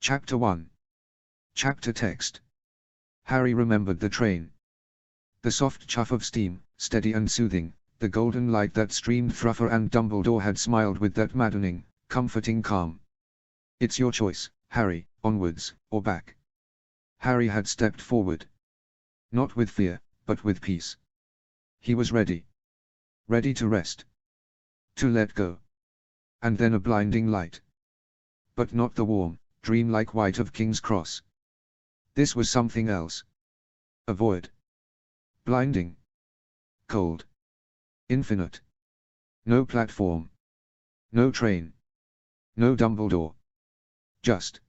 Chapter 1. Chapter Text. Harry remembered the train. The soft chuff of steam, steady and soothing, the golden light that streamed through her, and Dumbledore had smiled with that maddening, comforting calm. "It's your choice, Harry, onwards, or back." Harry had stepped forward. Not with fear, but with peace. He was ready. Ready to rest. To let go. And then a blinding light. But not the warm, dreamlike white of King's Cross. This was something else. A void. Blinding. Cold. Infinite. No platform. No train. No Dumbledore. Just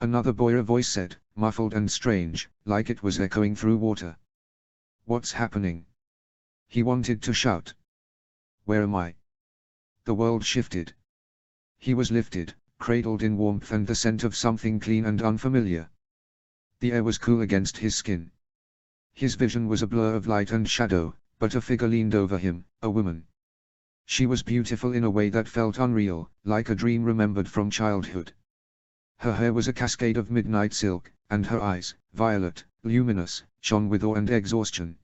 another boy, a voice said, muffled and strange, like it was echoing through water. "What's happening?" He wanted to shout. "Where am I?" The world shifted. He was lifted, cradled in warmth and the scent of something clean and unfamiliar. The air was cool against his skin. His vision was a blur of light and shadow, but a figure leaned over him, a woman. She was beautiful in a way that felt unreal, like a dream remembered from childhood. Her hair was a cascade of midnight silk, and her eyes, violet, luminous, shone with awe and exhaustion.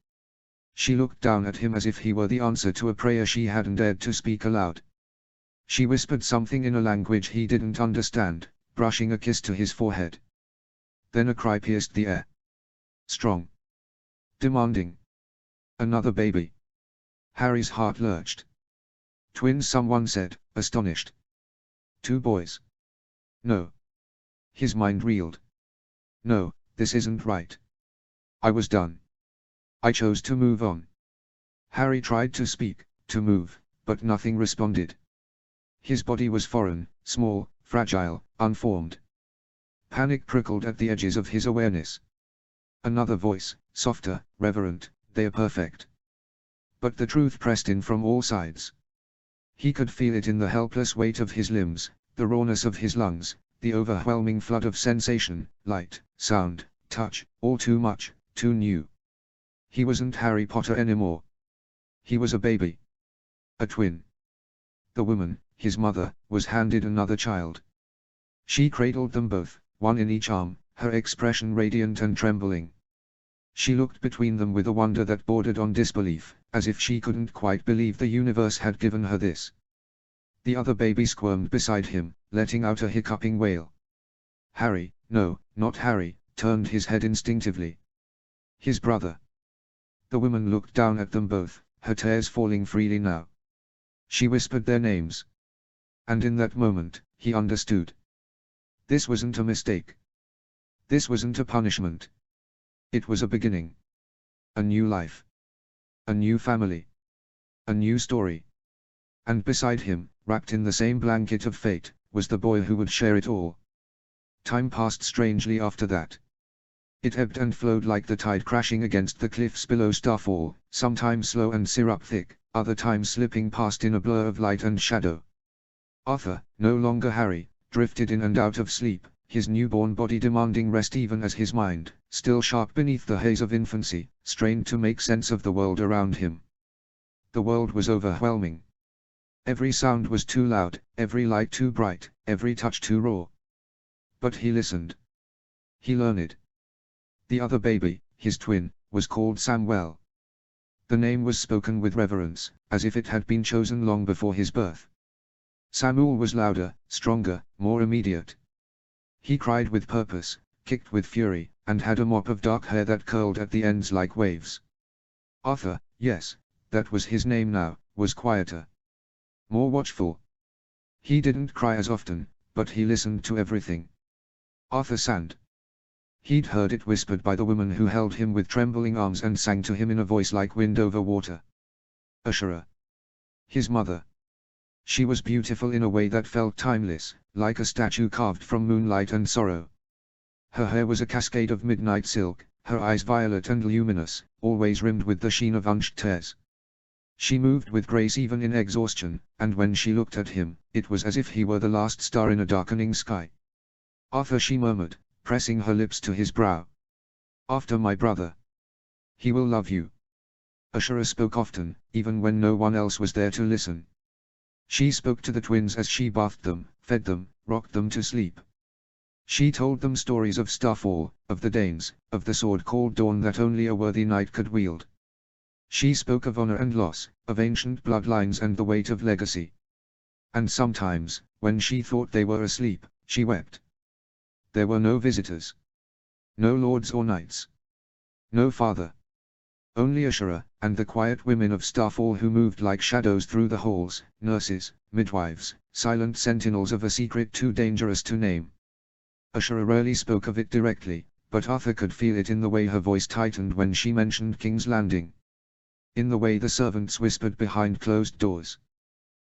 She looked down at him as if he were the answer to a prayer she hadn't dared to speak aloud. She whispered something in a language he didn't understand, brushing a kiss to his forehead. Then a cry pierced the air. Strong. Demanding. Another baby. Harry's heart lurched. "Twins," someone said, astonished. "Two boys." No. His mind reeled. No, this isn't right. I was done. I chose to move on. Harry tried to speak, to move, but nothing responded. His body was foreign, small, fragile, unformed. Panic prickled at the edges of his awareness. Another voice, softer, reverent, "They are perfect." But the truth pressed in from all sides. He could feel it in the helpless weight of his limbs, the rawness of his lungs, the overwhelming flood of sensation, light, sound, touch, all too much, too new. He wasn't Harry Potter anymore. He was a baby. A twin. The woman, his mother, was handed another child. She cradled them both, one in each arm, her expression radiant and trembling. She looked between them with a wonder that bordered on disbelief, as if she couldn't quite believe the universe had given her this. The other baby squirmed beside him, letting out a hiccuping wail. Harry, no, not Harry, turned his head instinctively. His brother. The woman looked down at them both, her tears falling freely now. She whispered their names. And in that moment, he understood. This wasn't a mistake. This wasn't a punishment. It was a beginning. A new life. A new family. A new story. And beside him, wrapped in the same blanket of fate, was the boy who would share it all. Time passed strangely after that. It ebbed and flowed like the tide crashing against the cliffs below Starfall, sometimes slow and syrup-thick, other times slipping past in a blur of light and shadow. Arthur, no longer Harry, drifted in and out of sleep, his newborn body demanding rest even as his mind, still sharp beneath the haze of infancy, strained to make sense of the world around him. The world was overwhelming. Every sound was too loud, every light too bright, every touch too raw. But he listened. He learned. The other baby, his twin, was called Samuel. The name was spoken with reverence, as if it had been chosen long before his birth. Samuel was louder, stronger, more immediate. He cried with purpose, kicked with fury, and had a mop of dark hair that curled at the ends like waves. Arthur, yes, that was his name now, was quieter. More watchful. He didn't cry as often, but he listened to everything. Arthur Sand. He'd heard it whispered by the woman who held him with trembling arms and sang to him in a voice like wind over water. Ashura. His mother. She was beautiful in a way that felt timeless, like a statue carved from moonlight and sorrow. Her hair was a cascade of midnight silk, her eyes violet and luminous, always rimmed with the sheen of unshed tears. She moved with grace even in exhaustion, and when she looked at him, it was as if he were the last star in a darkening sky. Arthur, she murmured, pressing her lips to his brow. After my brother. He will love you. Ashura spoke often, even when no one else was there to listen. She spoke to the twins as she bathed them, fed them, rocked them to sleep. She told them stories of Starfall, of the Danes, of the sword called Dawn that only a worthy knight could wield. She spoke of honor and loss, of ancient bloodlines and the weight of legacy. And sometimes, when she thought they were asleep, she wept. There were no visitors. No lords or knights. No father. Only Ashura, and the quiet women of Starfall who moved like shadows through the halls, nurses, midwives, silent sentinels of a secret too dangerous to name. Ashura rarely spoke of it directly, but Arthur could feel it in the way her voice tightened when she mentioned King's Landing. In the way the servants whispered behind closed doors.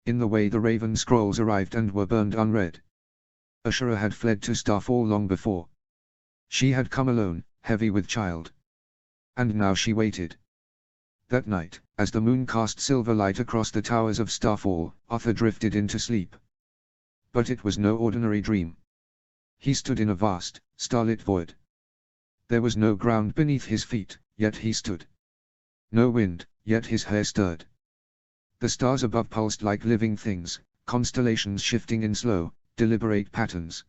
In the way the Raven scrolls arrived and were burned unread. Ashura had fled to Starfall long before. She had come alone, heavy with child. And now she waited. That night, as the moon cast silver light across the towers of Starfall, Arthur drifted into sleep. But it was no ordinary dream. He stood in a vast, starlit void. There was no ground beneath his feet, yet he stood. No wind, yet his hair stirred. The stars above pulsed like living things, constellations shifting in slow, deliberate patterns.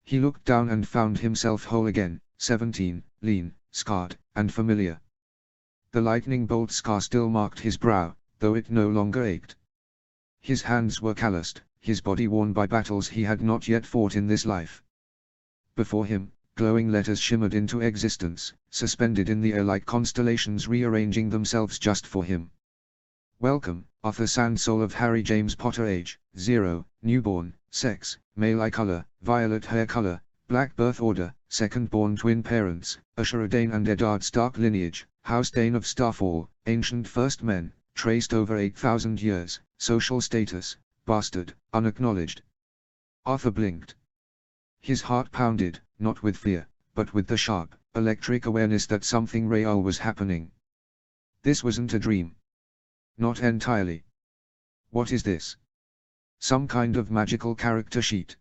He looked down and found himself whole again, 17, lean, scarred, and familiar. The lightning bolt scar still marked his brow, though it no longer ached. His hands were calloused, his body worn by battles he had not yet fought in this life. Before him, glowing letters shimmered into existence, suspended in the air like constellations rearranging themselves just for him. Welcome, Arthur Sandsoul of Harry James Potter. Age, 0, newborn, sex, male. Eye color, violet. Hair color, black. Birth order, second-born twin parents, Ashura Dane and Eddard Stark. Lineage, House Dane of Starfall, ancient first men, traced over 8,000 years, social status, bastard, unacknowledged. Arthur blinked. His heart pounded, not with fear, but with the sharp, electric awareness that something real was happening. This wasn't a dream. Not entirely. What is this? Some kind of magical character sheet.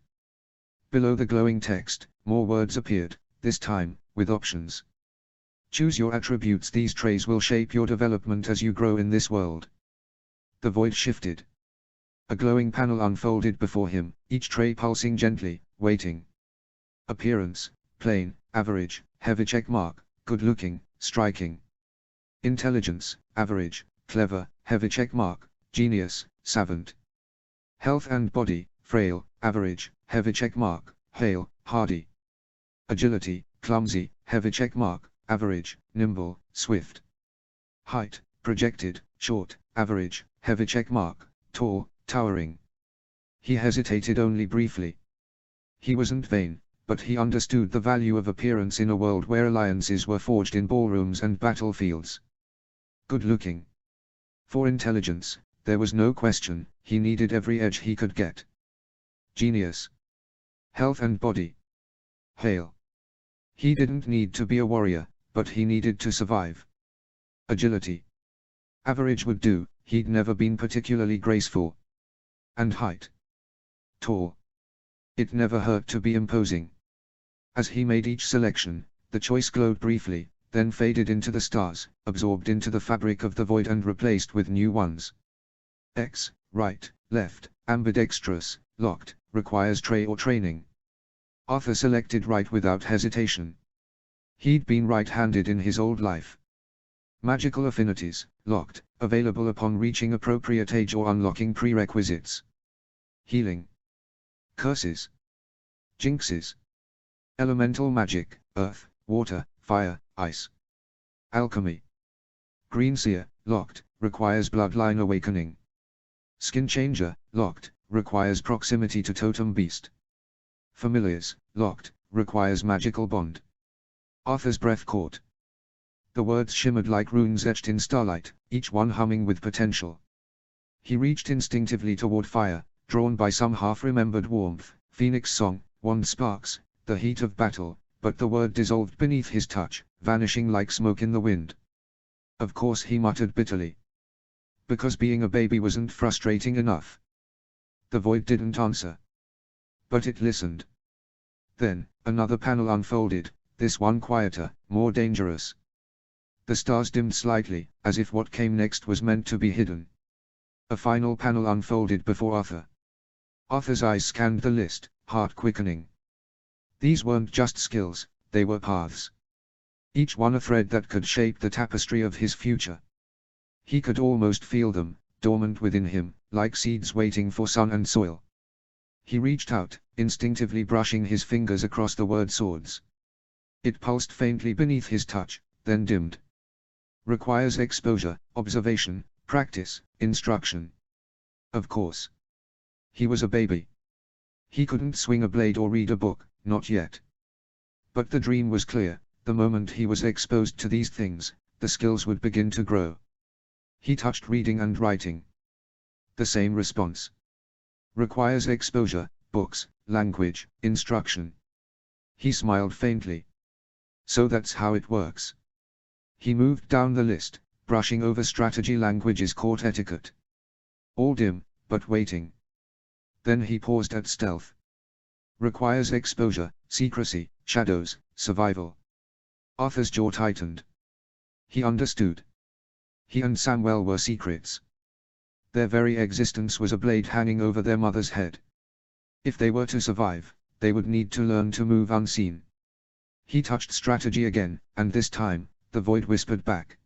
Below the glowing text, more words appeared, this time, with options. Choose your attributes. These traits will shape your development as you grow in this world. The void shifted. A glowing panel unfolded before him, each trait pulsing gently, waiting. Appearance, plain, average, heavy. Check mark, good looking, striking. Intelligence, average, clever, heavy. Check mark, genius, savant. Health and body, frail, average, heavy. Check mark, hale, hardy. Agility, clumsy, heavy. Check mark, average, nimble, swift. Height, projected, short, average, heavy. Check mark, tall, towering. He hesitated only briefly. He wasn't vain, but he understood the value of appearance in a world where alliances were forged in ballrooms and battlefields. Good looking. For intelligence, there was no question, he needed every edge he could get. Genius. Health and body. Hale. He didn't need to be a warrior, but he needed to survive. Agility. Average would do, he'd never been particularly graceful. And height. Tall. It never hurt to be imposing. As he made each selection, the choice glowed briefly, then faded into the stars, absorbed into the fabric of the void and replaced with new ones. X, right, left, ambidextrous, locked, requires trait or training. Arthur selected right without hesitation. He'd been right-handed in his old life. Magical affinities, locked, available upon reaching appropriate age or unlocking prerequisites. Healing. Curses. Jinxes. Elemental magic, earth, water, fire, ice. Alchemy. Green seer, locked, requires bloodline awakening. Skin changer, locked, requires proximity to totem beast. Familiars, locked, requires magical bond. Arthur's breath caught. The words shimmered like runes etched in starlight, each one humming with potential. He reached instinctively toward fire, drawn by some half-remembered warmth, phoenix song, wand sparks, the heat of battle, but the word dissolved beneath his touch, vanishing like smoke in the wind. Of course, he muttered bitterly. Because being a baby wasn't frustrating enough. The void didn't answer. But it listened. Then, another panel unfolded, this one quieter, more dangerous. The stars dimmed slightly, as if what came next was meant to be hidden. A final panel unfolded before Arthur. Arthur's eyes scanned the list, heart quickening. These weren't just skills, they were paths. Each one a thread that could shape the tapestry of his future. He could almost feel them, dormant within him, like seeds waiting for sun and soil. He reached out, instinctively brushing his fingers across the word swords. It pulsed faintly beneath his touch, then dimmed. Requires exposure, observation, practice, instruction. Of course. He was a baby. He couldn't swing a blade or read a book, not yet. But the dream was clear, the moment he was exposed to these things, the skills would begin to grow. He touched reading and writing. The same response. Requires exposure, books, language, instruction. He smiled faintly. So that's how it works. He moved down the list, brushing over strategy, languages, court etiquette. All dim, but waiting. Then he paused at stealth. Requires exposure, secrecy, shadows, survival. Arthur's jaw tightened. He understood. He and Samwell were secrets. Their very existence was a blade hanging over their mother's head. If they were to survive, they would need to learn to move unseen. He touched strategy again, and this time, the void whispered back.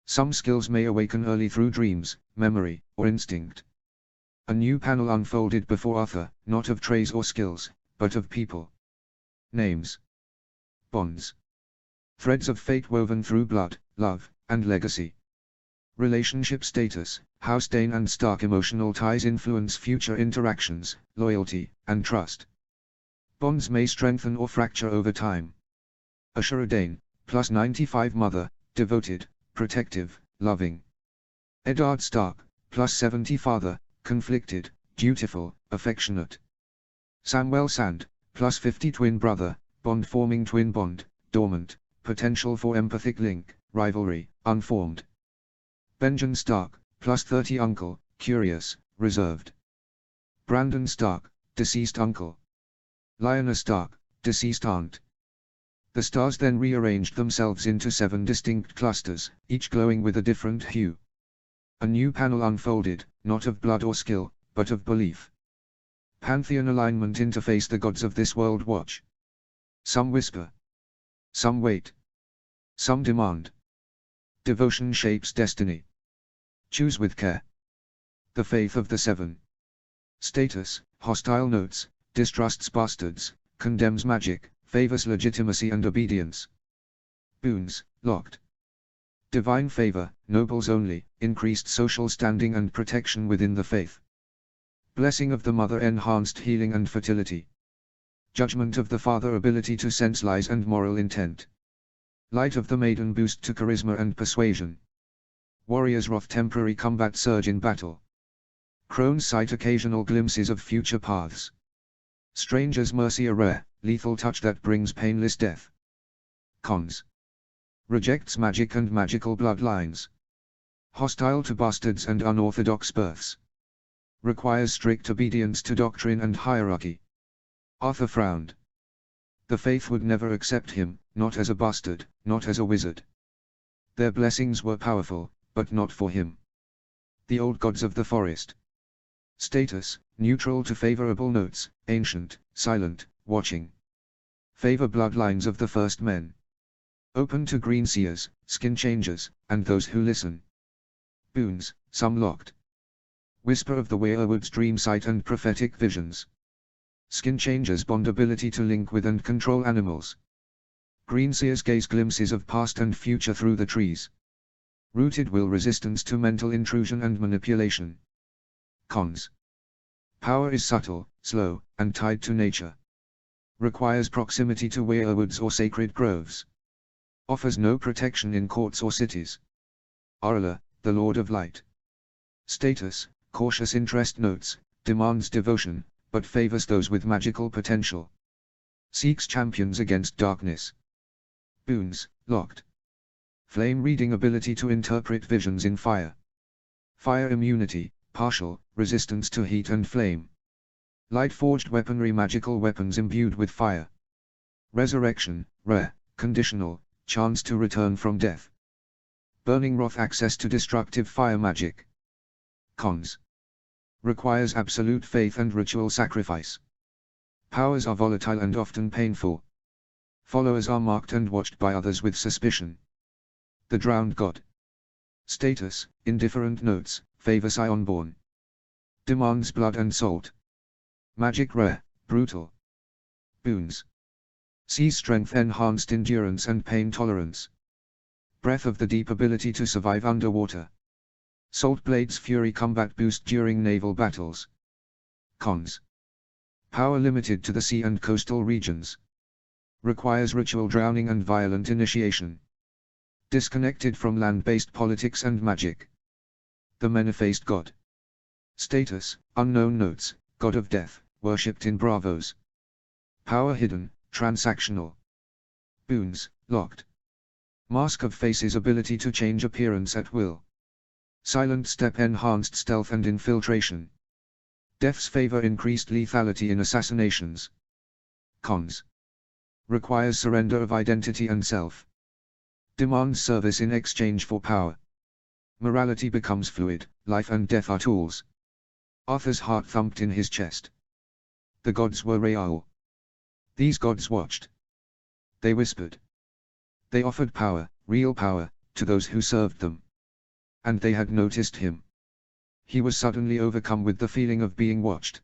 Some skills may awaken early through dreams, memory, or instinct. A new panel unfolded before Arthur, not of traits or skills, but of people. Names. Bonds. Threads of fate woven through blood, love, and legacy. Relationship status, how Stain and Stark emotional ties influence future interactions, loyalty, and trust. Bonds may strengthen or fracture over time. Ashura Dane, plus 95 mother, devoted, protective, loving. Eddard Stark, plus 70 father, conflicted, dutiful, affectionate. Samwell Sand, plus 50 twin brother, bond forming twin bond, dormant, potential for empathic link, rivalry, unformed. Benjen Stark, plus 30 uncle, curious, reserved. Brandon Stark, deceased uncle. Lyanna Stark, deceased aunt. The stars then rearranged themselves into 7 distinct clusters, each glowing with a different hue. A new panel unfolded, not of blood or skill, but of belief. Pantheon alignment interface, the gods of this world watch. Some whisper. Some wait. Some demand. Devotion shapes destiny. Choose with care. The faith of the 7. Status, hostile notes, distrusts bastards, condemns magic, favors legitimacy and obedience. Boons, locked. Divine favor, nobles only, increased social standing and protection within the faith. Blessing of the mother, enhanced healing and fertility. Judgment of the father, ability to sense lies and moral intent. Light of the maiden, boost to charisma and persuasion. Warrior's wrath, temporary combat surge in battle. Crone's sight, occasional glimpses of future paths. Stranger's mercy, a rare, lethal touch that brings painless death. Cons. Rejects magic and magical bloodlines. Hostile to bastards and unorthodox births. Requires strict obedience to doctrine and hierarchy. Arthur frowned. The faith would never accept him, not as a bastard, not as a wizard. Their blessings were powerful, but not for him. The old gods of the forest. Status, neutral to favorable notes, ancient, silent, watching. Favor bloodlines of the first men. Open to green seers, skin changers, and those who listen. Boons, some locked. Whisper of the Weirwood's dream sight and prophetic visions. Skin changers, bond ability to link with and control animals. Green seers gaze glimpses of past and future through the trees. Rooted will, resistance to mental intrusion and manipulation. Cons. Power is subtle, slow, and tied to nature. Requires proximity to weirwoods or sacred groves. Offers no protection in courts or cities. Arla, the Lord of Light. Status, cautious interest notes, demands devotion, but favors those with magical potential. Seeks champions against darkness. Boons, locked. Flame reading, ability to interpret visions in fire. Fire immunity, partial, resistance to heat and flame. Light forged weaponry, magical weapons imbued with fire. Resurrection, rare, conditional, chance to return from death. Burning wrath, access to destructive fire magic. Cons. Requires absolute faith and ritual sacrifice. Powers are volatile and often painful. Followers are marked and watched by others with suspicion. The drowned god. Status, indifferent notes, favor Scionborn. Demands blood and salt. Magic rare, brutal. Boons. Sees strength enhanced endurance and pain tolerance. Breath of the deep ability to survive underwater. Salt Blade's Fury combat boost during naval battles. Cons. Power limited to the sea and coastal regions. Requires ritual drowning and violent initiation. Disconnected from land-based politics and magic. The Many-Faced God. Status, unknown notes, god of death, worshipped in Bravos. Power hidden, transactional. Boons, locked. Mask of Face's ability to change appearance at will. Silent Step enhanced stealth and infiltration. Death's favor increased lethality in assassinations. Cons. Requires surrender of identity and self. Demands service in exchange for power. Morality becomes fluid, life and death are tools. Arthur's heart thumped in his chest. The gods were real. These gods watched. They whispered. They offered power, real power, to those who served them. And they had noticed him. He was suddenly overcome with the feeling of being watched.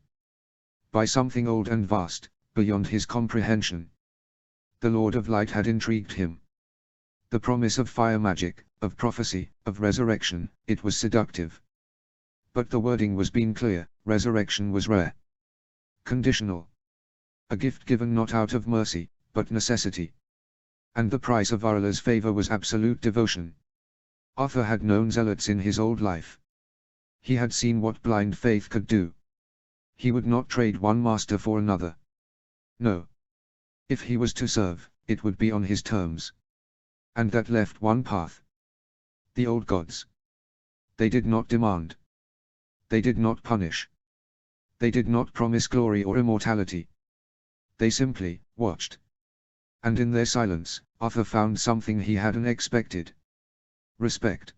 By something old and vast, beyond his comprehension. The Lord of Light had intrigued him. The promise of fire magic, of prophecy, of resurrection, it was seductive. But the wording was being clear, resurrection was rare. Conditional. A gift given not out of mercy, but necessity. And the price of Arla's favor was absolute devotion. Arthur had known zealots in his old life. He had seen what blind faith could do. He would not trade one master for another. No. If he was to serve, it would be on his terms. And that left one path. The old gods. They did not demand. They did not punish. They did not promise glory or immortality. They simply watched. And in their silence, Arthur found something he hadn't expected. Respect.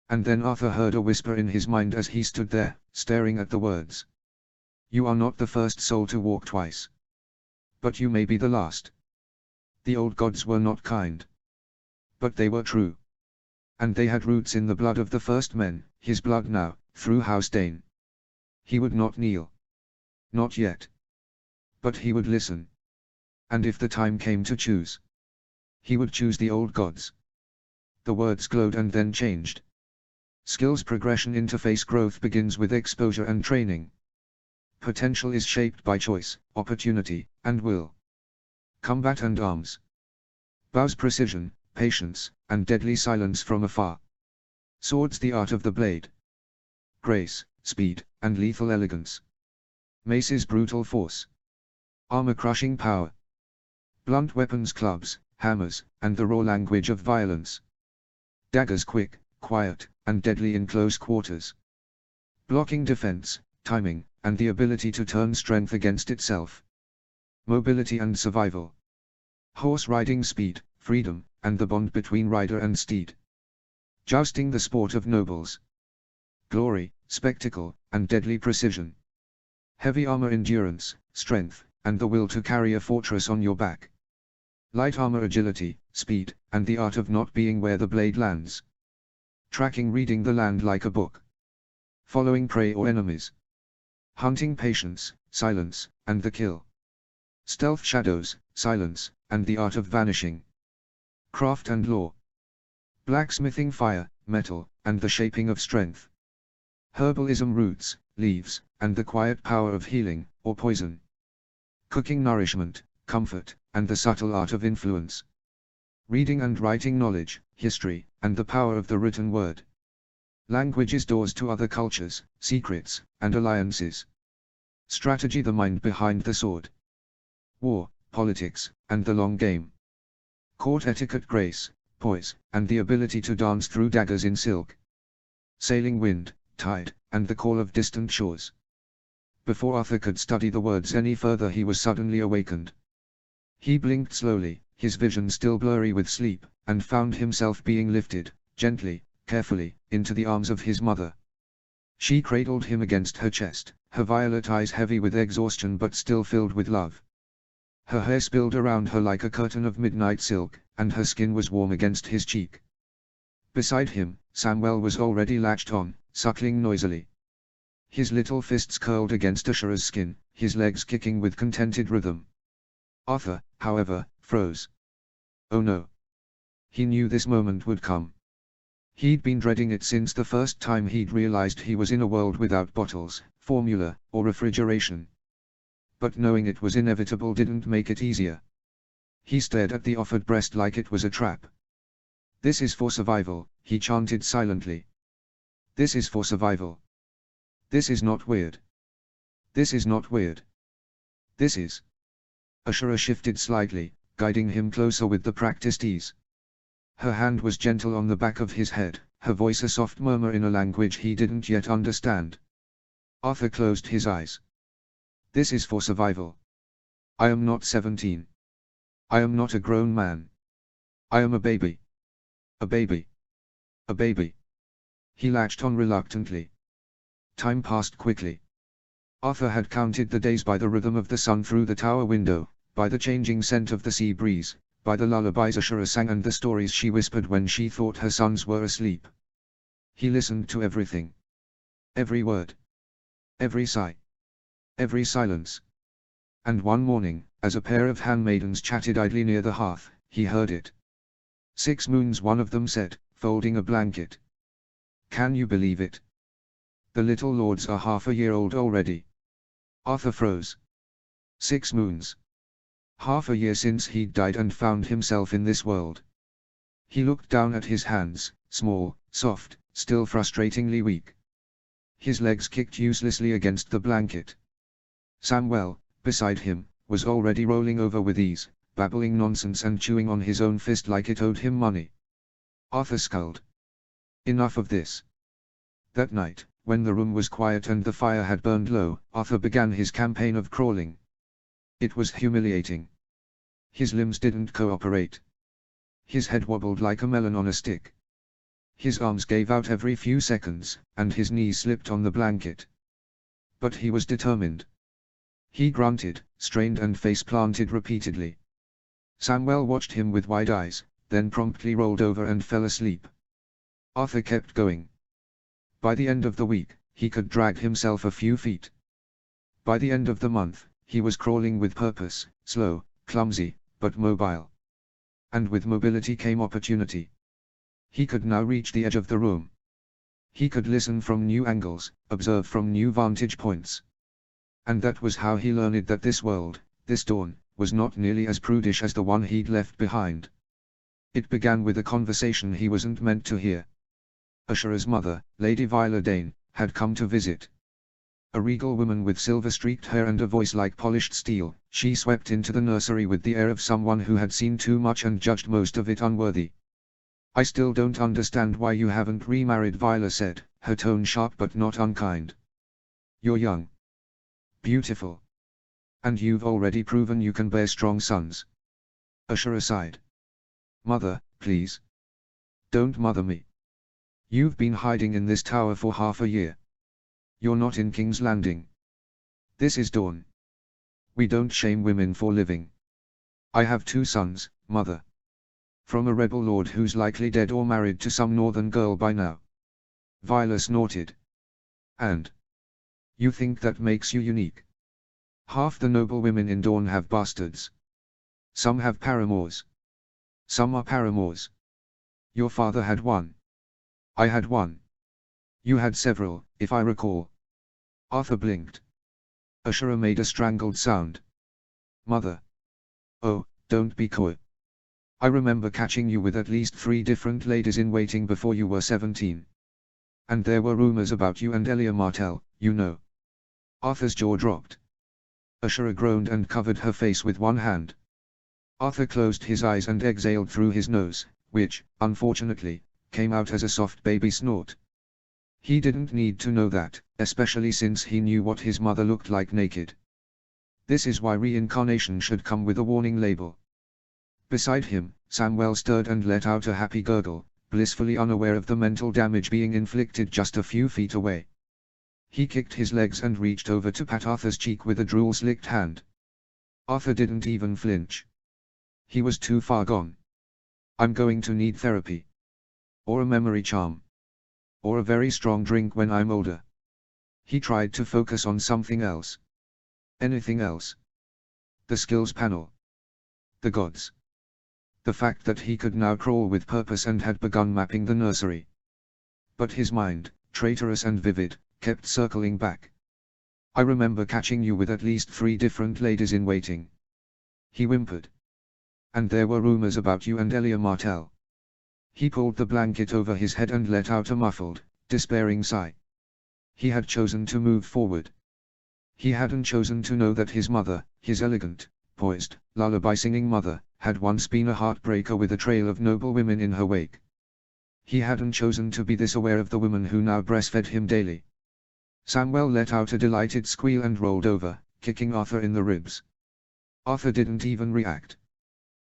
And then Arthur heard a whisper in his mind as he stood there, staring at the words. You are not the first soul to walk twice. But you may be the last. The old gods were not kind. But they were true. And they had roots in the blood of the first men, his blood now, through House Dane. He would not kneel. Not yet. But he would listen. And if the time came to choose, he would choose the old gods. The words glowed and then changed. Skills progression interface growth begins with exposure and training. Potential is shaped by choice, opportunity, and will. Combat and arms. Bows precision, patience, and deadly silence from afar. Swords the art of the blade. Grace, speed, and lethal elegance. Maces brutal force. Armor crushing power. Blunt weapons clubs, hammers, and the raw language of violence. Daggers quick, quiet, and deadly in close quarters. Blocking defense, timing, and the ability to turn strength against itself. Mobility and survival. Horse riding speed, freedom, and the bond between rider and steed. Jousting the sport of nobles. Glory, spectacle, and deadly precision. Heavy armor endurance, strength, and the will to carry a fortress on your back. Light armor agility, speed, and the art of not being where the blade lands. Tracking reading the land like a book. Following prey or enemies. Hunting patience, silence, and the kill. Stealth shadows, silence, and the art of vanishing. Craft and lore. Blacksmithing fire, metal, and the shaping of strength. Herbalism roots, leaves, and the quiet power of healing, or poison. Cooking nourishment, comfort, and the subtle art of influence. Reading and writing knowledge, history, and the power of the written word. Language is doors to other cultures, secrets, and alliances. Strategy the mind behind the sword. War, politics, and the long game. Court etiquette grace, poise, and the ability to dance through daggers in silk. Sailing wind, tide, and the call of distant shores. Before Arthur could study the words any further he was suddenly awakened. He blinked slowly, his vision still blurry with sleep, and found himself being lifted, gently, carefully, into the arms of his mother. She cradled him against her chest, her violet eyes heavy with exhaustion but still filled with love. Her hair spilled around her like a curtain of midnight silk, and her skin was warm against his cheek. Beside him, Samwell was already latched on, suckling noisily. His little fists curled against Ashura's skin, his legs kicking with contented rhythm. Arthur, however, froze. Oh no. He knew this moment would come. He'd been dreading it since the first time he'd realized he was in a world without bottles, formula, or refrigeration. But knowing it was inevitable didn't make it easier. He stared at the offered breast like it was a trap. This is for survival, he chanted silently. This is for survival. This is not weird. This is not weird. This is. Ashura shifted slightly, guiding him closer with the practiced ease. Her hand was gentle on the back of his head, her voice a soft murmur in a language he didn't yet understand. Arthur closed his eyes. This is for survival. I am not 17. I am not a grown man. I am a baby. A baby. A baby. He latched on reluctantly. Time passed quickly. Arthur had counted the days by the rhythm of the sun through the tower window, by the changing scent of the sea breeze, by the lullabies Ashura sang and the stories she whispered when she thought her sons were asleep. He listened to everything. Every word. Every sigh. Every silence. And one morning, as a pair of handmaidens chatted idly near the hearth, he heard it. 6 moons, one of them said, folding a blanket. Can you believe it? The little lords are half a year old already. Arthur froze. 6 moons. Half a year since he'd died and found himself in this world. He looked down at his hands, small, soft, still frustratingly weak. His legs kicked uselessly against the blanket. Samwell, beside him, was already rolling over with ease, babbling nonsense and chewing on his own fist like it owed him money. Arthur scowled. Enough of this. That night, when the room was quiet and the fire had burned low, Arthur began his campaign of crawling. It was humiliating. His limbs didn't cooperate. His head wobbled like a melon on a stick. His arms gave out every few seconds, and his knees slipped on the blanket. But he was determined. He grunted, strained and face-planted repeatedly. Samwell watched him with wide eyes, then promptly rolled over and fell asleep. Arthur kept going. By the end of the week, he could drag himself a few feet. By the end of the month, he was crawling with purpose, slow, clumsy, but mobile. And with mobility came opportunity. He could now reach the edge of the room. He could listen from new angles, observe from new vantage points. And that was how he learned that this world, this dawn, was not nearly as prudish as the one he'd left behind. It began with a conversation he wasn't meant to hear. Ashura's mother, Lady Viola Dane, had come to visit. A regal woman with silver-streaked hair and a voice like polished steel, she swept into the nursery with the air of someone who had seen too much and judged most of it unworthy. I still don't understand why you haven't remarried, Viola said, her tone sharp but not unkind. You're young. Beautiful. And you've already proven you can bear strong sons. Ashura sighed. Mother, please. Don't mother me. You've been hiding in this tower for half a year. You're not in King's Landing. This is Dawn. We don't shame women for living. I have 2 sons, mother. From a rebel lord who's likely dead or married to some northern girl by now. Viola snorted. And? You think that makes you unique? Half the noble women in Dawn have bastards. Some have paramours. Some are paramours. Your father had one. I had one. You had several, if I recall. Arthur blinked. Ashura made a strangled sound. Mother. Oh, don't be coy. I remember catching you with at least 3 different ladies in waiting before you were 17. And there were rumors about you and Elia Martell, you know. Arthur's jaw dropped. Ashura groaned and covered her face with one hand. Arthur closed his eyes and exhaled through his nose, which, unfortunately, came out as a soft baby snort. He didn't need to know that, especially since he knew what his mother looked like naked. This is why reincarnation should come with a warning label. Beside him, Samwell stirred and let out a happy gurgle, blissfully unaware of the mental damage being inflicted just a few feet away. He kicked his legs and reached over to pat Arthur's cheek with a drool-slicked hand. Arthur didn't even flinch. He was too far gone. I'm going to need therapy. Or a memory charm. Or a very strong drink when I'm older. He tried to focus on something else. Anything else. The skills panel. The gods. The fact that he could now crawl with purpose and had begun mapping the nursery. But his mind, traitorous and vivid, kept circling back. I remember catching you with at least 3 different ladies in waiting. He whimpered. And there were rumors about you and Elia Martell. He pulled the blanket over his head and let out a muffled, despairing sigh. He had chosen to move forward. He hadn't chosen to know that his mother, his elegant, poised, lullaby-singing mother, had once been a heartbreaker with a trail of noble women in her wake. He hadn't chosen to be this aware of the woman who now breastfed him daily. Samuel let out a delighted squeal and rolled over, kicking Arthur in the ribs. Arthur didn't even react.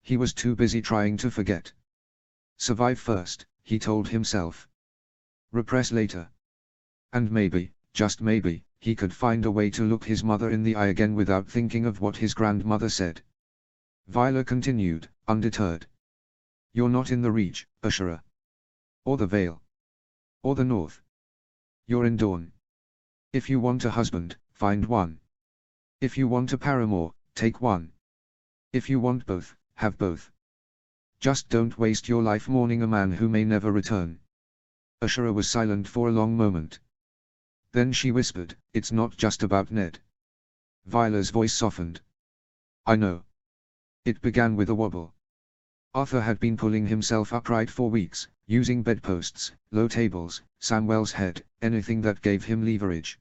He was too busy trying to forget. Survive first, he told himself. Repress later. And maybe, just maybe, he could find a way to look his mother in the eye again without thinking of what his grandmother said. Viola continued, undeterred. You're not in the Reach, Ashura. Or the Vale. Or the North. You're in Dawn. If you want a husband, find one. If you want a paramour, take one. If you want both, have both. Just don't waste your life mourning a man who may never return. Ashura was silent for a long moment. Then she whispered, it's not just about Ned. Viola's voice softened. I know. It began with a wobble. Arthur had been pulling himself upright for weeks, using bedposts, low tables, Samuel's head, anything that gave him leverage.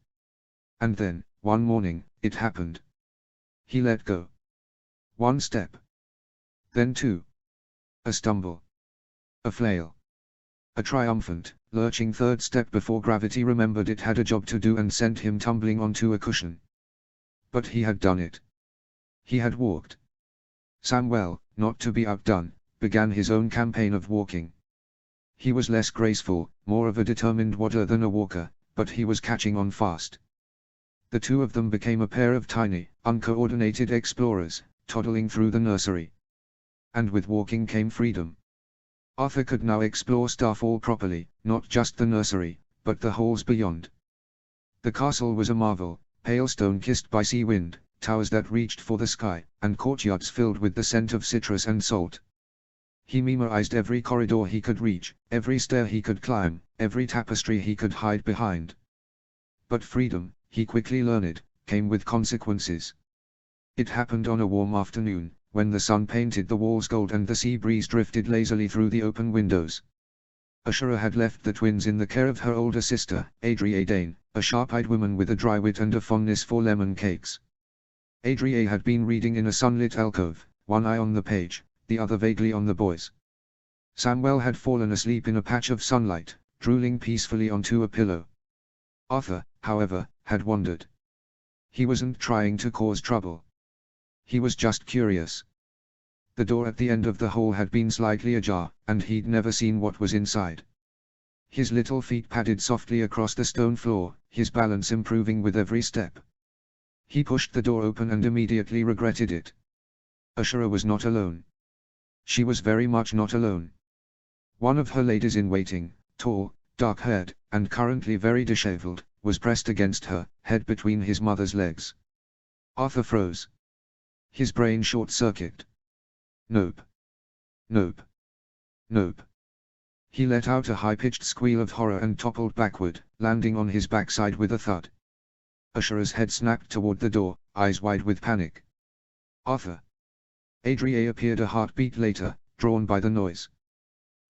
And then, one morning, it happened. He let go. 1 step. Then 2. A stumble. A flail. A triumphant, lurching 3rd step before gravity remembered it had a job to do and sent him tumbling onto a cushion. But he had done it. He had walked. Samuel, not to be outdone, began his own campaign of walking. He was less graceful, more of a determined wadder than a walker, but he was catching on fast. The two of them became a pair of tiny, uncoordinated explorers, toddling through the nursery. And with walking came freedom. Arthur could now explore Starfall properly, not just the nursery, but the halls beyond. The castle was a marvel, pale stone kissed by sea wind, towers that reached for the sky, and courtyards filled with the scent of citrus and salt. He memorized every corridor he could reach, every stair he could climb, every tapestry he could hide behind. But freedom, he quickly learned, came with consequences. It happened on a warm afternoon, when the sun painted the walls gold and the sea breeze drifted lazily through the open windows. Ashura had left the twins in the care of her older sister, Adria Dane, a sharp-eyed woman with a dry wit and a fondness for lemon cakes. Adria had been reading in a sunlit alcove, one eye on the page, the other vaguely on the boys. Samuel had fallen asleep in a patch of sunlight, drooling peacefully onto a pillow. Arthur, however, had wandered. He wasn't trying to cause trouble. He was just curious. The door at the end of the hall had been slightly ajar, and he'd never seen what was inside. His little feet padded softly across the stone floor, his balance improving with every step. He pushed the door open and immediately regretted it. Ashura was not alone. She was very much not alone. One of her ladies-in-waiting, tall, dark-haired, and currently very disheveled, was pressed against her, head between his mother's legs. Arthur froze. His brain short-circuited. Nope. Nope. Nope. He let out a high-pitched squeal of horror and toppled backward, landing on his backside with a thud. Ashura's head snapped toward the door, eyes wide with panic. Arthur. Adria appeared a heartbeat later, drawn by the noise.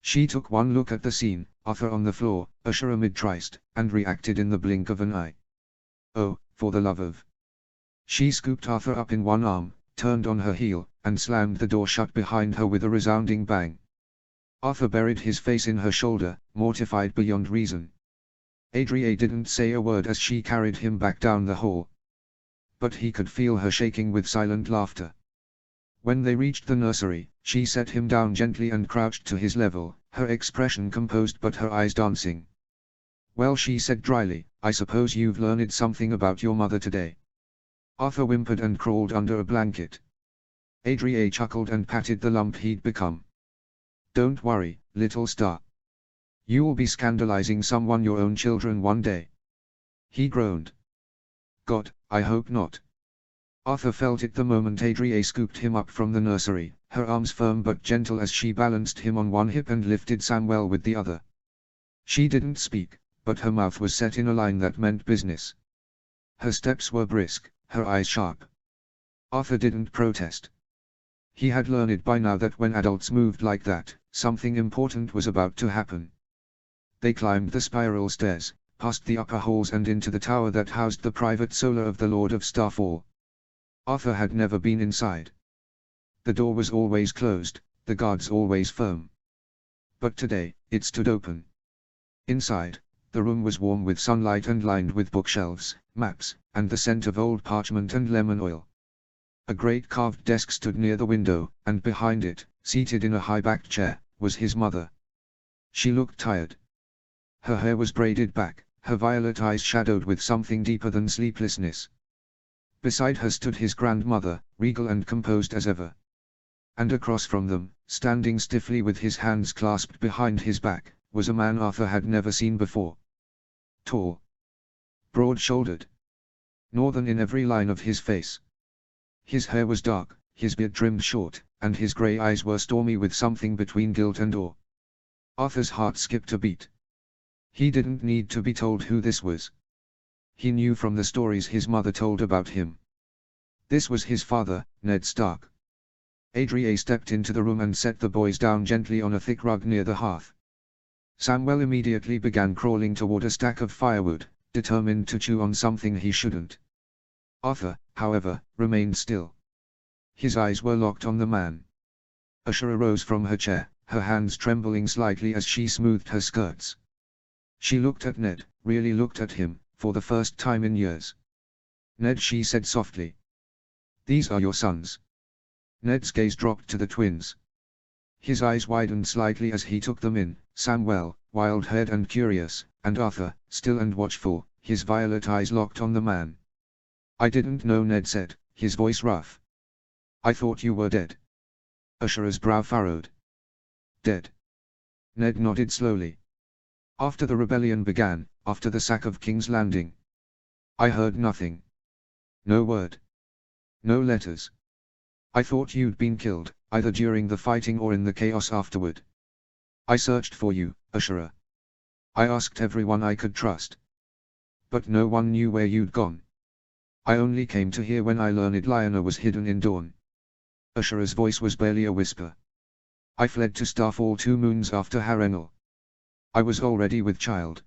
She took one look at the scene, Arthur on the floor, Ashura mid-triced, and reacted in the blink of an eye. Oh, for the love of... She scooped Arthur up in one arm, turned on her heel, and slammed the door shut behind her with a resounding bang. Arthur buried his face in her shoulder, mortified beyond reason. Adria didn't say a word as she carried him back down the hall. But he could feel her shaking with silent laughter. When they reached the nursery, she set him down gently and crouched to his level, her expression composed but her eyes dancing. Well, she said dryly, I suppose you've learned something about your mother today. Arthur whimpered and crawled under a blanket. Adria chuckled and patted the lump he'd become. Don't worry, little star. You'll be scandalizing someone, your own children, one day. He groaned. God, I hope not. Arthur felt it the moment Adria scooped him up from the nursery, her arms firm but gentle as she balanced him on one hip and lifted Samuel with the other. She didn't speak, but her mouth was set in a line that meant business. Her steps were brisk, her eyes sharp. Arthur didn't protest. He had learned by now that when adults moved like that, something important was about to happen. They climbed the spiral stairs, past the upper halls and into the tower that housed the private solar of the Lord of Starfall. Arthur had never been inside. The door was always closed, the guards always firm. But today, it stood open. Inside, the room was warm with sunlight and lined with bookshelves, maps, and the scent of old parchment and lemon oil. A great carved desk stood near the window, and behind it, seated in a high-backed chair, was his mother. She looked tired. Her hair was braided back, her violet eyes shadowed with something deeper than sleeplessness. Beside her stood his grandmother, regal and composed as ever. And across from them, standing stiffly with his hands clasped behind his back, was a man Arthur had never seen before. Tall. Broad-shouldered. Northern in every line of his face. His hair was dark, his beard trimmed short, and his grey eyes were stormy with something between guilt and awe. Arthur's heart skipped a beat. He didn't need to be told who this was. He knew from the stories his mother told about him. This was his father, Ned Stark. Adria stepped into the room and set the boys down gently on a thick rug near the hearth. Samuel immediately began crawling toward a stack of firewood, determined to chew on something he shouldn't. Arthur, however, remained still. His eyes were locked on the man. Ashura rose from her chair, her hands trembling slightly as she smoothed her skirts. She looked at Ned, really looked at him, for the first time in years. Ned, she said softly. These are your sons. Ned's gaze dropped to the twins. His eyes widened slightly as he took them in, Samuel, wild-haired and curious, and Arthur, still and watchful, his violet eyes locked on the man. I didn't know, Ned said, his voice rough. I thought you were dead. Ashura's brow furrowed. Dead. Ned nodded slowly. After the rebellion began, after the sack of King's Landing. I heard nothing. No word. No letters. I thought you'd been killed, either during the fighting or in the chaos afterward. I searched for you, Ashura. I asked everyone I could trust. But no one knew where you'd gone. I only came to here when I learned Lyanna was hidden in Dawn. Ashura's voice was barely a whisper. I fled to Starfall 2 moons after Harrenhal. I was already with child.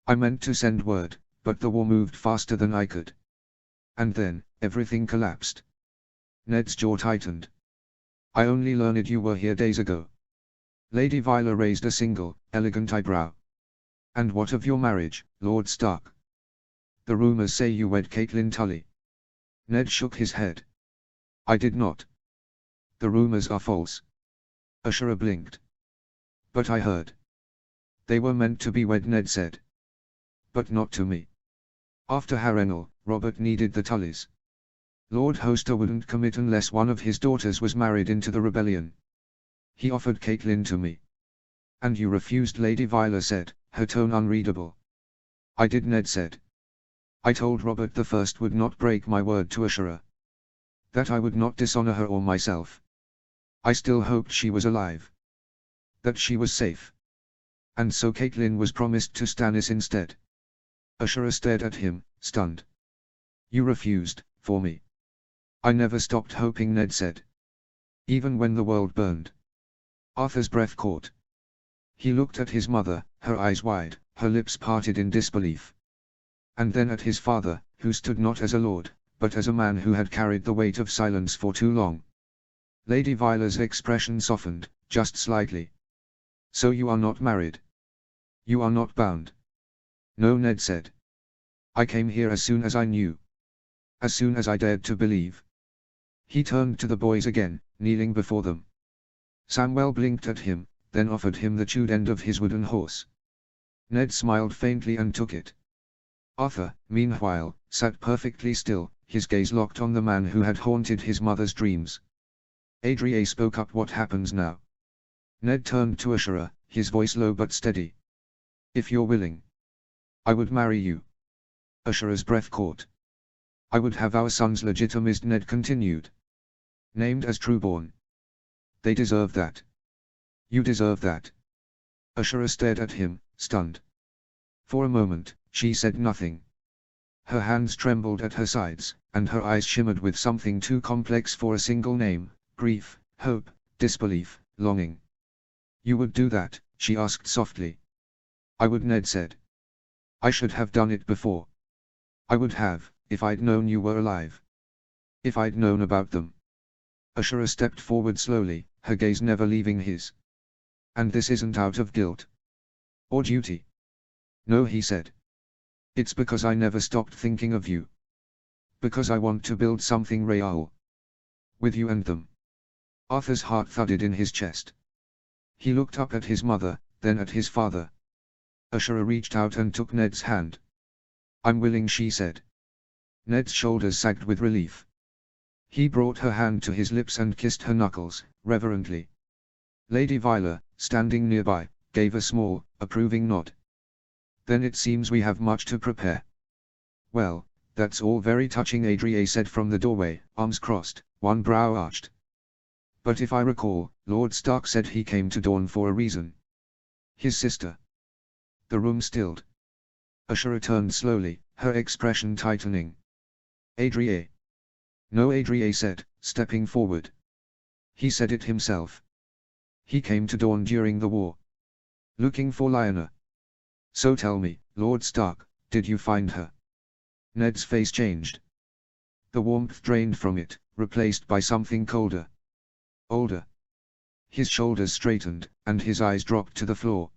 I meant to send word, but the war moved faster than I could. And then, everything collapsed. Ned's jaw tightened. I only learned you were here days ago. Lady Viola raised a single, elegant eyebrow. And what of your marriage, Lord Stark? The rumors say you wed Caitlin Tully. Ned shook his head. I did not. The rumors are false. Ashura blinked. But I heard. They were meant to be wed, Ned said. But not to me. After Harrenhal, Robert needed the Tullys. Lord Hoster wouldn't commit unless one of his daughters was married into the rebellion. He offered Caitlin to me. And you refused, Lady Viola said, her tone unreadable. I did, Ned said. I told Robert the First would not break my word to Ashura. That I would not dishonor her or myself. I still hoped she was alive. That she was safe. And so Caitlin was promised to Stannis instead. Ashura stared at him, stunned. You refused, for me. I never stopped hoping, Ned said. Even when the world burned. Arthur's breath caught. He looked at his mother, her eyes wide, her lips parted in disbelief. And then at his father, who stood not as a lord, but as a man who had carried the weight of silence for too long. Lady Viola's expression softened, just slightly. So you are not married. You are not bound. No, Ned said. I came here as soon as I knew. As soon as I dared to believe. He turned to the boys again, kneeling before them. Samuel blinked at him, then offered him the chewed end of his wooden horse. Ned smiled faintly and took it. Arthur, meanwhile, sat perfectly still, his gaze locked on the man who had haunted his mother's dreams. Adria spoke up. What happens now? Ned turned to Ashura, his voice low but steady. If you're willing, I would marry you. Ashura's breath caught. I would have our sons legitimized, Ned continued. Named as trueborn. They deserve that. You deserve that. Ashura stared at him, stunned. For a moment, she said nothing. Her hands trembled at her sides, and her eyes shimmered with something too complex for a single name: grief, hope, disbelief, longing. You would do that? She asked softly. I would, Ned said. I should have done it before. I would have, if I'd known you were alive. If I'd known about them. Ashura stepped forward slowly, her gaze never leaving his. And this isn't out of guilt. Or duty. No, he said. It's because I never stopped thinking of you. Because I want to build something real. With you and them. Arthur's heart thudded in his chest. He looked up at his mother, then at his father. Ashura reached out and took Ned's hand. I'm willing, she said. Ned's shoulders sagged with relief. He brought her hand to his lips and kissed her knuckles, reverently. Lady Viola, standing nearby, gave a small, approving nod. Then it seems we have much to prepare. Well, that's all very touching, Adria said from the doorway, arms crossed, one brow arched. But if I recall, Lord Stark said he came to Dorne for a reason. His sister. The room stilled. Ashura turned slowly, her expression tightening. Adria. No, Adria said, stepping forward. He said it himself. He came to Dorne during the war. Looking for Lyanna. So tell me, Lord Stark, did you find her? Ned's face changed. The warmth drained from it, replaced by something colder. Older. His shoulders straightened, and his eyes dropped to the floor.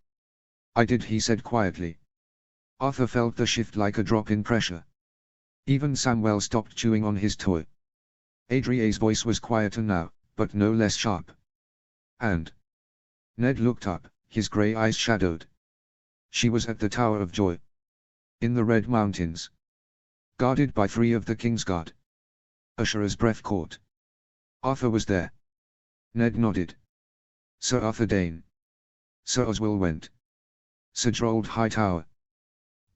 I did, he said quietly. Arthur felt the shift like a drop in pressure. Even Samwell stopped chewing on his toy. Adria's voice was quieter now, but no less sharp. And? Ned looked up, his grey eyes shadowed. She was at the Tower of Joy. In the Red Mountains. Guarded by 3 of the Kingsguard. Ashura's breath caught. Arthur was there. Ned nodded. Sir Arthur Dayne. Sir Oswell went. Sir Gerald Hightower.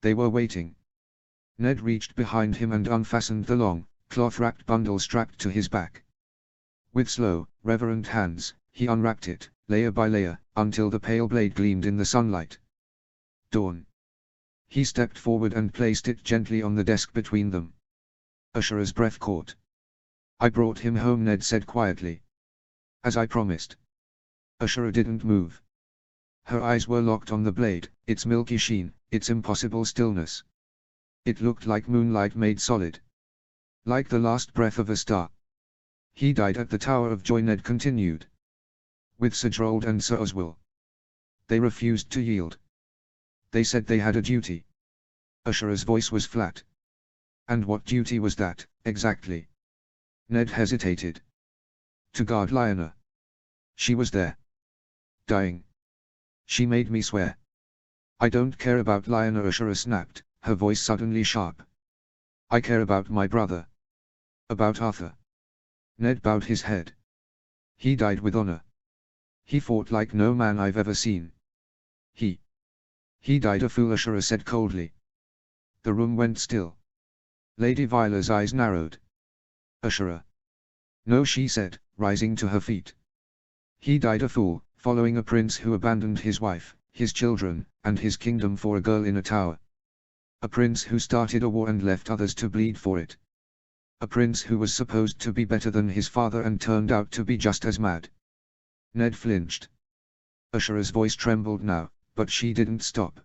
They were waiting. Ned reached behind him and unfastened the long, cloth-wrapped bundle strapped to his back. With slow, reverent hands, he unwrapped it, layer by layer, until the pale blade gleamed in the sunlight. Dawn. He stepped forward and placed it gently on the desk between them. Ashura's breath caught. I brought him home, Ned said quietly. As I promised. Ashura didn't move. Her eyes were locked on the blade, its milky sheen, its impossible stillness. It looked like moonlight made solid. Like the last breath of a star. He died at the Tower of Joy, Ned continued. With Sir Gerald and Sir Oswell. They refused to yield. They said they had a duty. Ashura's voice was flat. And what duty was that, exactly? Ned hesitated. To guard Lyanna. She was there. Dying. She made me swear. I don't care about Lyanna, Ashura snapped, her voice suddenly sharp. I care about my brother. About Arthur. Ned bowed his head. He died with honor. He fought like no man I've ever seen. He died a fool, Ashura said coldly. The room went still. Lady Viola's eyes narrowed. Ashura. No, she said, rising to her feet. He died a fool, following a prince who abandoned his wife, his children, and his kingdom for a girl in a tower. A prince who started a war and left others to bleed for it. A prince who was supposed to be better than his father and turned out to be just as mad. Ned flinched. Ashura's voice trembled now, but she didn't stop.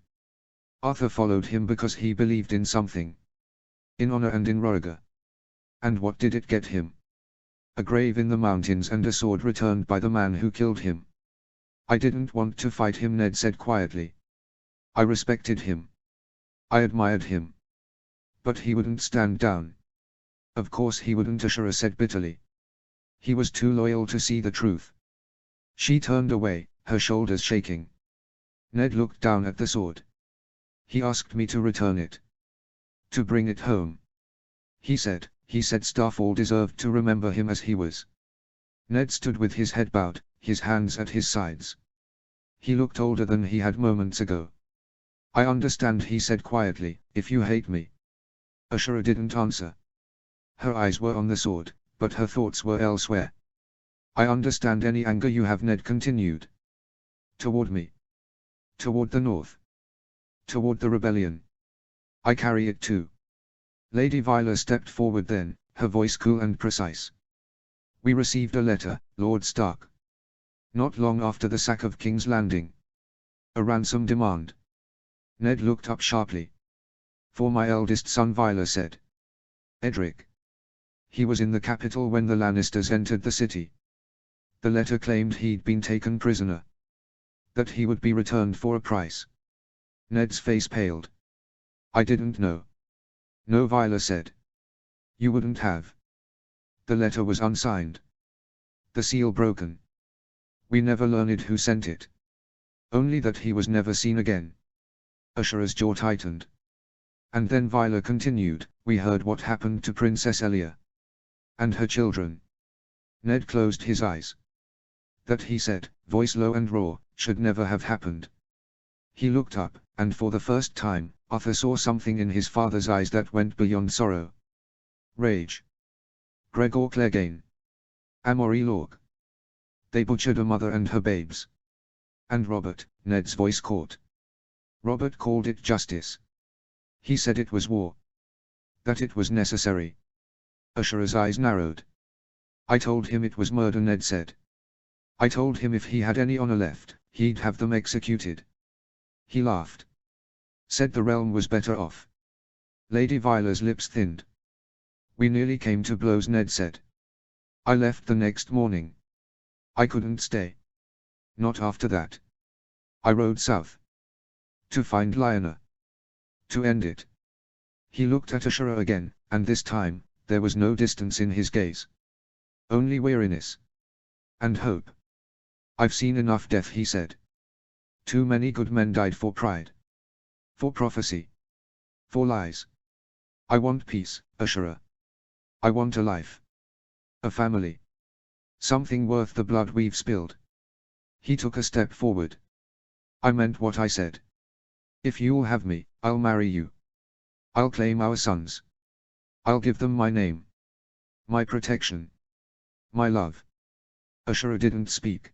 Arthur followed him because he believed in something. In honor and in Rhaegar. And what did it get him? A grave in the mountains and a sword returned by the man who killed him. I didn't want to fight him, Ned said quietly. I respected him. I admired him. But he wouldn't stand down. Of course he wouldn't, Ashura said bitterly. He was too loyal to see the truth. She turned away, her shoulders shaking. Ned looked down at the sword. He asked me to return it. To bring it home. He said Starfall deserved to remember him as he was. Ned stood with his head bowed, his hands at his sides. He looked older than he had moments ago. I understand, he said quietly, if you hate me. Ashura didn't answer. Her eyes were on the sword, but her thoughts were elsewhere. I understand any anger you have, Ned continued. Toward me. Toward the North. Toward the rebellion. I carry it too. Lady Viola stepped forward then, her voice cool and precise. We received a letter, Lord Stark. Not long after the sack of King's Landing. A ransom demand. Ned looked up sharply. For my eldest son, Viola said. Edric. He was in the capital when the Lannisters entered the city. The letter claimed he'd been taken prisoner. That he would be returned for a price. Ned's face paled. I didn't know. No, Viola said. You wouldn't have. The letter was unsigned. The seal broken. We never learned who sent it. Only that he was never seen again. Ashura's jaw tightened. And then Viola continued, we heard what happened to Princess Elia. And her children. Ned closed his eyes. That, he said, voice low and raw, should never have happened. He looked up, and for the first time, Arthur saw something in his father's eyes that went beyond sorrow. Rage. Gregor Clegane. Amory Lorque. They butchered a mother and her babes. And Robert, Ned's voice caught. Robert called it justice. He said it was war. That it was necessary. Ashura's eyes narrowed. I told him it was murder, Ned said. I told him if he had any honor left, he'd have them executed. He laughed. Said the realm was better off. Lady Viola's lips thinned. We nearly came to blows, Ned said. I left the next morning. I couldn't stay. Not after that. I rode south. To find Lyanna. To end it. He looked at Ashura again, and this time, there was no distance in his gaze. Only weariness. And hope. I've seen enough death, he said. Too many good men died for pride. For prophecy. For lies. I want peace, Ashura. I want a life. A family. Something worth the blood we've spilled. He took a step forward. I meant what I said. If you'll have me, I'll marry you. I'll claim our sons. I'll give them my name. My protection. My love. Ashura didn't speak.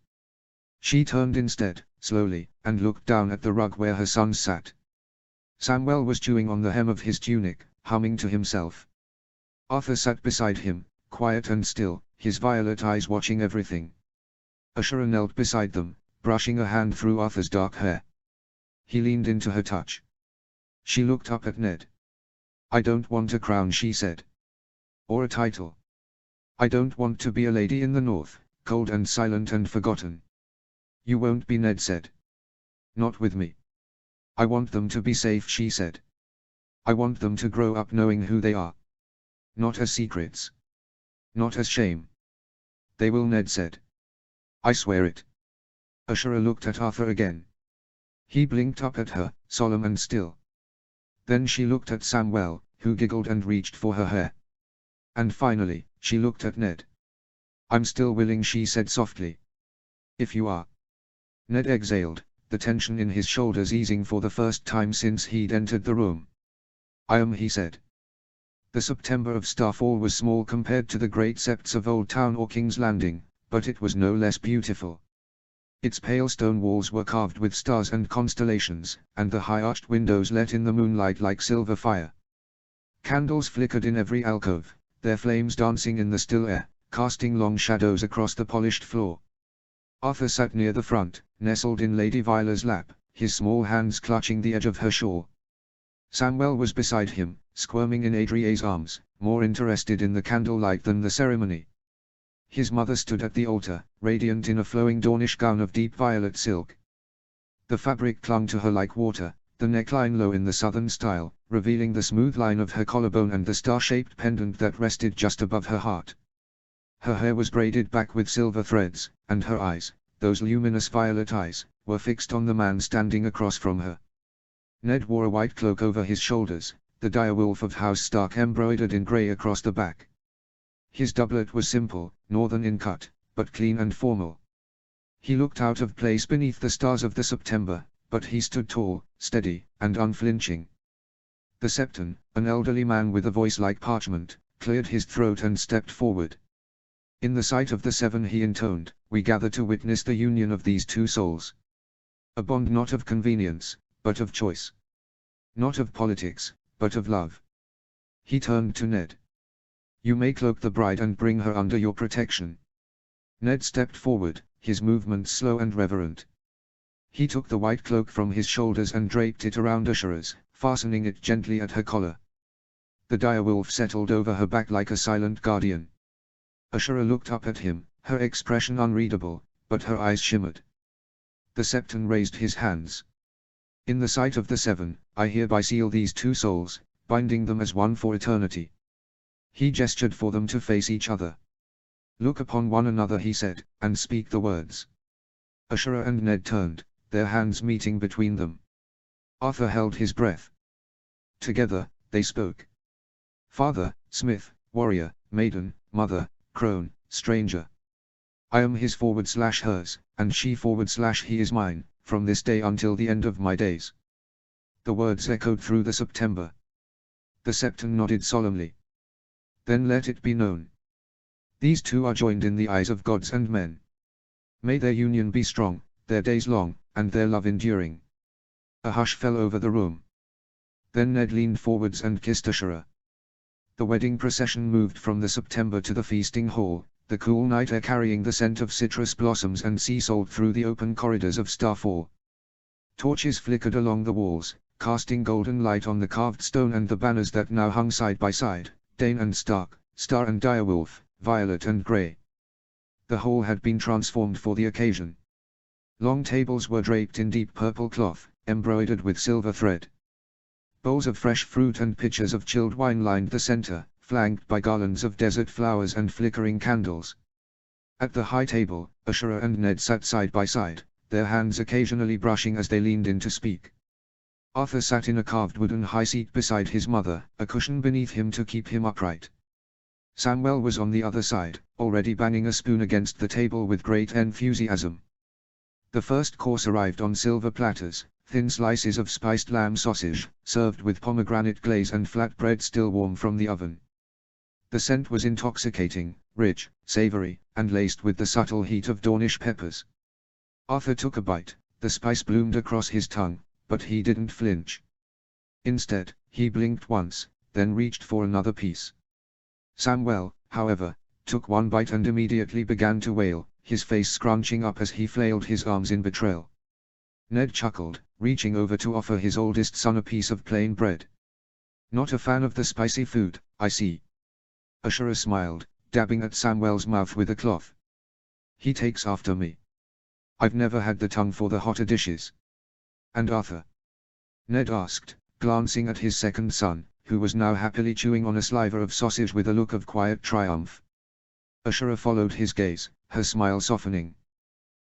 She turned instead, slowly, and looked down at the rug where her sons sat. Samwell was chewing on the hem of his tunic, humming to himself. Arthur sat beside him, quiet and still, his violet eyes watching everything. Ashura knelt beside them, brushing a hand through Arthur's dark hair. He leaned into her touch. She looked up at Ned. I don't want a crown, she said. Or a title. I don't want to be a lady in the North, cold and silent and forgotten. You won't be, Ned said. Not with me. I want them to be safe, she said. I want them to grow up knowing who they are. Not as secrets. Not as shame. They will, Ned said. I swear it. Ashura looked at Arthur again. He blinked up at her, solemn and still. Then she looked at Samwell, who giggled and reached for her hair. And finally, she looked at Ned. I'm still willing, she said softly. If you are. Ned exhaled, the tension in his shoulders easing for the first time since he'd entered the room. I am, he said. The September of Starfall was small compared to the great septs of Old Town or King's Landing, but it was no less beautiful. Its pale stone walls were carved with stars and constellations, and the high-arched windows let in the moonlight like silver fire. Candles flickered in every alcove, their flames dancing in the still air, casting long shadows across the polished floor. Arthur sat near the front, nestled in Lady Viola's lap, his small hands clutching the edge of her shawl. Samwell was beside him, squirming in Adrie's arms, more interested in the candlelight than the ceremony. His mother stood at the altar, radiant in a flowing Dornish gown of deep violet silk. The fabric clung to her like water, the neckline low in the southern style, revealing the smooth line of her collarbone and the star-shaped pendant that rested just above her heart. Her hair was braided back with silver threads, and her eyes, those luminous violet eyes, were fixed on the man standing across from her. Ned wore a white cloak over his shoulders, the direwolf of House Stark embroidered in grey across the back. His doublet was simple, northern in cut, but clean and formal. He looked out of place beneath the stars of the September, but he stood tall, steady, and unflinching. The Septon, an elderly man with a voice like parchment, cleared his throat and stepped forward. In the sight of the seven he intoned, "We gather to witness the union of these two souls. A bond not of convenience, but of choice. Not of politics, but of love." He turned to Ned. "You may cloak the bride and bring her under your protection." Ned stepped forward, his movements slow and reverent. He took the white cloak from his shoulders and draped it around Ashura's, fastening it gently at her collar. The direwolf settled over her back like a silent guardian. Ashura looked up at him, her expression unreadable, but her eyes shimmered. The Septon raised his hands. "In the sight of the seven, I hereby seal these two souls, binding them as one for eternity." He gestured for them to face each other. "Look upon one another," he said, "and speak the words." Ashura and Ned turned, their hands meeting between them. Arthur held his breath. Together, they spoke. "Father, Smith, warrior, maiden, mother, crone, stranger. I am his /hers, and she /he is mine, from this day until the end of my days." The words echoed through the September. The Septon nodded solemnly. "Then let it be known. These two are joined in the eyes of gods and men. May their union be strong, their days long, and their love enduring." A hush fell over the room. Then Ned leaned forwards and kissed Ashura. The wedding procession moved from the September to the feasting hall, the cool night air carrying the scent of citrus blossoms and sea salt through the open corridors of Starfall. Torches flickered along the walls, casting golden light on the carved stone and the banners that now hung side by side, Dane and Stark, Star and Direwolf, Violet and Grey. The hall had been transformed for the occasion. Long tables were draped in deep purple cloth, embroidered with silver thread. Bowls of fresh fruit and pitchers of chilled wine lined the center, flanked by garlands of desert flowers and flickering candles. At the high table, Ashura and Ned sat side by side, their hands occasionally brushing as they leaned in to speak. Arthur sat in a carved wooden high seat beside his mother, a cushion beneath him to keep him upright. Samwell was on the other side, already banging a spoon against the table with great enthusiasm. The first course arrived on silver platters, thin slices of spiced lamb sausage, served with pomegranate glaze and flatbread still warm from the oven. The scent was intoxicating, rich, savory, and laced with the subtle heat of Dornish peppers. Arthur took a bite, the spice bloomed across his tongue, but he didn't flinch. Instead, he blinked once, then reached for another piece. Samwell, however, took one bite and immediately began to wail, his face scrunching up as he flailed his arms in betrayal. Ned chuckled, reaching over to offer his oldest son a piece of plain bread. "Not a fan of the spicy food, I see." Ashura smiled, dabbing at Samwell's mouth with a cloth. "He takes after me. I've never had the tongue for the hotter dishes." "And Arthur?" Ned asked, glancing at his second son, who was now happily chewing on a sliver of sausage with a look of quiet triumph. Ashura followed his gaze, her smile softening.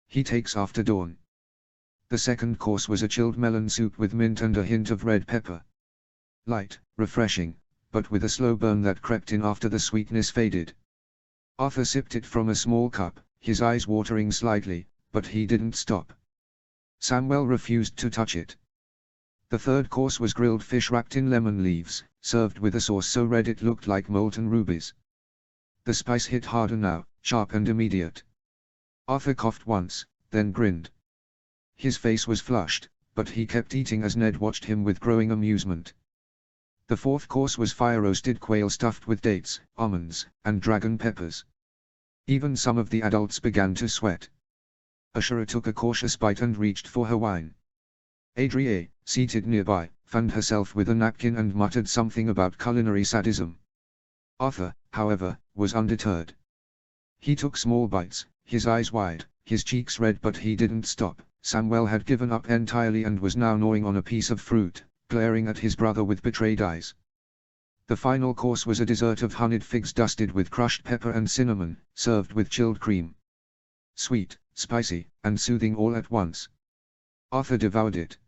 "He takes after Dawn." The second course was a chilled melon soup with mint and a hint of red pepper. Light, refreshing, but with a slow burn that crept in after the sweetness faded. Arthur sipped it from a small cup, his eyes watering slightly, but he didn't stop. Samwell refused to touch it. The third course was grilled fish wrapped in lemon leaves, served with a sauce so red it looked like molten rubies. The spice hit harder now, sharp and immediate. Arthur coughed once, then grinned. His face was flushed, but he kept eating as Ned watched him with growing amusement. The fourth course was fire-roasted quail stuffed with dates, almonds, and dragon peppers. Even some of the adults began to sweat. Ashura took a cautious bite and reached for her wine. Adria, seated nearby, fanned herself with a napkin and muttered something about culinary sadism. Arthur, however, was undeterred. He took small bites, his eyes wide, his cheeks red, but he didn't stop. Samwell had given up entirely and was now gnawing on a piece of fruit, glaring at his brother with betrayed eyes. The final course was a dessert of honeyed figs dusted with crushed pepper and cinnamon, served with chilled cream. Sweet, spicy, and soothing all at once. Arthur devoured it.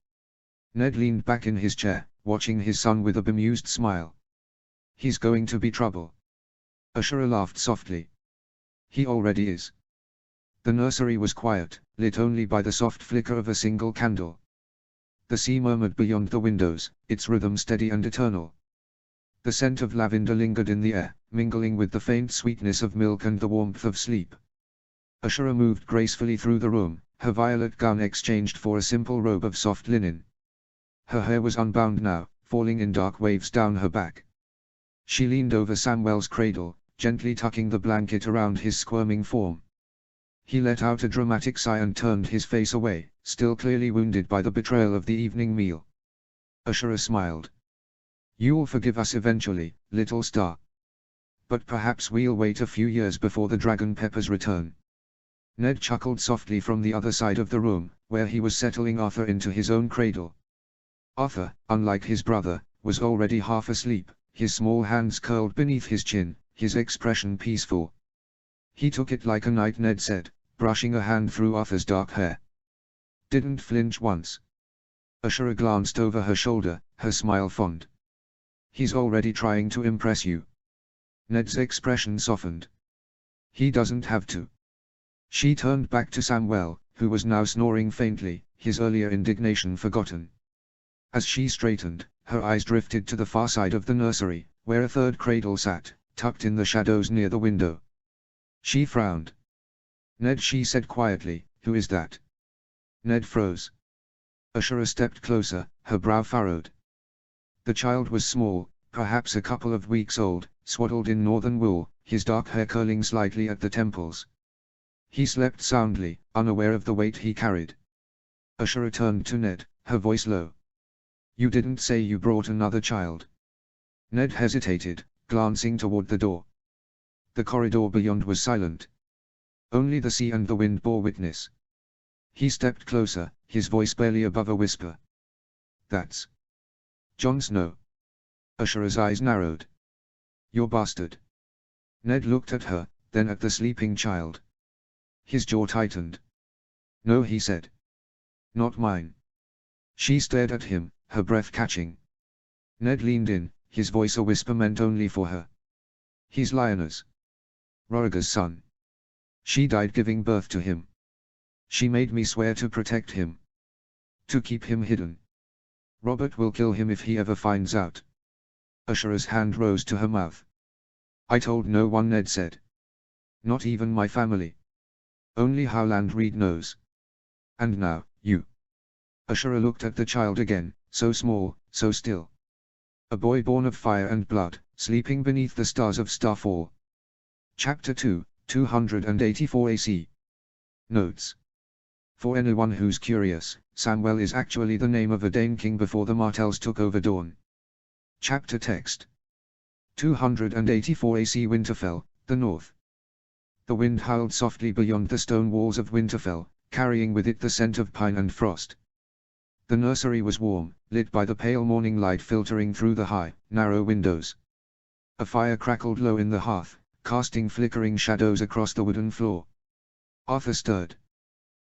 Ned leaned back in his chair, watching his son with a bemused smile. He's going to be trouble. Ashura laughed softly. He already is. The nursery was quiet, lit only by the soft flicker of a single candle. The sea murmured beyond the windows, its rhythm steady and eternal. The scent of lavender lingered in the air, mingling with the faint sweetness of milk and the warmth of sleep. Ashura moved gracefully through the room, her violet gown exchanged for a simple robe of soft linen. Her hair was unbound now, falling in dark waves down her back. She leaned over Samuel's cradle, gently tucking the blanket around his squirming form. He let out a dramatic sigh and turned his face away, still clearly wounded by the betrayal of the evening meal. Ashura smiled. You'll forgive us eventually, little star. But perhaps we'll wait a few years before the dragon peppers return. Ned chuckled softly from the other side of the room, where he was settling Arthur into his own cradle. Arthur, unlike his brother, was already half asleep, his small hands curled beneath his chin, his expression peaceful. He took it like a knight, Ned said, brushing a hand through Arthur's dark hair. Didn't flinch once. Ashura glanced over her shoulder, her smile fond. He's already trying to impress you. Ned's expression softened. He doesn't have to. She turned back to Samuel, who was now snoring faintly, his earlier indignation forgotten. As she straightened, her eyes drifted to the far side of the nursery, where a third cradle sat, tucked in the shadows near the window. She frowned. Ned, she said quietly, who is that? Ned froze. Ashura stepped closer, her brow furrowed. The child was small, perhaps a couple of weeks old, swaddled in northern wool, his dark hair curling slightly at the temples. He slept soundly, unaware of the weight he carried. Ashura turned to Ned, her voice low. You didn't say you brought another child. Ned hesitated, glancing toward the door. The corridor beyond was silent. Only the sea and the wind bore witness. He stepped closer, his voice barely above a whisper. That's Jon Snow. Ashura's eyes narrowed. Your bastard. Ned looked at her, then at the sleeping child. His jaw tightened. No, he said. Not mine. She stared at him, her breath catching. Ned leaned in, his voice a whisper meant only for her. He's Lyanna's. Roriga's son. She died giving birth to him. She made me swear to protect him. To keep him hidden. Robert will kill him if he ever finds out. Ashura's hand rose to her mouth. I told no one, Ned said. Not even my family. Only Howland Reed knows. And now, you. Ashura looked at the child again, so small, so still. A boy born of fire and blood, sleeping beneath the stars of Starfall. Chapter 2, 284 AC. Notes. For anyone who's curious, Samwell is actually the name of a Dane king before the Martells took over Dorne. Chapter text. 284 AC. Winterfell, the North. The wind howled softly beyond the stone walls of Winterfell, carrying with it the scent of pine and frost. The nursery was warm, lit by the pale morning light filtering through the high, narrow windows. A fire crackled low in the hearth, casting flickering shadows across the wooden floor. Arthur stirred.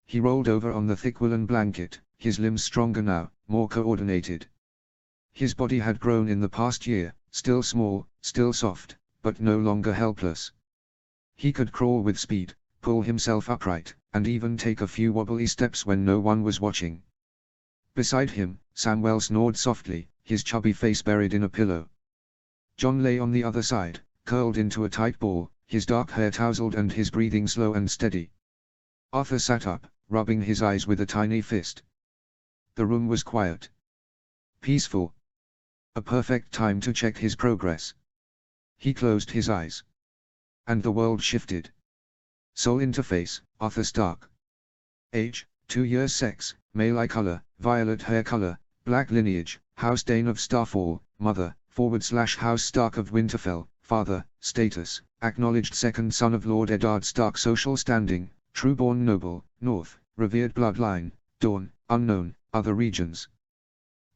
He rolled over on the thick woolen blanket, his limbs stronger now, more coordinated. His body had grown in the past year, still small, still soft, but no longer helpless. He could crawl with speed, pull himself upright, and even take a few wobbly steps when no one was watching. Beside him, Samwell snored softly, his chubby face buried in a pillow. Jon lay on the other side, curled into a tight ball, his dark hair tousled and his breathing slow and steady. Arthur sat up, rubbing his eyes with a tiny fist. The room was quiet. Peaceful. A perfect time to check his progress. He closed his eyes. And the world shifted. Soul interface, Arthur Stark. Age, 2 years. Sex, male. Eye color, violet hair color, black lineage, House Dane of Starfall, mother, / House Stark of Winterfell, father, status, acknowledged second son of Lord Eddard Stark. Social standing, true-born noble, north, revered bloodline, Dorne, unknown, other regions.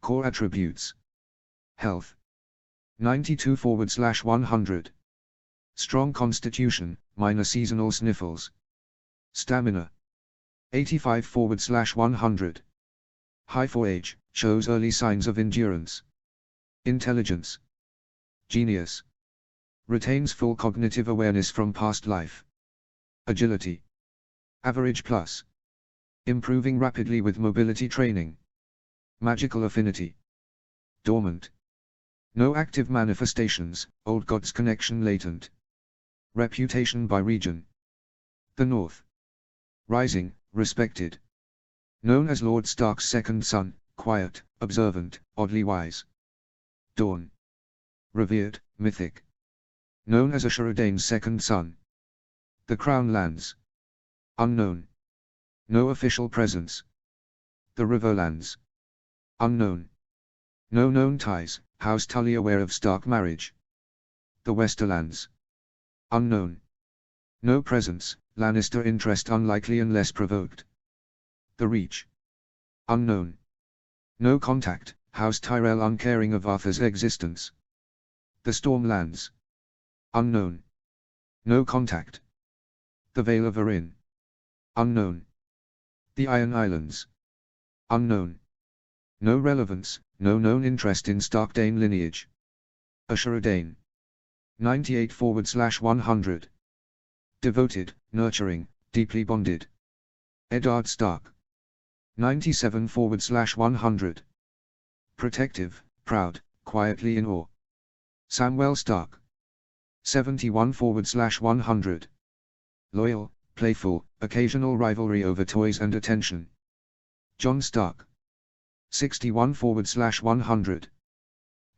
Core attributes. Health. 92/100. Strong constitution, minor seasonal sniffles. Stamina. 85/100. High for age, shows early signs of endurance. Intelligence. Genius. Retains full cognitive awareness from past life. Agility. Average plus. Improving rapidly with mobility training. Magical affinity. Dormant. No active manifestations, old gods connection latent. Reputation by region. The North. Rising, respected. Known as Lord Stark's second son, quiet, observant, oddly wise. Dawn. Revered, mythic. Known as Ashura Dane's second son. The Crown Lands. Unknown. No official presence. The Riverlands. Unknown. No known ties, House Tully aware of Stark marriage. The Westerlands. Unknown. No presence, Lannister interest unlikely unless provoked. The Reach. Unknown. No contact, House Tyrell uncaring of Arthur's existence. The Stormlands. Unknown. No contact. The Vale of Arryn. Unknown. The Iron Islands. Unknown. No relevance, no known interest in Stark Dane lineage. Ashura Dane. 98/100. Devoted, nurturing, deeply bonded. Eddard Stark. 97/100. Protective, proud, quietly in awe. Samwell Stark. 71/100. Loyal, playful, occasional rivalry over toys and attention. Jon Stark. 61/100.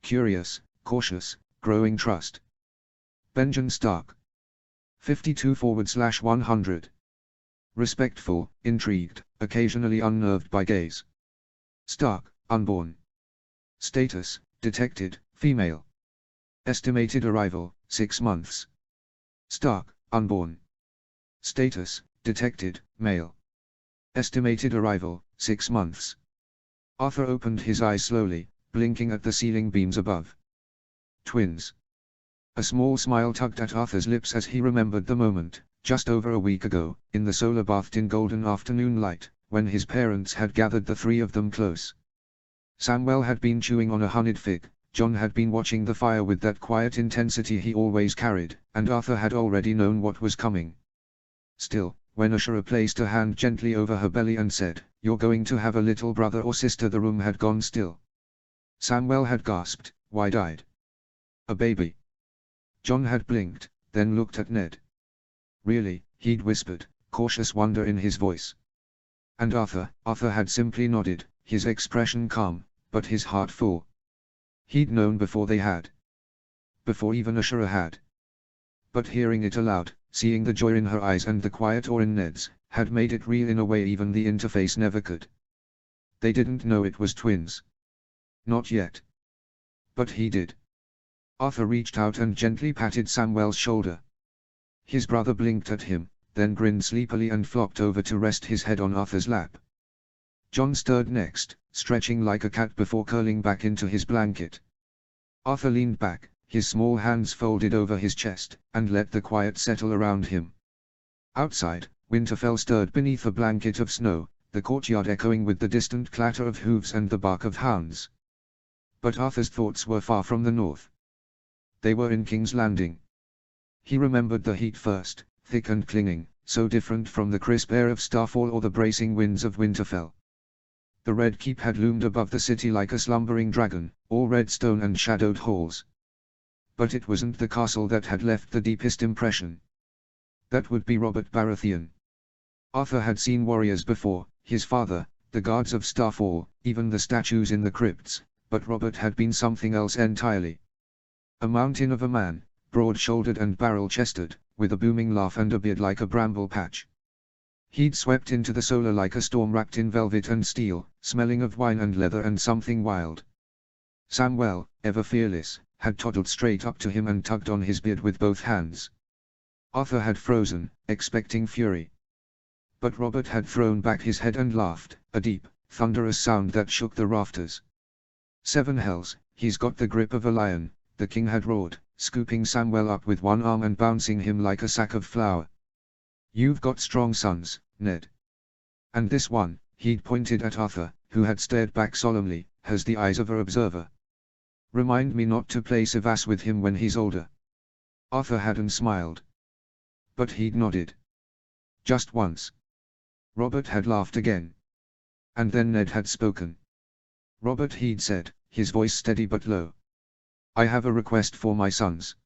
Curious, cautious, growing trust. Benjen Stark. 52/100. Respectful, intrigued, occasionally unnerved by gaze. Stark, unborn. Status, detected, female. Estimated arrival, 6 months. Stark, unborn. Status, detected, male. Estimated arrival, 6 months. Arthur opened his eyes slowly, blinking at the ceiling beams above. Twins. A small smile tugged at Arthur's lips as he remembered the moment, just over a week ago, in the solar-bathed in golden afternoon light, when his parents had gathered the three of them close. Samwell had been chewing on a honeyed fig, Jon had been watching the fire with that quiet intensity he always carried, and Arthur had already known what was coming. Still, when Ashura placed a hand gently over her belly and said, "You're going to have a little brother or sister," the room had gone still. Samwell had gasped, wide-eyed. A baby. Jon had blinked, then looked at Ned. Really, he'd whispered, cautious wonder in his voice. And Arthur had simply nodded, his expression calm, but his heart full. He'd known before they had. Before even Ashura had. But hearing it aloud, seeing the joy in her eyes and the quiet awe in Ned's, had made it real in a way even the interface never could. They didn't know it was twins. Not yet. But he did. Arthur reached out and gently patted Samwell's shoulder. His brother blinked at him, then grinned sleepily and flopped over to rest his head on Arthur's lap. Jon stirred next, stretching like a cat before curling back into his blanket. Arthur leaned back, his small hands folded over his chest, and let the quiet settle around him. Outside, Winterfell stirred beneath a blanket of snow, the courtyard echoing with the distant clatter of hooves and the bark of hounds. But Arthur's thoughts were far from the north. They were in King's Landing. He remembered the heat first, thick and clinging, so different from the crisp air of Starfall or the bracing winds of Winterfell. The Red Keep had loomed above the city like a slumbering dragon, all red stone and shadowed halls. But it wasn't the castle that had left the deepest impression. That would be Robert Baratheon. Arthur had seen warriors before, his father, the guards of Starfall, even the statues in the crypts, but Robert had been something else entirely. A mountain of a man, broad-shouldered and barrel-chested, with a booming laugh and a beard like a bramble patch. He'd swept into the solar like a storm wrapped in velvet and steel, smelling of wine and leather and something wild. Samwell, ever fearless, had toddled straight up to him and tugged on his beard with both hands. Arthur had frozen, expecting fury. But Robert had thrown back his head and laughed, a deep, thunderous sound that shook the rafters. "Seven hells, he's got the grip of a lion," the king had roared, scooping Samwell up with one arm and bouncing him like a sack of flour. "You've got strong sons, Ned. And this one," he'd pointed at Arthur, who had stared back solemnly, "has the eyes of an observer. Remind me not to play Sivas with him when he's older. Arthur hadn't smiled. But he'd nodded. Just once. Robert had laughed again. And then Ned had spoken. Robert, he'd said, his voice steady but low. I have a request for my sons.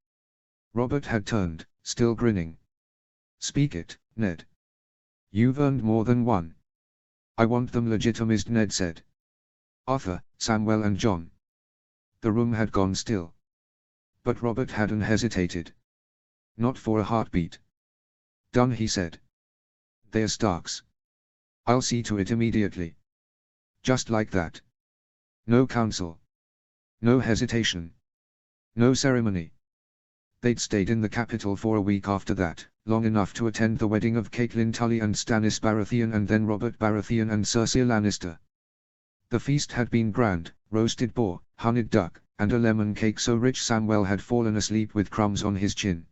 Robert had turned, still grinning. Speak it, Ned. You've earned more than one. I want them legitimized, Ned said. Arthur, Samuel and John. The room had gone still. But Robert hadn't hesitated. Not for a heartbeat. Done, he said. They're Starks. I'll see to it immediately. Just like that. No council. No hesitation. No ceremony. They'd stayed in the capital for a week after that, long enough to attend the wedding of Caitlin Tully and Stannis Baratheon and then Robert Baratheon and Cersei Lannister. The feast had been grand, roasted boar, honeyed duck, and a lemon cake so rich Samuel had fallen asleep with crumbs on his chin.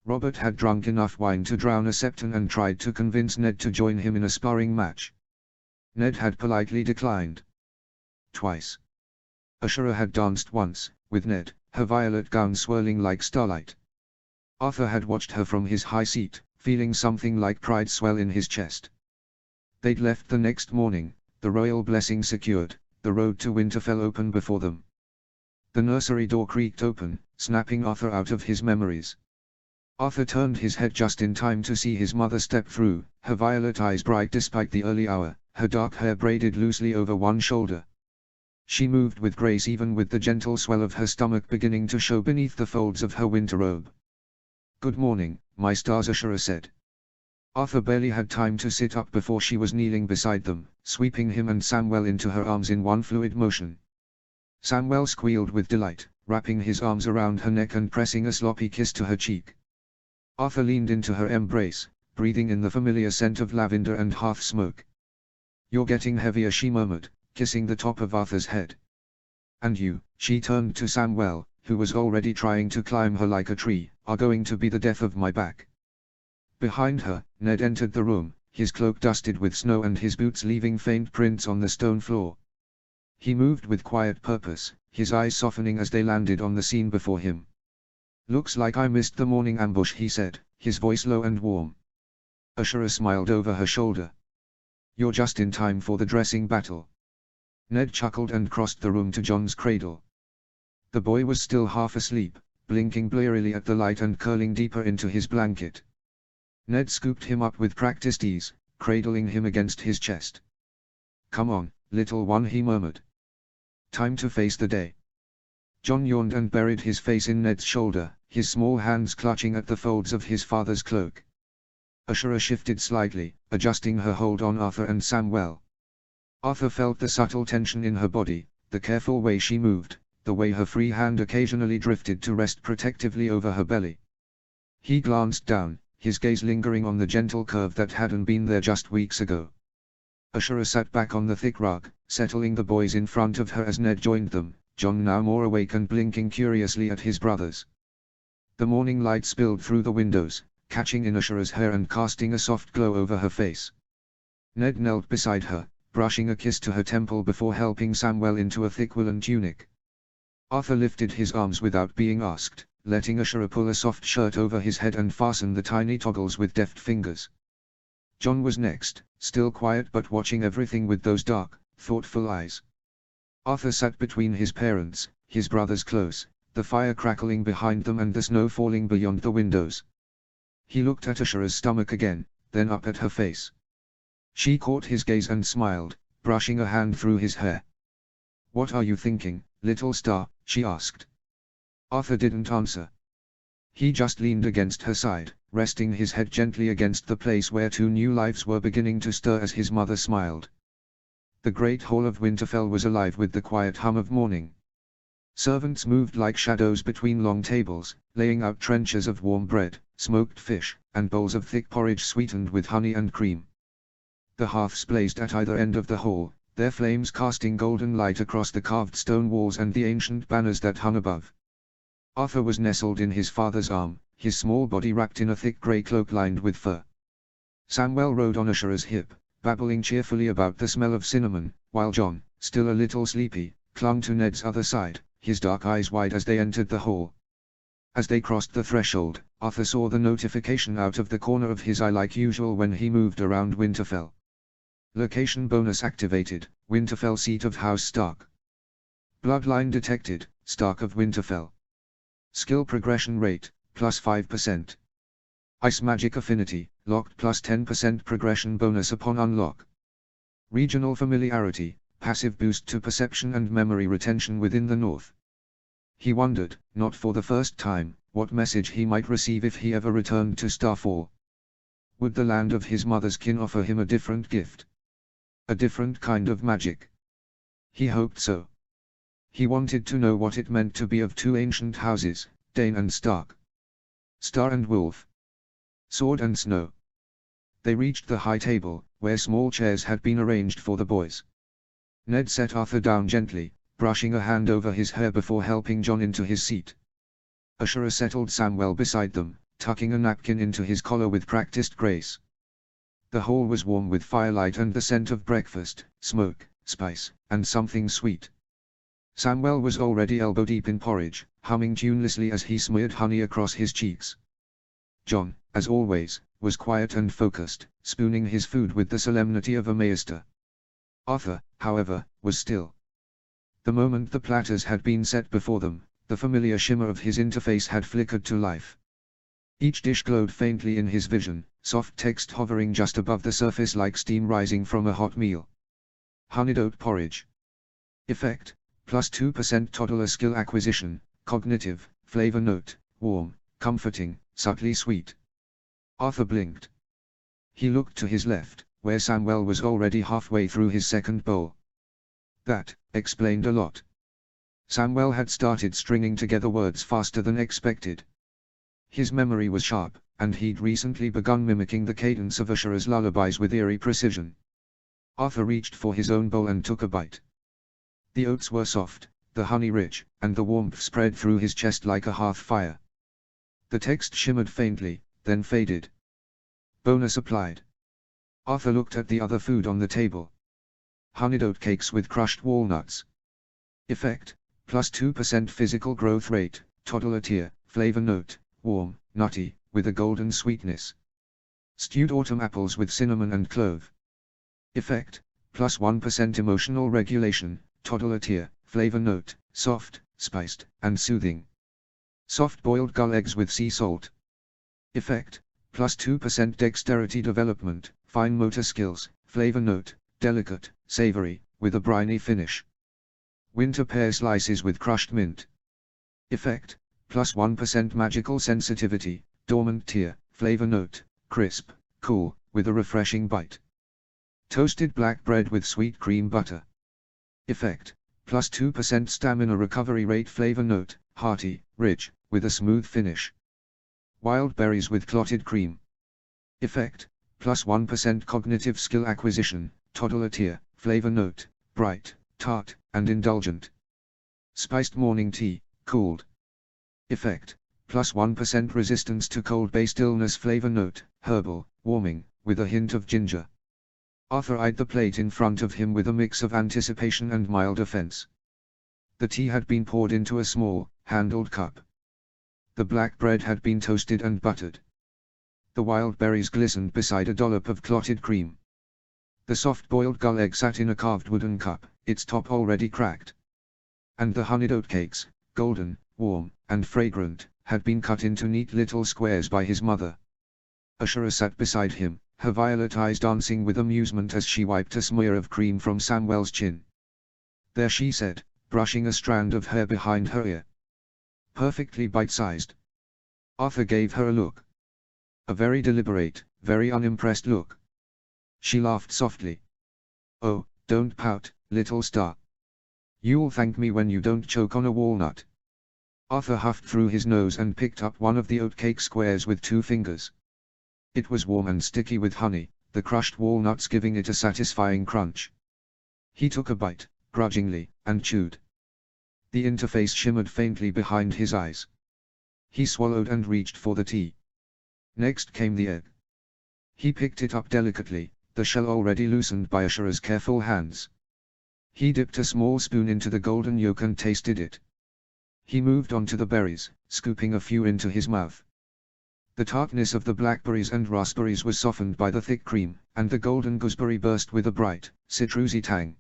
Robert had drunk enough wine to drown a septon and tried to convince Ned to join him in a sparring match. Ned had politely declined. Twice. Ashura had danced once, with Ned, her violet gown swirling like starlight. Arthur had watched her from his high seat, feeling something like pride swell in his chest. They'd left the next morning, the royal blessing secured, the road to Winterfell open before them. The nursery door creaked open, snapping Arthur out of his memories. Arthur turned his head just in time to see his mother step through, her violet eyes bright despite the early hour, her dark hair braided loosely over one shoulder. She moved with grace even with the gentle swell of her stomach beginning to show beneath the folds of her winter robe. Good morning, my stars, Ashura said. Arthur barely had time to sit up before she was kneeling beside them, sweeping him and Samuel into her arms in one fluid motion. Samuel squealed with delight, wrapping his arms around her neck and pressing a sloppy kiss to her cheek. Arthur leaned into her embrace, breathing in the familiar scent of lavender and hearth smoke. You're getting heavier, she murmured, kissing the top of Arthur's head. And you, she turned to Samuel, who was already trying to climb her like a tree, are going to be the death of my back. Behind her, Ned entered the room, his cloak dusted with snow and his boots leaving faint prints on the stone floor. He moved with quiet purpose, his eyes softening as they landed on the scene before him. Looks like I missed the morning ambush, he said, his voice low and warm. Ashura smiled over her shoulder. You're just in time for the dressing battle. Ned chuckled and crossed the room to Jon's cradle. The boy was still half asleep, blinking blearily at the light and curling deeper into his blanket. Ned scooped him up with practiced ease, cradling him against his chest. Come on, little one, he murmured. Time to face the day. Jon yawned and buried his face in Ned's shoulder, his small hands clutching at the folds of his father's cloak. Ashura shifted slightly, adjusting her hold on Arthur and Samuel. Arthur felt the subtle tension in her body, the careful way she moved, the way her free hand occasionally drifted to rest protectively over her belly. He glanced down, his gaze lingering on the gentle curve that hadn't been there just weeks ago. Ashura sat back on the thick rug, settling the boys in front of her as Ned joined them, Jon now more awake and blinking curiously at his brothers. The morning light spilled through the windows, catching in Ashura's hair and casting a soft glow over her face. Ned knelt beside her, brushing a kiss to her temple before helping Samuel into a thick woolen tunic. Arthur lifted his arms without being asked, letting Ashura pull a soft shirt over his head and fasten the tiny toggles with deft fingers. Jon was next, still quiet but watching everything with those dark, thoughtful eyes. Arthur sat between his parents, his brothers close, the fire crackling behind them and the snow falling beyond the windows. He looked at Ashura's stomach again, then up at her face. She caught his gaze and smiled, brushing a hand through his hair. What are you thinking, little star? She asked. Arthur didn't answer. He just leaned against her side, resting his head gently against the place where two new lives were beginning to stir as his mother smiled. The great hall of Winterfell was alive with the quiet hum of morning. Servants moved like shadows between long tables, laying out trenchers of warm bread, smoked fish, and bowls of thick porridge sweetened with honey and cream. The hearths blazed at either end of the hall, their flames casting golden light across the carved stone walls and the ancient banners that hung above. Arthur was nestled in his father's arm, his small body wrapped in a thick grey cloak lined with fur. Samuel rode on Ashura's hip, babbling cheerfully about the smell of cinnamon, while Jon, still a little sleepy, clung to Ned's other side, his dark eyes wide as they entered the hall. As they crossed the threshold, Arthur saw the notification out of the corner of his eye like usual when he moved around Winterfell. Location bonus activated, Winterfell, seat of House Stark. Bloodline detected, Stark of Winterfell. Skill progression rate, plus 5%. Ice magic affinity, locked, plus 10% progression bonus upon unlock. Regional familiarity, passive boost to perception and memory retention within the north. He wondered, not for the first time, what message he might receive if he ever returned to Starfall. Would the land of his mother's kin offer him a different gift? A different kind of magic? He hoped so. He wanted to know what it meant to be of two ancient houses, Dane and Stark. Star and Wolf. Sword and Snow. They reached the high table, where small chairs had been arranged for the boys. Ned set Arthur down gently, brushing a hand over his hair before helping Jon into his seat. Ashura settled Samwell beside them, tucking a napkin into his collar with practiced grace. The hall was warm with firelight and the scent of breakfast, smoke, spice, and something sweet. Samwell was already elbow-deep in porridge, humming tunelessly as he smeared honey across his cheeks. Jon, as always, was quiet and focused, spooning his food with the solemnity of a maester. Arthur, however, was still. The moment the platters had been set before them, the familiar shimmer of his interface had flickered to life. Each dish glowed faintly in his vision, soft text hovering just above the surface like steam rising from a hot meal. Honeyed oat porridge. Effect, plus 2% toddler skill acquisition, cognitive, flavor note, warm, comforting, subtly sweet. Arthur blinked. He looked to his left, where Samwell was already halfway through his second bowl. That explained a lot. Samwell had started stringing together words faster than expected. His memory was sharp, and he'd recently begun mimicking the cadence of Ashura's lullabies with eerie precision. Arthur reached for his own bowl and took a bite. The oats were soft, the honey rich, and the warmth spread through his chest like a hearth fire. The text shimmered faintly, then faded. Bonus applied. Arthur looked at the other food on the table. Honeyed oat cakes with crushed walnuts. Effect, plus 2% physical growth rate, toddler tier, flavor note, warm, nutty, with a golden sweetness. Stewed autumn apples with cinnamon and clove. Effect, plus 1% emotional regulation, toddler tier, flavor note, soft, spiced, and soothing. Soft boiled gull eggs with sea salt. Effect, plus 2% dexterity development, fine motor skills, flavor note, delicate, savory, with a briny finish. Winter pear slices with crushed mint. Effect, plus 1% magical sensitivity, dormant tier, flavor note, crisp, cool, with a refreshing bite. Toasted black bread with sweet cream butter. Effect, plus 2% stamina recovery rate, flavor note, hearty, rich, with a smooth finish. Wild berries with clotted cream. Effect, plus 1% cognitive skill acquisition, toddler tier, flavor note, bright, tart, and indulgent. Spiced morning tea, cooled. Effect, plus 1% resistance to cold-based illness, flavor note, herbal, warming, with a hint of ginger. Arthur eyed the plate in front of him with a mix of anticipation and mild offense. The tea had been poured into a small, handled cup. The black bread had been toasted and buttered. The wild berries glistened beside a dollop of clotted cream. The soft-boiled gull egg sat in a carved wooden cup, its top already cracked. And the honeyed oat cakes, golden, warm, and fragrant, had been cut into neat little squares by his mother. Ashura sat beside him, her violet eyes dancing with amusement as she wiped a smear of cream from Samwell's chin. There she said, brushing a strand of hair behind her ear. Perfectly bite-sized. Arthur gave her a look. A very deliberate, very unimpressed look. She laughed softly. "Oh, don't pout, little star. You'll thank me when you don't choke on a walnut." Arthur huffed through his nose and picked up one of the oatcake squares with 2 fingers. It was warm and sticky with honey, the crushed walnuts giving it a satisfying crunch. He took a bite, grudgingly, and chewed. The interface shimmered faintly behind his eyes. He swallowed and reached for the tea. Next came the egg. He picked it up delicately, the shell already loosened by Ashura's careful hands. He dipped a small spoon into the golden yolk and tasted it. He moved on to the berries, scooping a few into his mouth. The tartness of the blackberries and raspberries was softened by the thick cream, and the golden gooseberry burst with a bright, citrusy tang.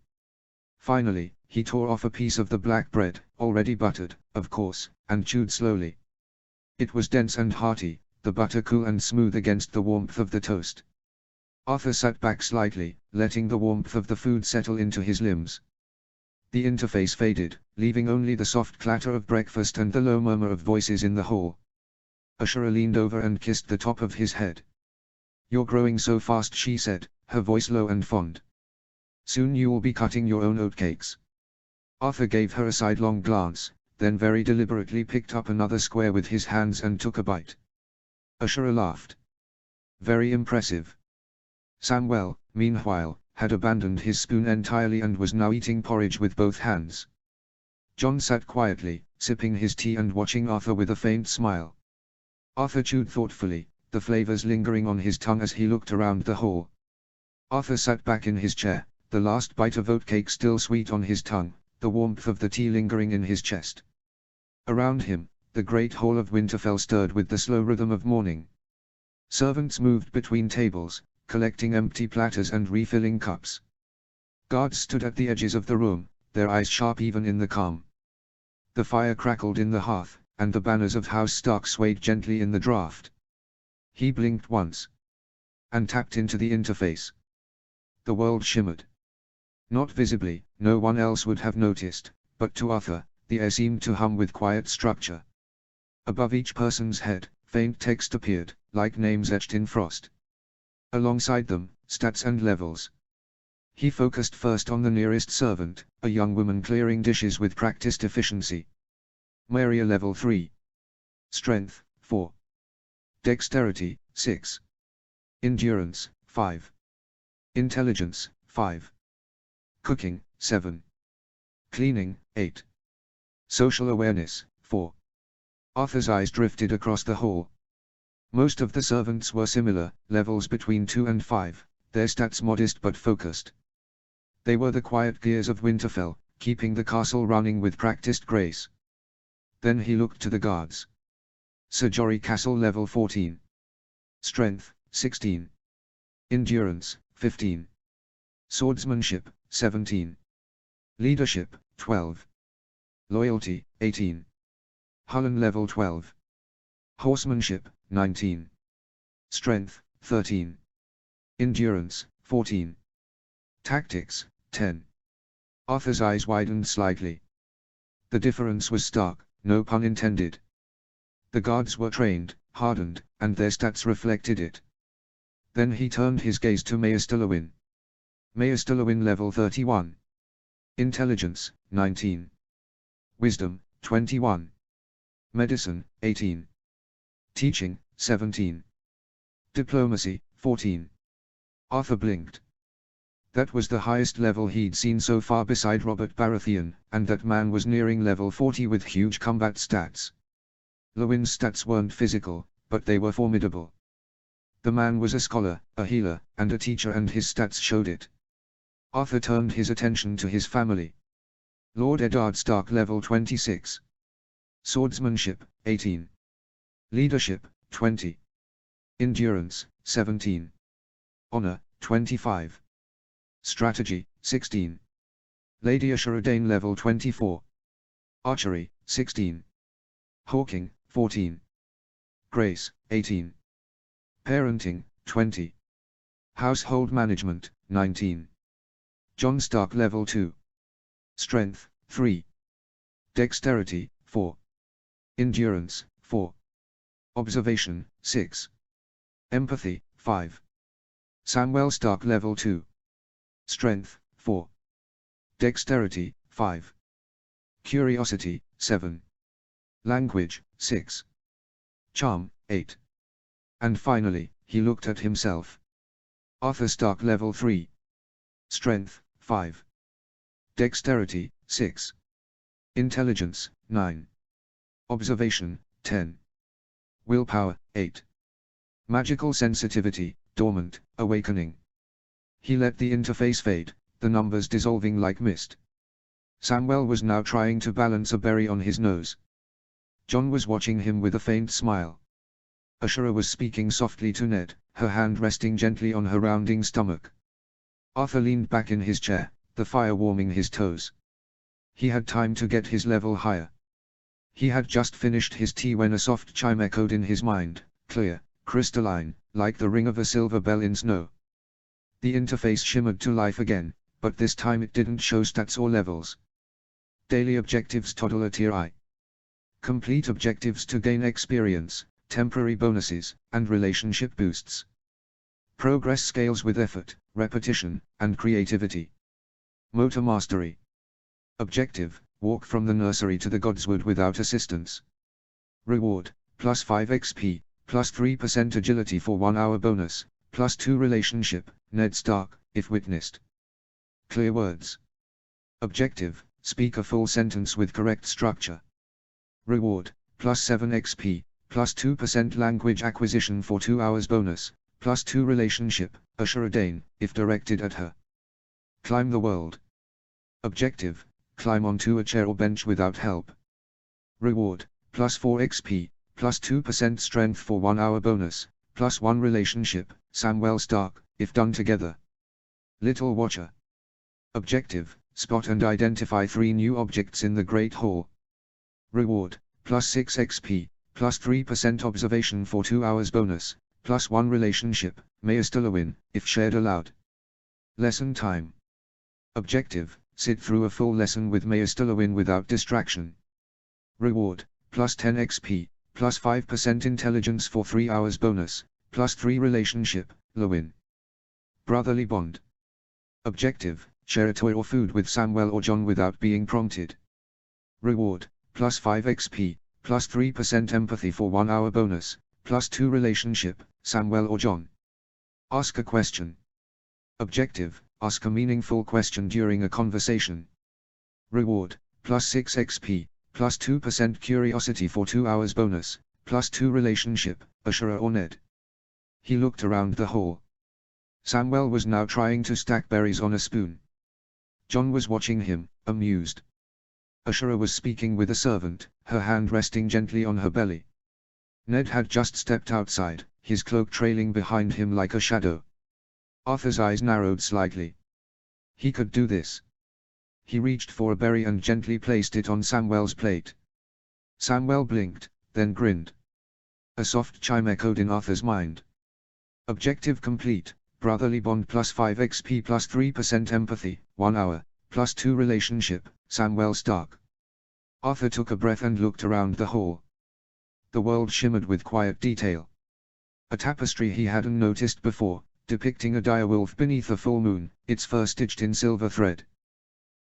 Finally, he tore off a piece of the black bread, already buttered, of course, and chewed slowly. It was dense and hearty, the butter cool and smooth against the warmth of the toast. Arthur sat back slightly, letting the warmth of the food settle into his limbs. The interface faded, leaving only the soft clatter of breakfast and the low murmur of voices in the hall. Ashura leaned over and kissed the top of his head. "You're growing so fast," she said, her voice low and fond. "Soon you'll be cutting your own oatcakes." Arthur gave her a sidelong glance, then very deliberately picked up another square with his hands and took a bite. Ashura laughed. "Very impressive." Samuel, meanwhile, had abandoned his spoon entirely and was now eating porridge with both hands. John sat quietly, sipping his tea and watching Arthur with a faint smile. Arthur chewed thoughtfully, the flavors lingering on his tongue as he looked around the hall. Arthur sat back in his chair, the last bite of oatcake still sweet on his tongue, the warmth of the tea lingering in his chest. Around him, the great hall of Winterfell stirred with the slow rhythm of morning. Servants moved between tables, collecting empty platters and refilling cups. Guards stood at the edges of the room, their eyes sharp even in the calm. The fire crackled in the hearth, and the banners of House Stark swayed gently in the draught. He blinked once, and tapped into the interface. The world shimmered. Not visibly, no one else would have noticed, but to Arthur, the air seemed to hum with quiet structure. Above each person's head, faint text appeared, like names etched in frost. Alongside them, stats and levels. He focused first on the nearest servant, a young woman clearing dishes with practiced efficiency. Maria level 3. Strength, 4. Dexterity, 6. Endurance, 5. Intelligence, 5. Cooking, 7. Cleaning, 8. Social awareness, 4. Arthur's eyes drifted across the hall. Most of the servants were similar, levels between 2 and 5, their stats modest but focused. They were the quiet gears of Winterfell, keeping the castle running with practiced grace. Then he looked to the guards. Sir Jory Castle level 14. Strength, 16. Endurance, 15. Swordsmanship, 17. Leadership, 12. Loyalty, 18. Hullen level 12. Horsemanship, 19. Strength, 13. Endurance, 14. Tactics, 10. Arthur's eyes widened slightly. The difference was stark, no pun intended. The guards were trained, hardened, and their stats reflected it. Then he turned his gaze to Maester Lewin. Maester Lewin level 31. Intelligence, 19. Wisdom, 21. Medicine, 18. Teaching, 17. Diplomacy, 14. Arthur blinked. That was the highest level he'd seen so far beside Robert Baratheon, and that man was nearing level 40 with huge combat stats. Lewin's stats weren't physical, but they were formidable. The man was a scholar, a healer, and a teacher, and his stats showed it. Arthur turned his attention to his family. Lord Eddard Stark level 26. Swordsmanship, 18. Leadership, 20. Endurance, 17. Honor, 25. Strategy, 16. Lady Ashura Dayne level 24. Archery, 16. Hawking, 14. Grace, 18. Parenting, 20. Household Management, 19. Jon Stark level 2. Strength, 3. Dexterity, 4. Endurance, 4. Observation, 6. Empathy, 5. Samwell Stark level 2. Strength, 4. Dexterity, 5. Curiosity, 7. Language, 6. Charm, 8. And finally, he looked at himself. Arthur Stark level 3. Strength, 5. Dexterity, 6. Intelligence, 9. Observation, 10. Willpower, 8. Magical sensitivity, dormant, awakening. He let the interface fade, the numbers dissolving like mist. Samwell was now trying to balance a berry on his nose. John was watching him with a faint smile. Ashura was speaking softly to Ned, her hand resting gently on her rounding stomach. Arthur leaned back in his chair, the fire warming his toes. He had time to get his level higher. He had just finished his tea when a soft chime echoed in his mind, clear, crystalline, like the ring of a silver bell in snow. The interface shimmered to life again, but this time it didn't show stats or levels. Daily objectives toddle a tier I. Complete objectives to gain experience, temporary bonuses, and relationship boosts. Progress scales with effort, repetition, and creativity. Motor mastery. Objective: walk from the nursery to the Godswood without assistance. Reward: plus 5 XP, plus 3% agility for 1 hour bonus, plus 2 relationship, Ned Stark, if witnessed. Clear words. Objective: speak a full sentence with correct structure. Reward: plus 7 XP, plus 2% language acquisition for 2 hours bonus, plus 2 relationship, Ashura Dane, if directed at her. Climb the world. Objective: climb onto a chair or bench without help. Reward: plus 4 XP, plus 2% strength for 1 hour bonus, plus 1 relationship, Samwell Stark, if done together. Little Watcher. Objective: spot and identify 3 new objects in the Great Hall. Reward: plus 6 XP, plus 3% observation for 2 hours bonus, plus 1 relationship, Maestolowin, if shared aloud. Lesson time. Objective: sit through a full lesson with Maestolowin without distraction. Reward: plus 10 XP, plus 5% intelligence for 3 hours bonus, plus 3 relationship, Lowin. Brotherly bond. Objective: share a toy or food with Samwell or John without being prompted. Reward: plus 5 XP, plus 3% empathy for 1 hour bonus, plus 2 relationship, Samwell or John. Ask a question. Objective: ask a meaningful question during a conversation. Reward: plus 6 XP, plus 2% curiosity for 2 hours bonus, plus 2 relationship, Ashura or Ned. He looked around the hall. Samwell was now trying to stack berries on a spoon. John was watching him, amused. Ashura was speaking with a servant, her hand resting gently on her belly. Ned had just stepped outside, his cloak trailing behind him like a shadow. Arthur's eyes narrowed slightly. He could do this. He reached for a berry and gently placed it on Samwell's plate. Samwell blinked, then grinned. A soft chime echoed in Arthur's mind. Objective complete, brotherly bond plus 5 XP plus 3% empathy, 1 hour, plus 2 relationship, Samwell Stark. Arthur took a breath and looked around the hall. The world shimmered with quiet detail. A tapestry he hadn't noticed before, depicting a direwolf beneath a full moon, its fur stitched in silver thread.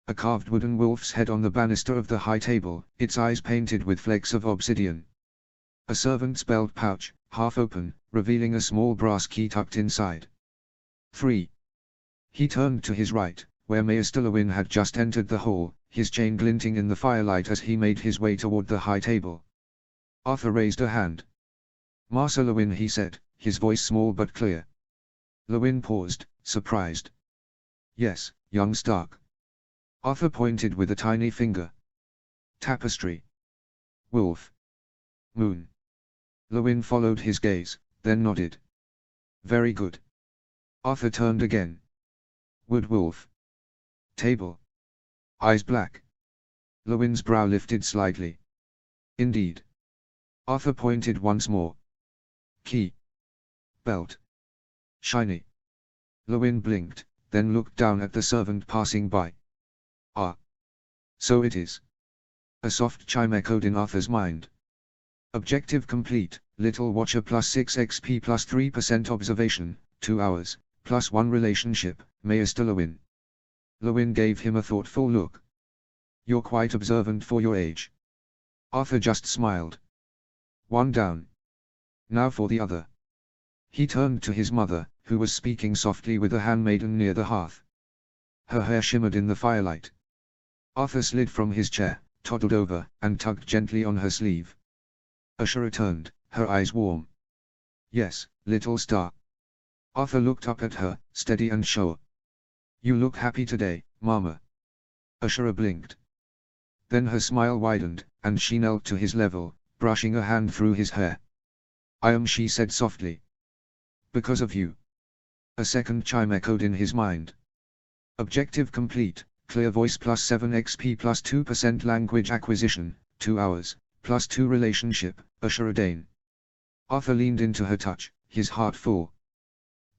A carved wooden wolf's head on the banister of the high table, its eyes painted with flakes of obsidian. A servant's belt pouch, half open, revealing a small brass key tucked inside. 3. He turned to his right, where Maestolowin had just entered the hall, his chain glinting in the firelight as he made his way toward the high table. Arthur raised a hand. Master Lowin, he said, his voice small but clear. Lowin paused, surprised. Yes, young Stark. Arthur pointed with a tiny finger. Tapestry. Wolf. Moon. Lowin followed his gaze, then nodded. Very good. Arthur turned again. Wood wolf. Table. Eyes black. Lowin's brow lifted slightly. Indeed. Arthur pointed once more. Key. Belt. Shiny. Lowin blinked, then looked down at the servant passing by. Ah. So it is. A soft chime echoed in Arthur's mind. Objective complete, Little Watcher plus 6 XP plus 3% observation, 2 hours, plus 1 relationship, Maestolowin. Lowin gave him a thoughtful look. You're quite observant for your age. Arthur just smiled. 1 down. Now for the other. He turned to his mother, who was speaking softly with a handmaiden near the hearth. Her hair shimmered in the firelight. Arthur slid from his chair, toddled over, and tugged gently on her sleeve. Ashura turned, her eyes warm. Yes, little star. Arthur looked up at her, steady and sure. You look happy today, Mama. Ashura blinked. Then her smile widened, and she knelt to his level, brushing a hand through his hair. "I am," she said softly. "Because of you." A second chime echoed in his mind. Objective complete, clear voice plus 7 XP plus 2% language acquisition, 2 hours, plus 2 relationship, Ashura Dane. Arthur leaned into her touch, his heart full.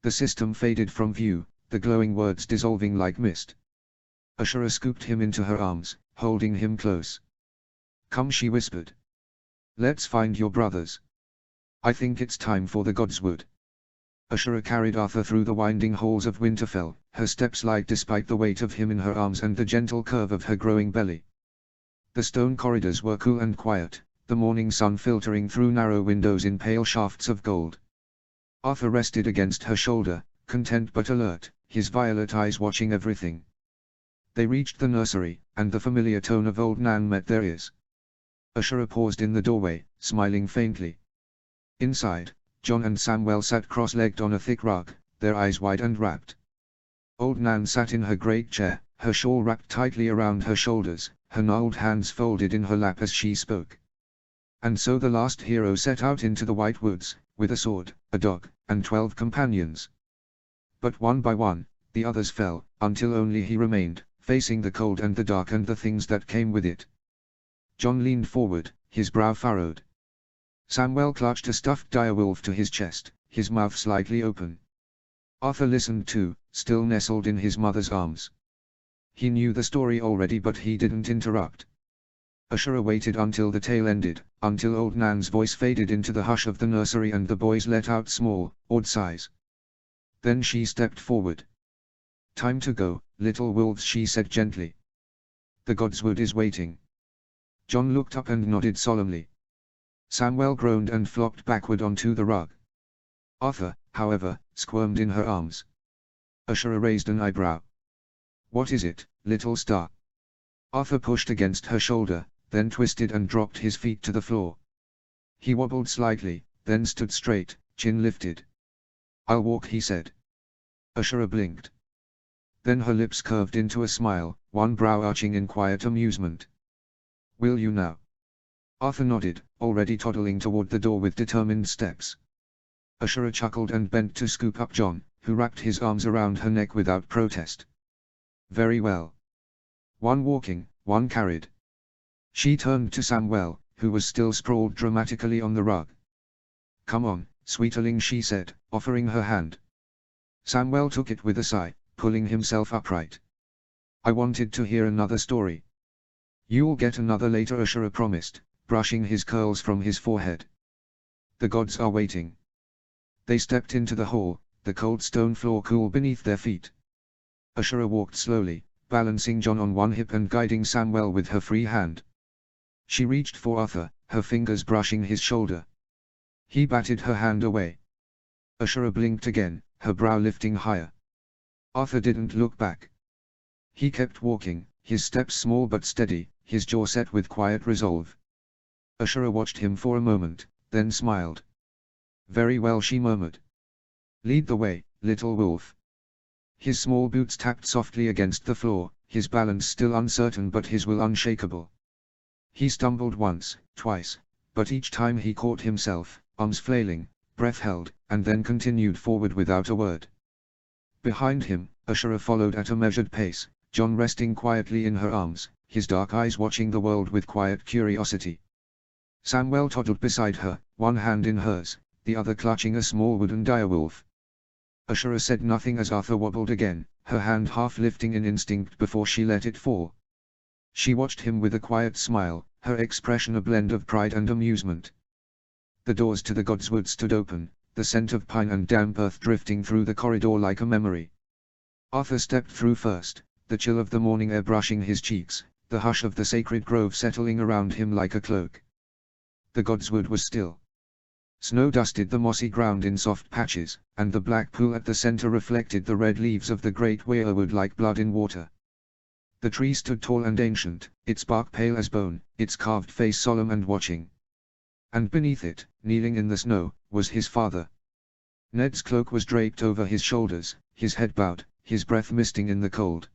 The system faded from view, the glowing words dissolving like mist. Ashura scooped him into her arms, holding him close. "Come," she whispered. "Let's find your brothers. I think it's time for the Godswood." Ashura carried Arthur through the winding halls of Winterfell, her steps light despite the weight of him in her arms and the gentle curve of her growing belly. The stone corridors were cool and quiet, the morning sun filtering through narrow windows in pale shafts of gold. Arthur rested against her shoulder, content but alert, his violet eyes watching everything. They reached the nursery, and the familiar tone of old Nan met their ears. Ashura paused in the doorway, smiling faintly. Inside, Jon and Samwell sat cross-legged on a thick rug, their eyes wide and rapt. Old Nan sat in her great chair, her shawl wrapped tightly around her shoulders, her gnarled hands folded in her lap as she spoke. And so the last hero set out into the White Woods, with a sword, a dog, and 12 companions. But one by one, the others fell, until only he remained, facing the cold and the dark and the things that came with it. Jon leaned forward, his brow furrowed. Samwell clutched a stuffed direwolf to his chest, his mouth slightly open. Arthur listened too, still nestled in his mother's arms. He knew the story already, but he didn't interrupt. Ashura waited until the tale ended, until old Nan's voice faded into the hush of the nursery and the boys let out small, awed sighs. Then she stepped forward. "Time to go, little wolves," she said gently. "The Godswood is waiting." Jon looked up and nodded solemnly. Samwell groaned and flopped backward onto the rug. Arthur, however, squirmed in her arms. Ashura raised an eyebrow. "What is it, little star?" Arthur pushed against her shoulder, then twisted and dropped his feet to the floor. He wobbled slightly, then stood straight, chin lifted. "I'll walk," he said. Ashura blinked. Then her lips curved into a smile, one brow arching in quiet amusement. "Will you now?" Arthur nodded, already toddling toward the door with determined steps. Ashura chuckled and bent to scoop up Jon, who wrapped his arms around her neck without protest. "Very well. One walking, one carried." She turned to Samwell, who was still sprawled dramatically on the rug. "Come on, sweeterling," she said, offering her hand. Samwell took it with a sigh, pulling himself upright. "I wanted to hear another story." "You'll get another later," Ashura promised, brushing his curls from his forehead. "The gods are waiting." They stepped into the hall, the cold stone floor cool beneath their feet. Ashura walked slowly, balancing Jon on one hip and guiding Samwell with her free hand. She reached for Arthur, her fingers brushing his shoulder. He batted her hand away. Ashura blinked again, her brow lifting higher. Arthur didn't look back. He kept walking, his steps small but steady, his jaw set with quiet resolve. Ashura watched him for a moment, then smiled. "Very well," she murmured. "Lead the way, little wolf." His small boots tapped softly against the floor, his balance still uncertain but his will unshakable. He stumbled once, twice, but each time he caught himself, arms flailing, breath held, and then continued forward without a word. Behind him, Ashura followed at a measured pace, Jon resting quietly in her arms, his dark eyes watching the world with quiet curiosity. Samwell toddled beside her, one hand in hers, the other clutching a small wooden direwolf. Ashura said nothing as Arthur wobbled again, her hand half lifting in instinct before she let it fall. She watched him with a quiet smile, her expression a blend of pride and amusement. The doors to the Godswood stood open, the scent of pine and damp earth drifting through the corridor like a memory. Arthur stepped through first, the chill of the morning air brushing his cheeks, the hush of the sacred grove settling around him like a cloak. The Godswood was still. Snow dusted the mossy ground in soft patches, and the black pool at the center reflected the red leaves of the great weirwood like blood in water. The tree stood tall and ancient, its bark pale as bone, its carved face solemn and watching. And beneath it, kneeling in the snow, was his father. Ned's cloak was draped over his shoulders, his head bowed, his breath misting in the cold.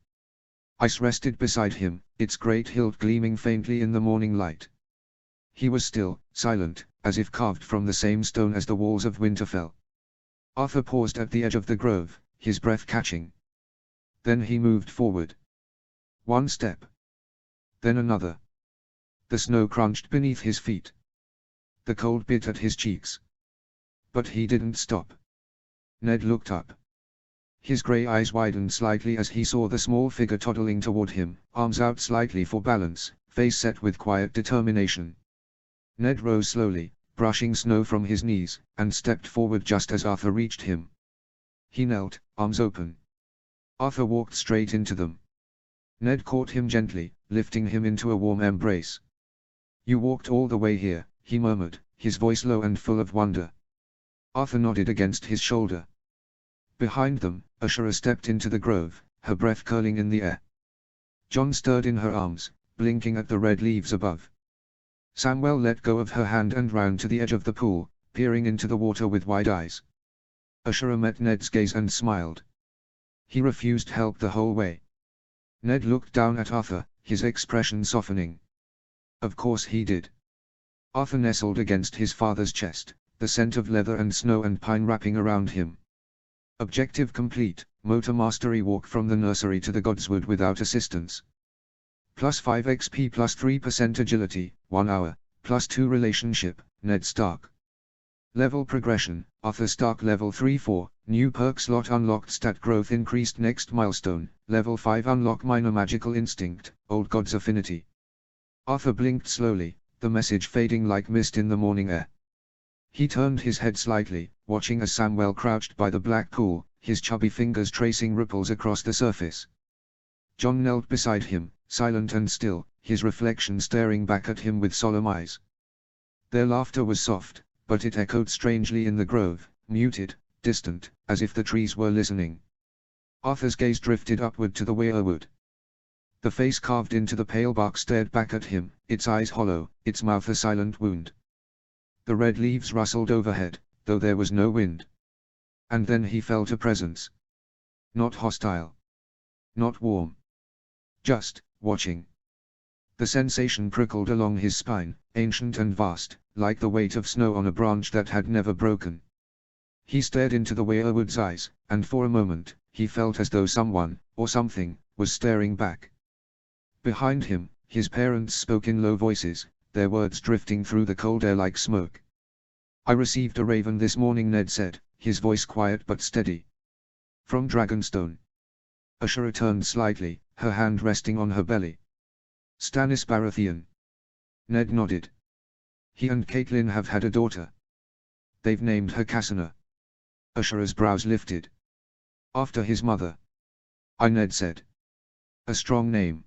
Ice rested beside him, its great hilt gleaming faintly in the morning light. He was still, silent, as if carved from the same stone as the walls of Winterfell. Arthur paused at the edge of the grove, his breath catching. Then he moved forward. One step. Then another. The snow crunched beneath his feet. The cold bit at his cheeks. But he didn't stop. Ned looked up. His grey eyes widened slightly as he saw the small figure toddling toward him, arms out slightly for balance, face set with quiet determination. Ned rose slowly, brushing snow from his knees, and stepped forward just as Arthur reached him. He knelt, arms open. Arthur walked straight into them. Ned caught him gently, lifting him into a warm embrace. "You walked all the way here," he murmured, his voice low and full of wonder. Arthur nodded against his shoulder. Behind them, Ashura stepped into the grove, her breath curling in the air. Jon stirred in her arms, blinking at the red leaves above. Samwell let go of her hand and ran to the edge of the pool, peering into the water with wide eyes. Ashura met Ned's gaze and smiled. He refused help the whole way. Ned looked down at Arthur, his expression softening. Of course he did. Arthur nestled against his father's chest, the scent of leather and snow and pine wrapping around him. Objective complete, motor mastery walk from the nursery to the Godswood without assistance. Plus 5 XP plus 3% agility, 1 hour, plus 2 relationship, Ned Stark. Level progression, Arthur Stark level 3-4, new perk slot unlocked stat growth increased next milestone, level 5 unlock minor magical instinct, old god's affinity. Arthur blinked slowly, the message fading like mist in the morning air. He turned his head slightly, watching as Samwell crouched by the black pool, his chubby fingers tracing ripples across the surface. Jon knelt beside him, silent and still, his reflection staring back at him with solemn eyes. Their laughter was soft, but it echoed strangely in the grove, muted, distant, as if the trees were listening. Arthur's gaze drifted upward to the weirwood. The face carved into the pale bark stared back at him, its eyes hollow, its mouth a silent wound. The red leaves rustled overhead, though there was no wind. And then he felt a presence. Not hostile. Not warm. Just, watching. The sensation prickled along his spine, ancient and vast, like the weight of snow on a branch that had never broken. He stared into the weirwood's eyes, and for a moment, he felt as though someone, or something, was staring back. Behind him, his parents spoke in low voices, their words drifting through the cold air like smoke. "I received a raven this morning," Ned said, his voice quiet but steady. "From Dragonstone." Ashura turned slightly, her hand resting on her belly. "Stannis Baratheon." Ned nodded. "He and Catelyn have had a daughter. They've named her Cassandra." Ashura's brows lifted. "After his mother." Ned said. "A strong name."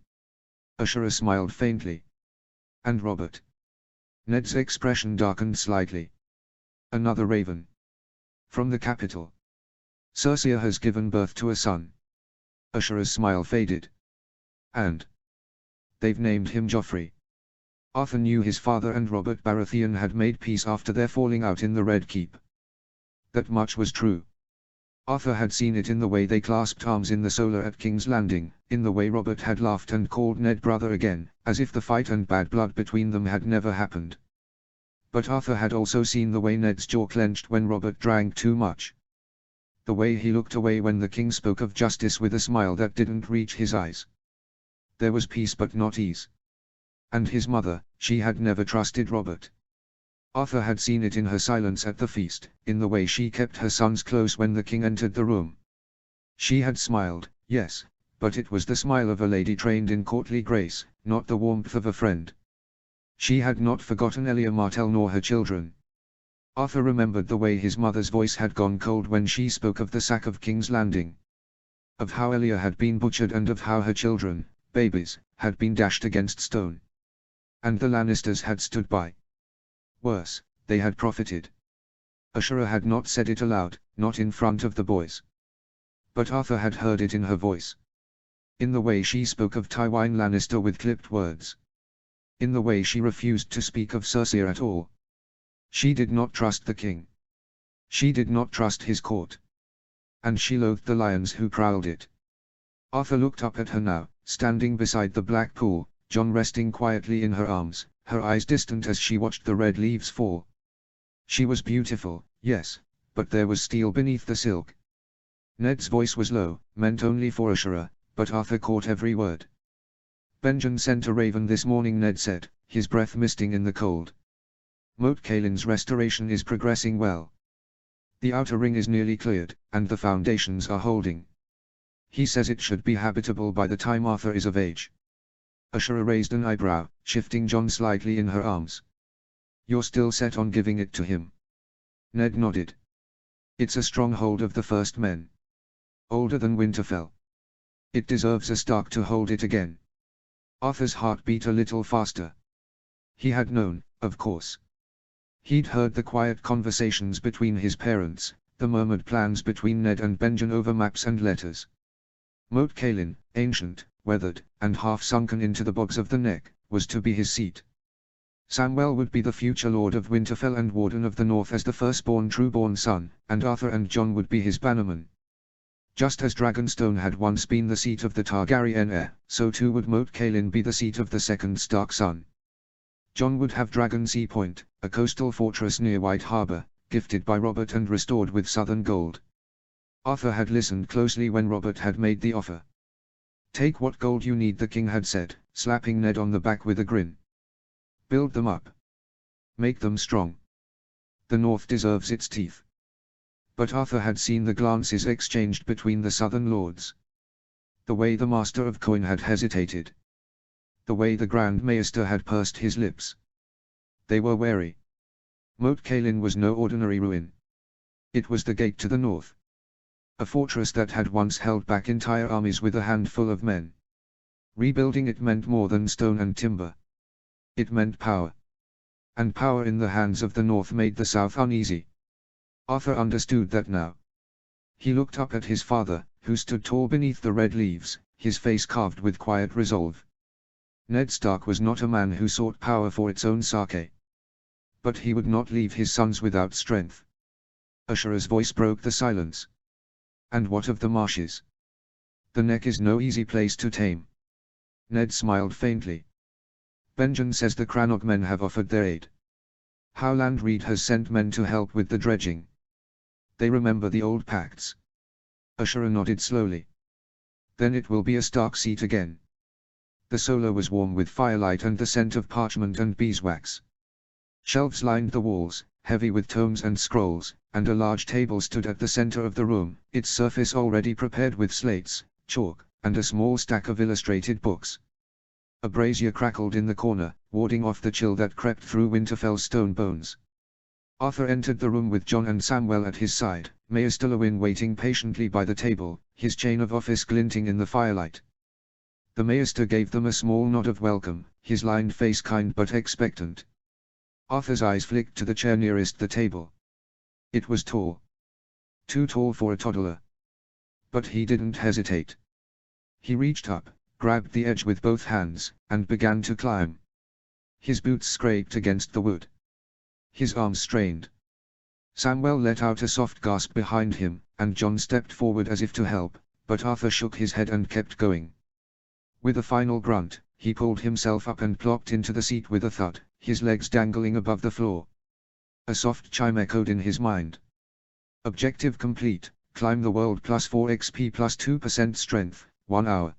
Ashura smiled faintly. "And Robert?" Ned's expression darkened slightly. "Another raven. From the capital. Cersei has given birth to a son." Ashura's smile faded. "And they've named him Joffrey." Arthur knew his father and Robert Baratheon had made peace after their falling out in the Red Keep. That much was true. Arthur had seen it in the way they clasped arms in the solar at King's Landing, in the way Robert had laughed and called Ned brother again, as if the fight and bad blood between them had never happened. But Arthur had also seen the way Ned's jaw clenched when Robert drank too much. The way he looked away when the king spoke of justice with a smile that didn't reach his eyes. There was peace but not ease. And his mother, she had never trusted Robert. Arthur had seen it in her silence at the feast, in the way she kept her sons close when the king entered the room. She had smiled, yes, but it was the smile of a lady trained in courtly grace, not the warmth of a friend. She had not forgotten Elia Martell nor her children. Arthur remembered the way his mother's voice had gone cold when she spoke of the sack of King's Landing. Of how Elia had been butchered and of how her children, babies, had been dashed against stone. And the Lannisters had stood by. Worse, they had profited. Ashura had not said it aloud, not in front of the boys. But Arthur had heard it in her voice. In the way she spoke of Tywin Lannister with clipped words. In the way she refused to speak of Cersei at all. She did not trust the king. She did not trust his court. And she loathed the lions who prowled it. Arthur looked up at her now, standing beside the black pool, Jon resting quietly in her arms, her eyes distant as she watched the red leaves fall. She was beautiful, yes, but there was steel beneath the silk. Ned's voice was low, meant only for Ashura, but Arthur caught every word. Benjen sent a raven this morning, Ned said, his breath misting in the cold. Moat Caillin's restoration is progressing well. The outer ring is nearly cleared, and the foundations are holding. He says it should be habitable by the time Arthur is of age. Ashura raised an eyebrow, shifting Jon slightly in her arms. You're still set on giving it to him? Ned nodded. It's a stronghold of the First Men. Older than Winterfell. It deserves a Stark to hold it again. Arthur's heart beat a little faster. He had known, of course. He'd heard the quiet conversations between his parents, the murmured plans between Ned and Benjen over maps and letters. Moat Caillin, ancient, weathered, and half-sunken into the bogs of the neck, was to be his seat. Samwell would be the future Lord of Winterfell and Warden of the North as the firstborn true-born son, and Arthur and Jon would be his bannermen. Just as Dragonstone had once been the seat of the Targaryen heir, so too would Moat Caillin be the seat of the second Stark son. Jon would have Dragonsea Point, a coastal fortress near White Harbor, gifted by Robert and restored with southern gold. Arthur had listened closely when Robert had made the offer. Take what gold you need, the king had said, slapping Ned on the back with a grin. Build them up. Make them strong. The North deserves its teeth. But Arthur had seen the glances exchanged between the southern lords. The way the Master of Coin had hesitated. The way the Grand Maester had pursed his lips. They were wary. Moat Caillin was no ordinary ruin. It was the gate to the north. A fortress that had once held back entire armies with a handful of men. Rebuilding it meant more than stone and timber. It meant power. And power in the hands of the North made the South uneasy. Arthur understood that now. He looked up at his father, who stood tall beneath the red leaves, his face carved with quiet resolve. Ned Stark was not a man who sought power for its own sake. But he would not leave his sons without strength. Ashura's voice broke the silence. And what of the marshes? The neck is no easy place to tame. Ned smiled faintly. Benjen says the Crannog men have offered their aid. Howland Reed has sent men to help with the dredging. They remember the old pacts. Ashura nodded slowly. Then it will be a Stark seat again. The solar was warm with firelight and the scent of parchment and beeswax. Shelves lined the walls, heavy with tomes and scrolls, and a large table stood at the center of the room, its surface already prepared with slates, chalk, and a small stack of illustrated books. A brazier crackled in the corner, warding off the chill that crept through Winterfell's stone bones. Arthur entered the room with Jon and Samwell at his side, Maester Lewin waiting patiently by the table, his chain of office glinting in the firelight. The Maester gave them a small nod of welcome, his lined face kind but expectant. Arthur's eyes flicked to the chair nearest the table. It was tall. Too tall for a toddler. But he didn't hesitate. He reached up, grabbed the edge with both hands, and began to climb. His boots scraped against the wood. His arms strained. Samwell let out a soft gasp behind him, and Jon stepped forward as if to help, but Arthur shook his head and kept going. With a final grunt, he pulled himself up and plopped into the seat with a thud, his legs dangling above the floor. A soft chime echoed in his mind. Objective complete, climb the world plus 4 XP plus 2% strength, 1 hour.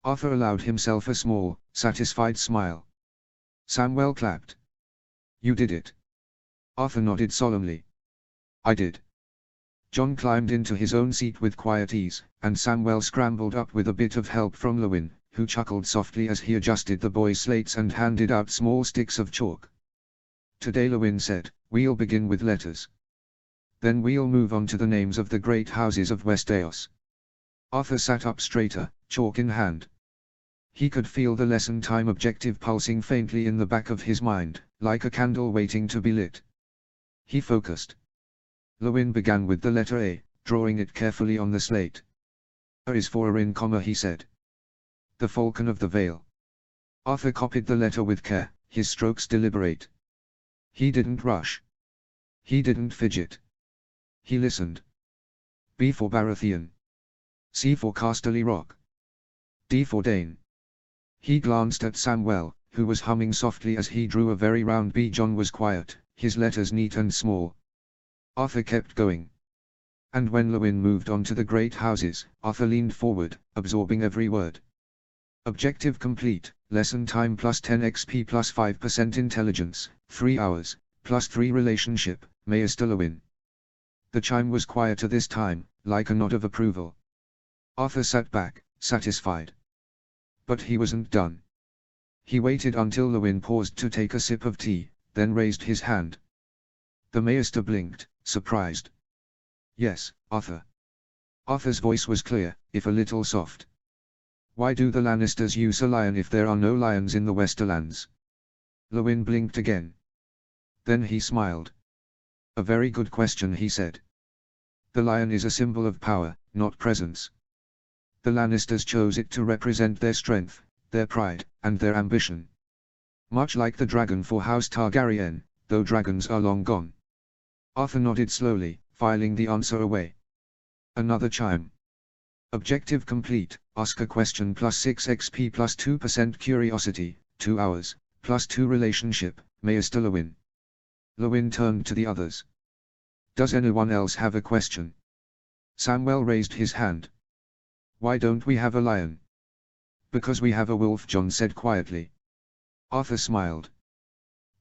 Arthur allowed himself a small, satisfied smile. Samwell clapped. You did it. Arthur nodded solemnly. I did. Jon climbed into his own seat with quiet ease, and Samwell scrambled up with a bit of help from Lewin, who chuckled softly as he adjusted the boys' slates and handed out small sticks of chalk. Today, Lewin said, we'll begin with letters. Then we'll move on to the names of the great houses of Westeros. Arthur sat up straighter, chalk in hand. He could feel the lesson time objective pulsing faintly in the back of his mind, like a candle waiting to be lit. He focused. Lewin began with the letter A, drawing it carefully on the slate. A is for Arin, he said. The Falcon of the Vale. Arthur copied the letter with care, his strokes deliberate. He didn't rush. He didn't fidget. He listened. B for Baratheon. C for Casterly Rock. D for Dane. He glanced at Samwell, who was humming softly as he drew a very round B. John was quiet, his letters neat and small. Arthur kept going. And when Lewin moved on to the great houses, Arthur leaned forward, absorbing every word. Objective complete, lesson time plus 10 XP plus 5% intelligence, 3 hours, plus 3 relationship, Maester Lewin. The chime was quieter this time, like a nod of approval. Arthur sat back, satisfied. But he wasn't done. He waited until Lewin paused to take a sip of tea, then raised his hand. The Maester blinked, surprised. Yes, Arthur. Arthur's voice was clear, if a little soft. Why do the Lannisters use a lion if there are no lions in the Westerlands? Lewin blinked again. Then he smiled. A very good question, he said. The lion is a symbol of power, not presence. The Lannisters chose it to represent their strength, their pride, and their ambition. Much like the dragon for House Targaryen, though dragons are long gone. Arthur nodded slowly, filing the answer away. Another chime. Objective complete, ask a question plus 6 XP plus 2% curiosity, 2 hours, plus 2 relationship, Maester Lewin. Lewin turned to the others. Does anyone else have a question? Samwell raised his hand. Why don't we have a lion? Because we have a wolf, John said quietly. Arthur smiled.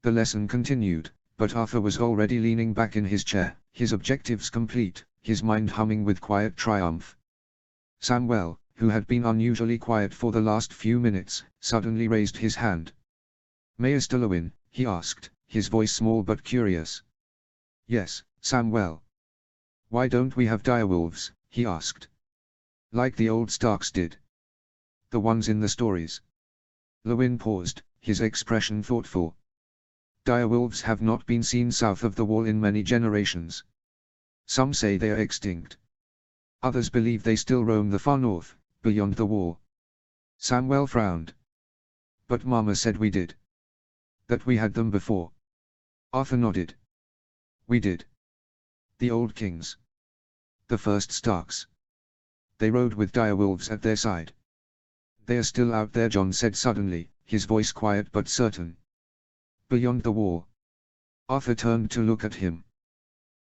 The lesson continued, but Arthur was already leaning back in his chair, his objectives complete, his mind humming with quiet triumph. Samwell, who had been unusually quiet for the last few minutes, suddenly raised his hand. Maester Lewin, he asked, his voice small but curious. Yes, Samwell. Why don't we have direwolves, he asked. Like the old Starks did. The ones in the stories. Lewin paused, his expression thoughtful. Direwolves have not been seen south of the wall in many generations. Some say they are extinct. Others believe they still roam the far north, beyond the wall. Samwell frowned. But Mama said we did. That we had them before. Arthur nodded. We did. The old kings. The first Starks. They rode with direwolves at their side. They are still out there, John said suddenly, his voice quiet but certain. Beyond the wall. Arthur turned to look at him.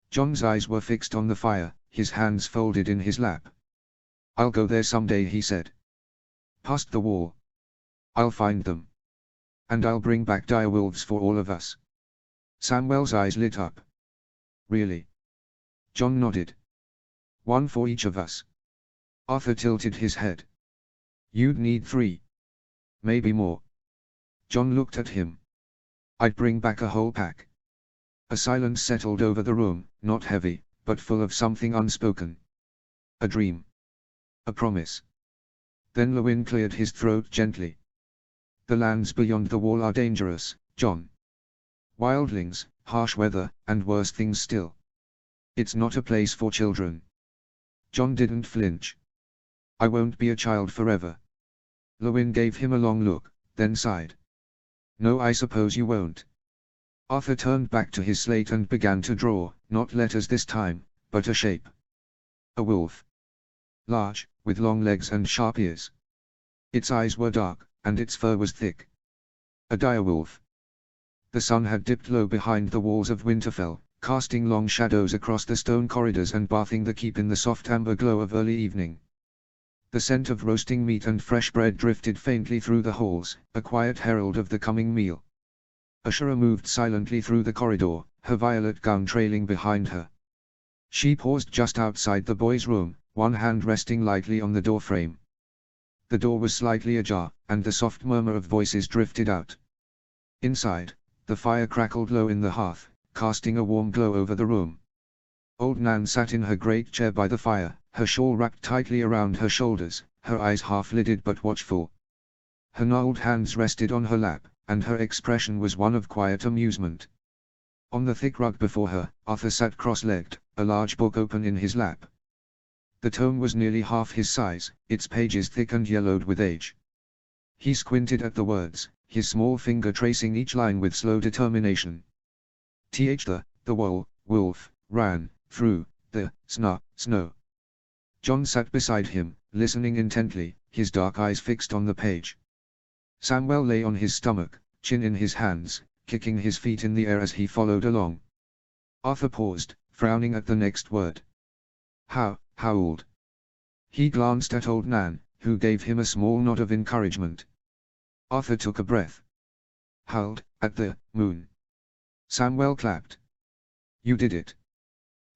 John's eyes were fixed on the fire, his hands folded in his lap. I'll go there someday, he said. Past the wall. I'll find them. And I'll bring back direwolves for all of us. Samwell's eyes lit up. Really? John nodded. One for each of us. Arthur tilted his head. You'd need 3. Maybe more. John looked at him. I'd bring back a whole pack. A silence settled over the room, not heavy, but full of something unspoken. A dream. A promise. Then Lewin cleared his throat gently. The lands beyond the wall are dangerous, John. Wildlings, harsh weather, and worse things still. It's not a place for children. John didn't flinch. I won't be a child forever. Lewin gave him a long look, then sighed. No, I suppose you won't. Arthur turned back to his slate and began to draw, not letters this time, but a shape. A wolf. Large, with long legs and sharp ears. Its eyes were dark, and its fur was thick. A direwolf. The sun had dipped low behind the walls of Winterfell, casting long shadows across the stone corridors and bathing the keep in the soft amber glow of early evening. The scent of roasting meat and fresh bread drifted faintly through the halls, a quiet herald of the coming meal. Ashura moved silently through the corridor, her violet gown trailing behind her. She paused just outside the boys' room, one hand resting lightly on the doorframe. The door was slightly ajar, and the soft murmur of voices drifted out. Inside, the fire crackled low in the hearth, casting a warm glow over the room. Old Nan sat in her great chair by the fire, her shawl wrapped tightly around her shoulders, her eyes half-lidded but watchful. Her gnarled hands rested on her lap, and her expression was one of quiet amusement. On the thick rug before her, Arthur sat cross-legged, a large book open in his lap. The tome was nearly half his size, its pages thick and yellowed with age. He squinted at the words, his small finger tracing each line with slow determination. The wolf, ran, through, the, snow. John sat beside him, listening intently, his dark eyes fixed on the page. Samwell lay on his stomach, chin in his hands, kicking his feet in the air as he followed along. Arthur paused, frowning at the next word. How old? He glanced at old Nan, who gave him a small nod of encouragement. Arthur took a breath. Howled, at the moon. Samuel clapped. You did it.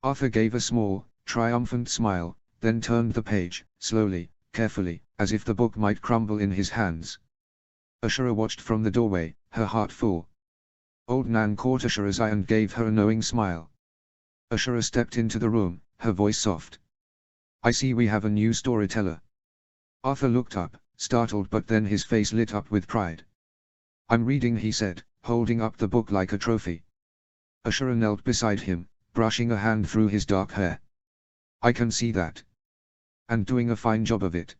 Arthur gave a small, triumphant smile, then turned the page, slowly, carefully, as if the book might crumble in his hands. Ashura watched from the doorway, her heart full. Old Nan caught Ashura's eye and gave her a knowing smile. Ashura stepped into the room, her voice soft. I see we have a new storyteller. Arthur looked up, startled, but then his face lit up with pride. I'm reading, he said, holding up the book like a trophy. Ashura knelt beside him, brushing a hand through his dark hair. I can see that. And doing a fine job of it.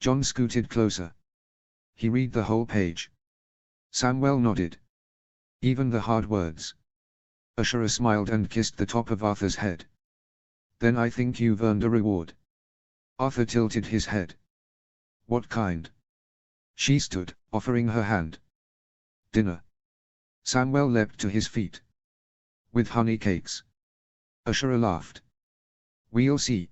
John scooted closer. He read the whole page. Samuel nodded. Even the hard words. Ashura smiled and kissed the top of Arthur's head. Then I think you've earned a reward. Arthur tilted his head. What kind? She stood, offering her hand. Dinner. Samuel leapt to his feet. With honey cakes. Ashura laughed. We'll see.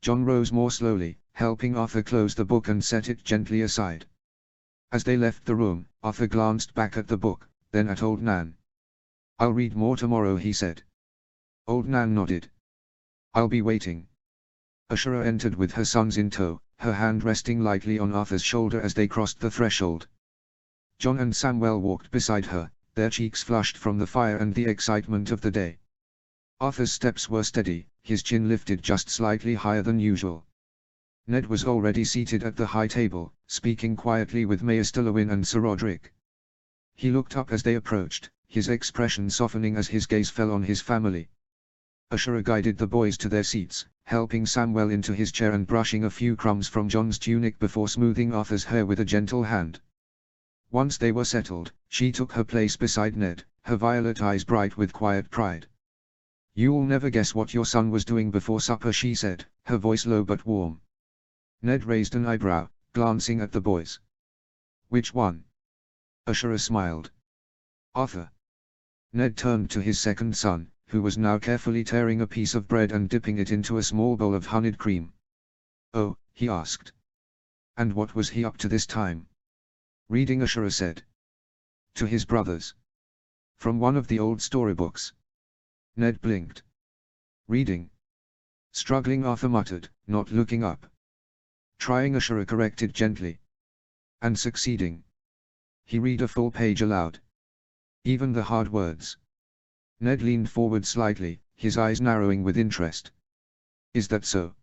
John rose more slowly, helping Arthur close the book and set it gently aside. As they left the room, Arthur glanced back at the book, then at old Nan. I'll read more tomorrow, he said. Old Nan nodded. I'll be waiting. Ashura entered with her sons in tow, her hand resting lightly on Arthur's shoulder as they crossed the threshold. John and Samuel walked beside her, their cheeks flushed from the fire and the excitement of the day. Arthur's steps were steady, his chin lifted just slightly higher than usual. Ned was already seated at the high table, speaking quietly with Maester Lewin and Sir Roderick. He looked up as they approached, his expression softening as his gaze fell on his family. Ashura guided the boys to their seats, helping Samuel into his chair and brushing a few crumbs from John's tunic before smoothing Arthur's hair with a gentle hand. Once they were settled, she took her place beside Ned, her violet eyes bright with quiet pride. You'll never guess what your son was doing before supper, she said, her voice low but warm. Ned raised an eyebrow, glancing at the boys. Which one? Ashura smiled. Arthur. Ned turned to his second son, who was now carefully tearing a piece of bread and dipping it into a small bowl of honeyed cream. Oh, he asked. And what was he up to this time? Reading, Ashura said. To his brothers. From one of the old storybooks. Ned blinked. Reading. Struggling, Arthur muttered, not looking up. Trying, Ashura corrected gently. And succeeding. He read a full page aloud. Even the hard words. Ned leaned forward slightly, his eyes narrowing with interest. Is that so?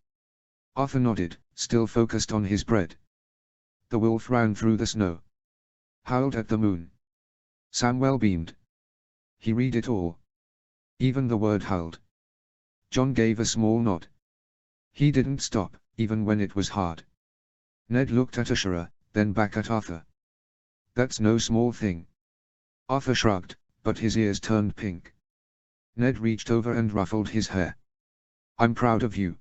Arthur nodded, still focused on his bread. The wolf ran through the snow. Howled at the moon. Samuel beamed. He read it all. Even the word howled. John gave a small nod. He didn't stop, even when it was hard. Ned looked at Ashura, then back at Arthur. That's no small thing. Arthur shrugged, but his ears turned pink. Ned reached over and ruffled his hair. I'm proud of you.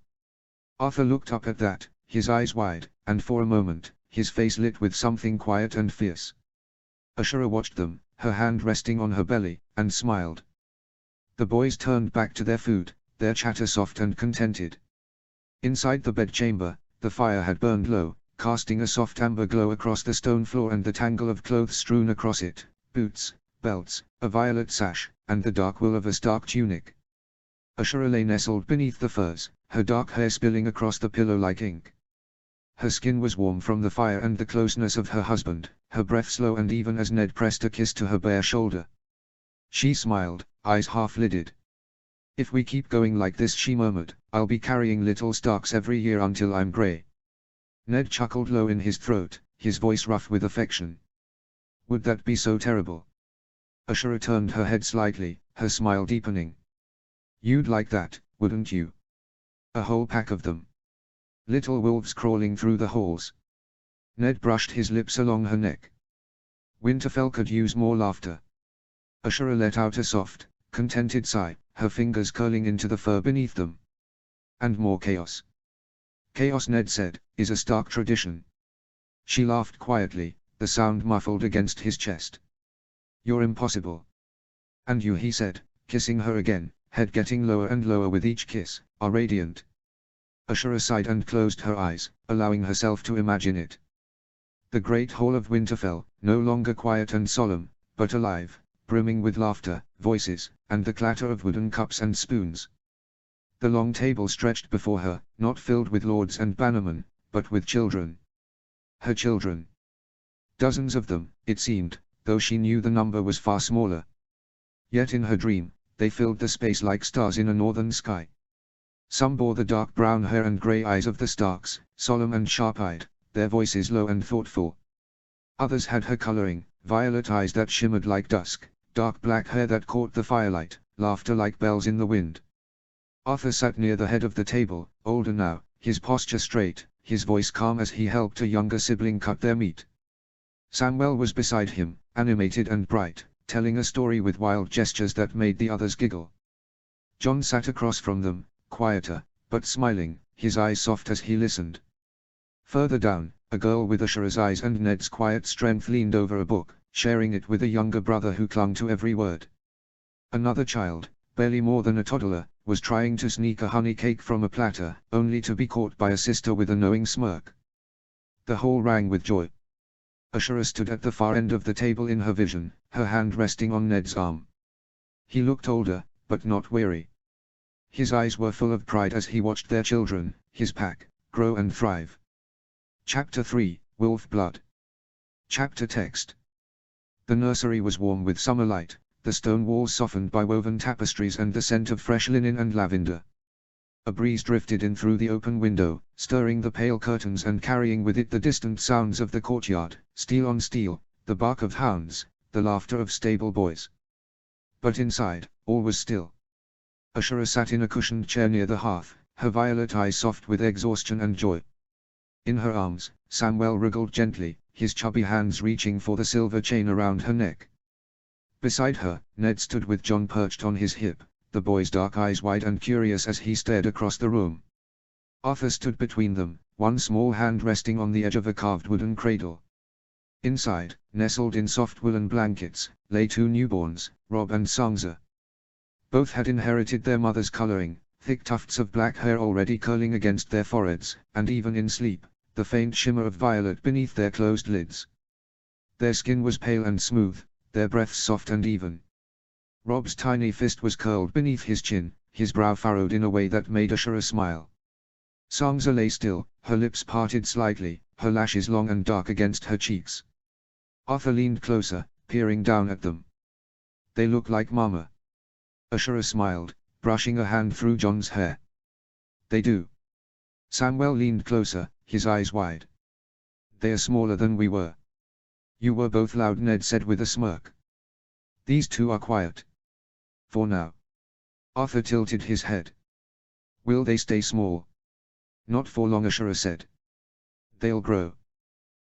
Arthur looked up at that, his eyes wide, and for a moment, his face lit with something quiet and fierce. Ashura watched them, her hand resting on her belly, and smiled. The boys turned back to their food, their chatter soft and contented. Inside the bedchamber, the fire had burned low, casting a soft amber glow across the stone floor and the tangle of clothes strewn across it, boots, belts, a violet sash, and the dark wool of a stark tunic. Ashura lay nestled beneath the furs, her dark hair spilling across the pillow like ink. Her skin was warm from the fire and the closeness of her husband, her breath slow and even as Ned pressed a kiss to her bare shoulder. She smiled, eyes half-lidded. If we keep going like this, she murmured, I'll be carrying little Starks every year until I'm grey. Ned chuckled low in his throat, his voice rough with affection. Would that be so terrible? Ashura turned her head slightly, her smile deepening. You'd like that, wouldn't you? A whole pack of them. Little wolves crawling through the halls. Ned brushed his lips along her neck. Winterfell could use more laughter. Ashura let out a soft, contented sigh, her fingers curling into the fur beneath them. And more chaos. Chaos, Ned said, is a Stark tradition. She laughed quietly, the sound muffled against his chest. "You're impossible." "And you," he said, kissing her again, head getting lower and lower with each kiss, "are radiant." Ashura sighed and closed her eyes, allowing herself to imagine it. The great hall of Winterfell, no longer quiet and solemn, but alive, brimming with laughter, voices, and the clatter of wooden cups and spoons. The long table stretched before her, not filled with lords and bannermen, but with children. Her children. Dozens of them, it seemed, though she knew the number was far smaller. Yet in her dream, they filled the space like stars in a northern sky. Some bore the dark brown hair and grey eyes of the Starks, solemn and sharp-eyed, their voices low and thoughtful. Others had her coloring, violet eyes that shimmered like dusk, dark black hair that caught the firelight, laughter like bells in the wind. Arthur sat near the head of the table, older now, his posture straight, his voice calm as he helped a younger sibling cut their meat. Samwell was beside him, animated and bright, telling a story with wild gestures that made the others giggle. Jon sat across from them, quieter, but smiling, his eyes soft as he listened. Further down, a girl with Ashura's eyes and Ned's quiet strength leaned over a book, sharing it with a younger brother who clung to every word. Another child, barely more than a toddler, was trying to sneak a honey cake from a platter, only to be caught by a sister with a knowing smirk. The hall rang with joy. Ashura stood at the far end of the table in her vision, her hand resting on Ned's arm. He looked older, but not weary. His eyes were full of pride as he watched their children, his pack, grow and thrive. Chapter 3, Wolf Blood. Chapter text. The nursery was warm with summer light, the stone walls softened by woven tapestries and the scent of fresh linen and lavender. A breeze drifted in through the open window, stirring the pale curtains and carrying with it the distant sounds of the courtyard, steel on steel, the bark of hounds, the laughter of stable boys. But inside, all was still. Ashura sat in a cushioned chair near the hearth, her violet eyes soft with exhaustion and joy. In her arms, Samwell wriggled gently, his chubby hands reaching for the silver chain around her neck. Beside her, Ned stood with Jon perched on his hip, the boy's dark eyes wide and curious as he stared across the room. Arthur stood between them, one small hand resting on the edge of a carved wooden cradle. Inside, nestled in soft woolen blankets, lay two newborns, Robb and Sansa. Both had inherited their mother's coloring, thick tufts of black hair already curling against their foreheads, and even in sleep, the faint shimmer of violet beneath their closed lids. Their skin was pale and smooth, their breaths soft and even. Robb's tiny fist was curled beneath his chin, his brow furrowed in a way that made Ashura smile. Sansa lay still, her lips parted slightly, her lashes long and dark against her cheeks. Arthur leaned closer, peering down at them. "They look like Mama." Ashura smiled, brushing a hand through Jon's hair. "They do." Samwell leaned closer, his eyes wide. "They are smaller than we were." "You were both loud," Ned said with a smirk. "These two are quiet. For now." Arthur tilted his head. "Will they stay small?" "Not for long," Ashura said. "They'll grow.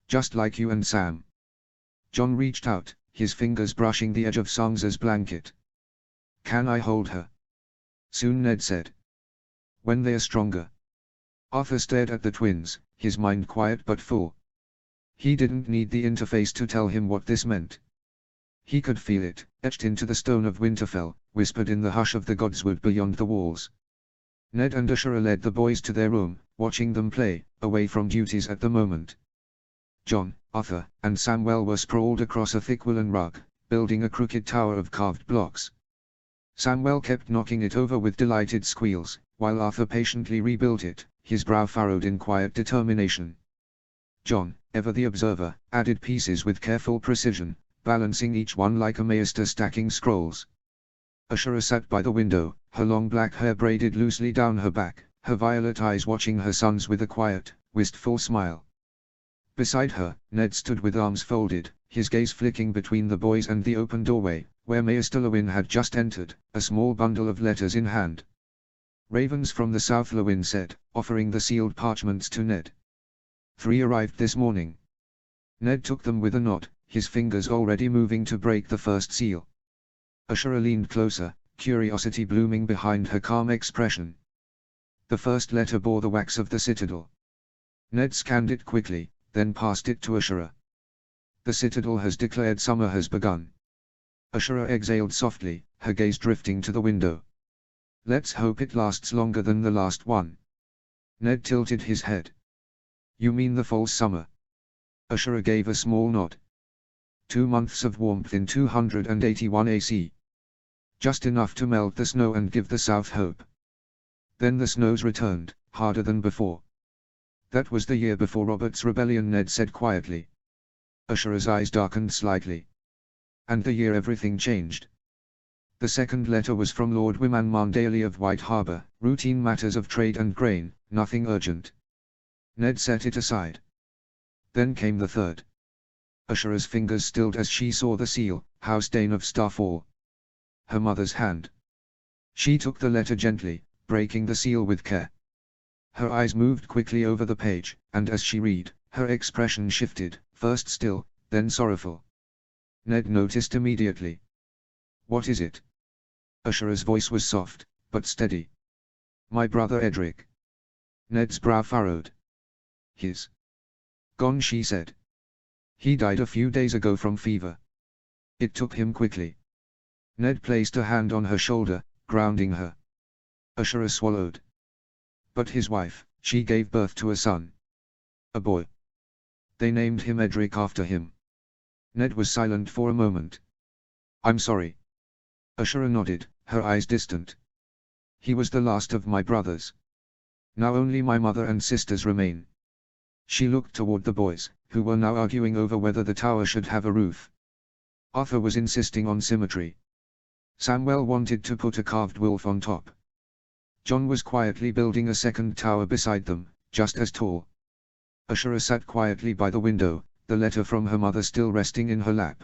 Just like you and Sam." Jon reached out, his fingers brushing the edge of Sansa's blanket. "Can I hold her?" "Soon," Ned said. "When they are stronger." Arthur stared at the twins, his mind quiet but full. He didn't need the interface to tell him what this meant. He could feel it, etched into the stone of Winterfell, whispered in the hush of the godswood beyond the walls. Ned and Ashura led the boys to their room, watching them play, away from duties at the moment. Jon, Arthur, and Samwell were sprawled across a thick woolen rug, building a crooked tower of carved blocks. Samwell kept knocking it over with delighted squeals, while Arthur patiently rebuilt it, his brow furrowed in quiet determination. Jon, ever the observer, added pieces with careful precision, balancing each one like a maester stacking scrolls. Ashura sat by the window, her long black hair braided loosely down her back, her violet eyes watching her sons with a quiet, wistful smile. Beside her, Ned stood with arms folded, his gaze flicking between the boys and the open doorway, where Maester Lewin had just entered, a small bundle of letters in hand. "Ravens from the south," Lewin said, offering the sealed parchments to Ned. "3 arrived this morning." Ned took them with a nod, his fingers already moving to break the first seal. Ashura leaned closer, curiosity blooming behind her calm expression. The first letter bore the wax of the citadel. Ned scanned it quickly, then passed it to Ashura. The citadel has declared summer has begun. Ashura exhaled softly, her gaze drifting to the window. Let's hope it lasts longer than the last one. Ned tilted his head. You mean the false summer? Ashura gave a small nod. 2 months of warmth in 281 AC. Just enough to melt the snow and give the south hope. Then the snows returned, harder than before. That was the year before Robert's rebellion, Ned said quietly. Ashura's eyes darkened slightly. And the year everything changed. The second letter was from Lord Wiman Mandaly of White Harbour, routine matters of trade and grain, nothing urgent. Ned set it aside. Then came the third. Ashura's fingers stilled as she saw the seal, House Dane of Starfall. Her mother's hand. She took the letter gently, breaking the seal with care. Her eyes moved quickly over the page, and as she read, her expression shifted, first still, then sorrowful. Ned noticed immediately. What is it? Ashura's voice was soft, but steady. My brother Edric. Ned's brow furrowed. His. Gone, she said. He died a few days ago from fever. It took him quickly. Ned placed a hand on her shoulder, grounding her. Ashura swallowed. But his wife, she gave birth to a son. A boy. They named him Edric after him. Ned was silent for a moment. I'm sorry. Ashura nodded, her eyes distant. He was the last of my brothers. Now only my mother and sisters remain. She looked toward the boys, who were now arguing over whether the tower should have a roof. Arthur was insisting on symmetry. Samwell wanted to put a carved wolf on top. John was quietly building a second tower beside them, just as tall. Ashura sat quietly by the window, the letter from her mother still resting in her lap.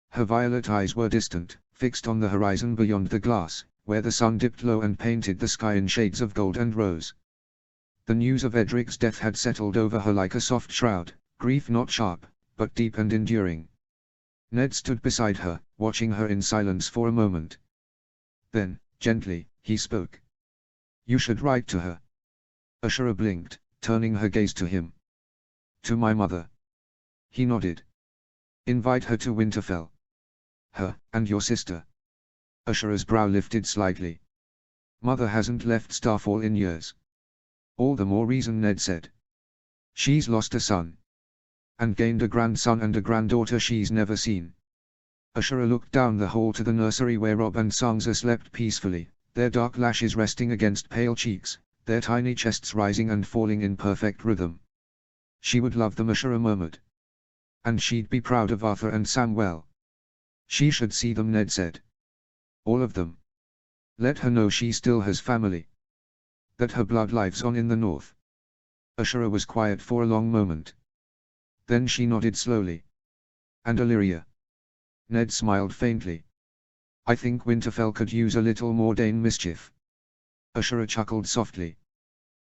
Her violet eyes were distant, fixed on the horizon beyond the glass, where the sun dipped low and painted the sky in shades of gold and rose. The news of Edric's death had settled over her like a soft shroud, grief not sharp, but deep and enduring. Ned stood beside her, watching her in silence for a moment. Then, gently, he spoke. You should write to her. Ashura blinked, turning her gaze to him. To my mother. He nodded. Invite her to Winterfell. Her, and your sister. Ashura's brow lifted slightly. Mother hasn't left Starfall in years. All the more reason, Ned said. She's lost a son. And gained a grandson and a granddaughter she's never seen. Ashura looked down the hall to the nursery where Robb and Sansa slept peacefully, their dark lashes resting against pale cheeks, their tiny chests rising and falling in perfect rhythm. She would love them, Ashura murmured. And she'd be proud of Arthur and Samwell. She should see them, Ned said. All of them. Let her know she still has family. That her blood lives on in the north. Ashura was quiet for a long moment. Then she nodded slowly. And Illyria. Ned smiled faintly. I think Winterfell could use a little more Dane mischief. Ashura chuckled softly.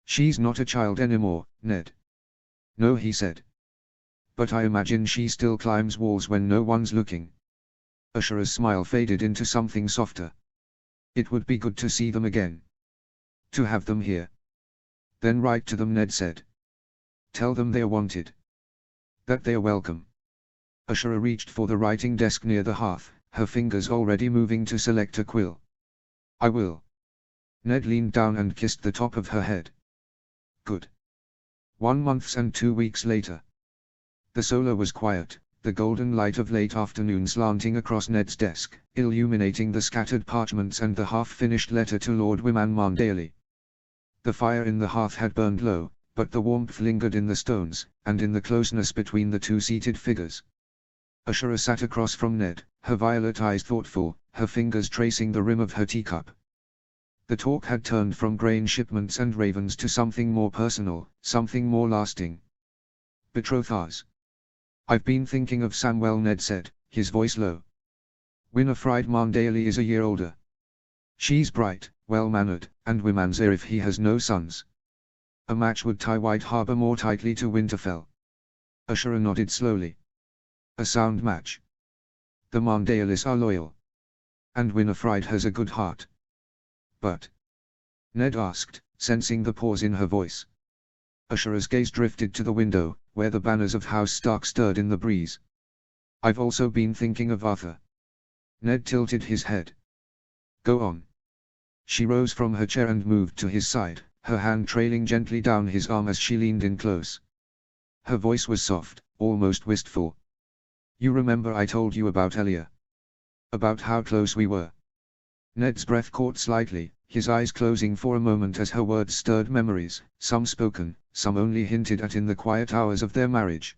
She's not a child anymore, Ned. No, he said. But I imagine she still climbs walls when no one's looking. Ashura's smile faded into something softer. It would be good to see them again. To have them here. Then write to them, Ned said. Tell them they're wanted. That they're welcome. Ashura reached for the writing desk near the hearth, her fingers already moving to select a quill. I will. Ned leaned down and kissed the top of her head. Good. 1 month and 2 weeks later. The solar was quiet, the golden light of late afternoon slanting across Ned's desk, illuminating the scattered parchments and the half-finished letter to Lord Wiman Mandaly. The fire in the hearth had burned low, but the warmth lingered in the stones, and in the closeness between the two seated figures. Ashura sat across from Ned, her violet eyes thoughtful, her fingers tracing the rim of her teacup. The talk had turned from grain shipments and ravens to something more personal, something more lasting. Betrothals. I've been thinking of Samwell, Ned said, his voice low. Winifred Mandaly is a year older. She's bright, well-mannered, and Wiman's heir if he has no sons. A match would tie White Harbour more tightly to Winterfell. Ashura nodded slowly. A sound match. The Mandalys are loyal. And Winifred has a good heart. But? Ned asked, sensing the pause in her voice. Ashura's gaze drifted to the window, where the banners of House Stark stirred in the breeze. I've also been thinking of Arthur. Ned tilted his head. Go on. She rose from her chair and moved to his side, her hand trailing gently down his arm as she leaned in close. Her voice was soft, almost wistful. You remember I told you about Elia? About how close we were? Ned's breath caught slightly, his eyes closing for a moment as her words stirred memories, some spoken, some only hinted at in the quiet hours of their marriage.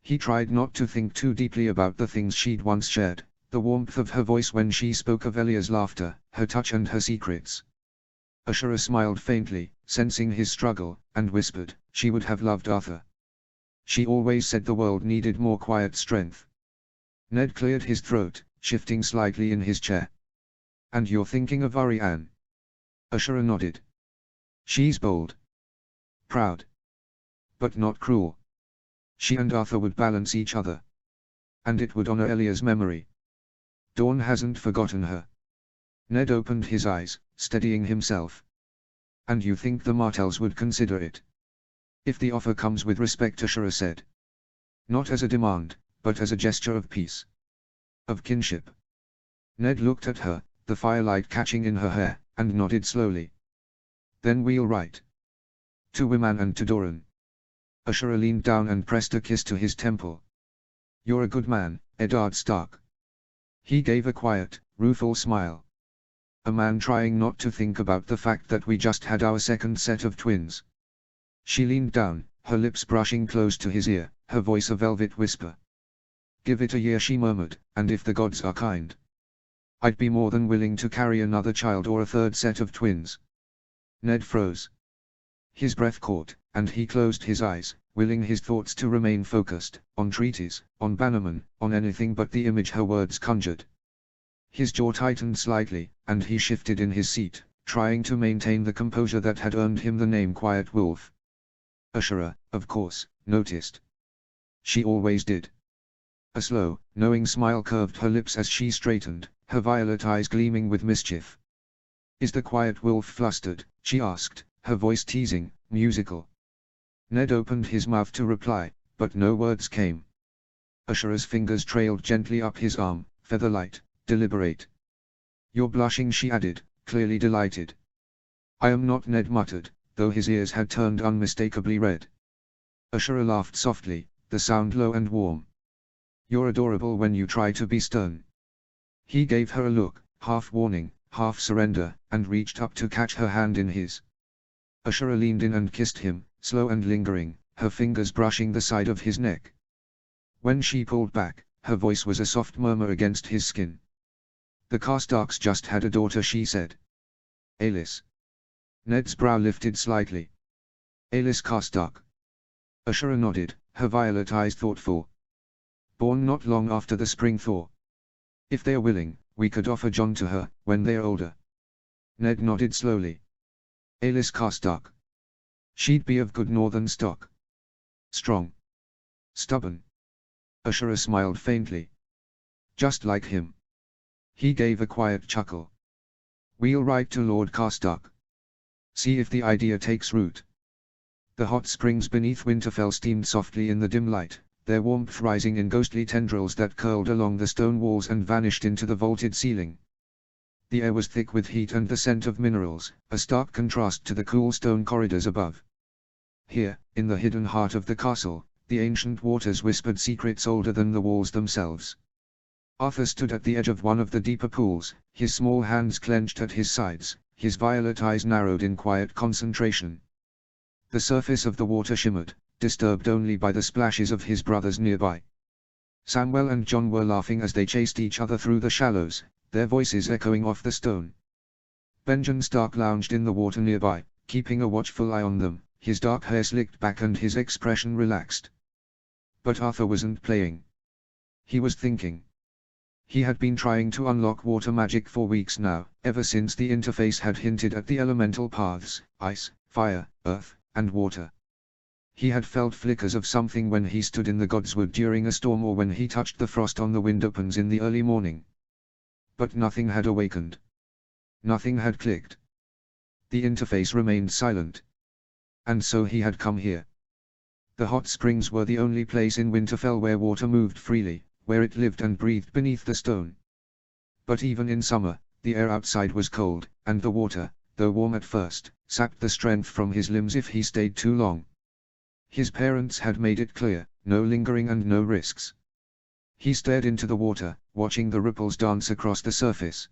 He tried not to think too deeply about the things she'd once shared, the warmth of her voice when she spoke of Elia's laughter, her touch and her secrets. Ashura smiled faintly, sensing his struggle, and whispered, she would have loved Arthur. She always said the world needed more quiet strength. Ned cleared his throat, shifting slightly in his chair. And you're thinking of Ariane? Ashura nodded. She's bold. Proud. But not cruel. She and Arthur would balance each other. And it would honor Elia's memory. Dawn hasn't forgotten her. Ned opened his eyes, steadying himself. And you think the Martells would consider it? If the offer comes with respect, Ashura said. Not as a demand, but as a gesture of peace. Of kinship. Ned looked at her, the firelight catching in her hair, and nodded slowly. Then we'll write. To Wyman and to Doran. Ashura leaned down and pressed a kiss to his temple. You're a good man, Eddard Stark. He gave a quiet, rueful smile. A man trying not to think about the fact that we just had our second set of twins. She leaned down, her lips brushing close to his ear, her voice a velvet whisper. Give it a year, she murmured, and if the gods are kind, I'd be more than willing to carry another child or a third set of twins. Ned froze. His breath caught, and he closed his eyes, willing his thoughts to remain focused, on treaties, on Bannerman, on anything but the image her words conjured. His jaw tightened slightly, and he shifted in his seat, trying to maintain the composure that had earned him the name Quiet Wolf. Ashura, of course, noticed. She always did. A slow, knowing smile curved her lips as she straightened, her violet eyes gleaming with mischief. Is the Quiet Wolf flustered? She asked, her voice teasing, musical. Ned opened his mouth to reply, but no words came. Ashura's fingers trailed gently up his arm, feather-light, deliberate. You're blushing, she added, clearly delighted. I am not, Ned muttered, though his ears had turned unmistakably red. Ashura laughed softly, the sound low and warm. You're adorable when you try to be stern. He gave her a look, half warning, half surrender, and reached up to catch her hand in his. Ashura leaned in and kissed him, slow and lingering, her fingers brushing the side of his neck. When she pulled back, her voice was a soft murmur against his skin. The Karstarks just had a daughter, she said. Alis. Ned's brow lifted slightly. Alis Karstark. Ashura nodded, her violet eyes thoughtful. Born not long after the spring thaw. If they are willing, we could offer Jon to her, when they are older. Ned nodded slowly. Alis Karstark. She'd be of good northern stock. Strong. Stubborn. Ashura smiled faintly. Just like him. He gave a quiet chuckle. We'll write to Lord Karstark. See if the idea takes root. The hot springs beneath Winterfell steamed softly in the dim light, their warmth rising in ghostly tendrils that curled along the stone walls and vanished into the vaulted ceiling. The air was thick with heat and the scent of minerals, a stark contrast to the cool stone corridors above. Here, in the hidden heart of the castle, the ancient waters whispered secrets older than the walls themselves. Arthur stood at the edge of one of the deeper pools, his small hands clenched at his sides, his violet eyes narrowed in quiet concentration. The surface of the water shimmered, disturbed only by the splashes of his brothers nearby. Samwell and Jon were laughing as they chased each other through the shallows, their voices echoing off the stone. Benjen Stark lounged in the water nearby, keeping a watchful eye on them, his dark hair slicked back and his expression relaxed. But Arthur wasn't playing. He was thinking. He had been trying to unlock water magic for weeks now, ever since the interface had hinted at the elemental paths, ice, fire, earth, and water. He had felt flickers of something when he stood in the Godswood during a storm or when he touched the frost on the windowpanes in the early morning. But nothing had awakened. Nothing had clicked. The interface remained silent. And so he had come here. The hot springs were the only place in Winterfell where water moved freely, where it lived and breathed beneath the stone. But even in summer, the air outside was cold, and the water, though warm at first, sapped the strength from his limbs if he stayed too long. His parents had made it clear, no lingering and no risks. He stared into the water, watching the ripples dance across the surface.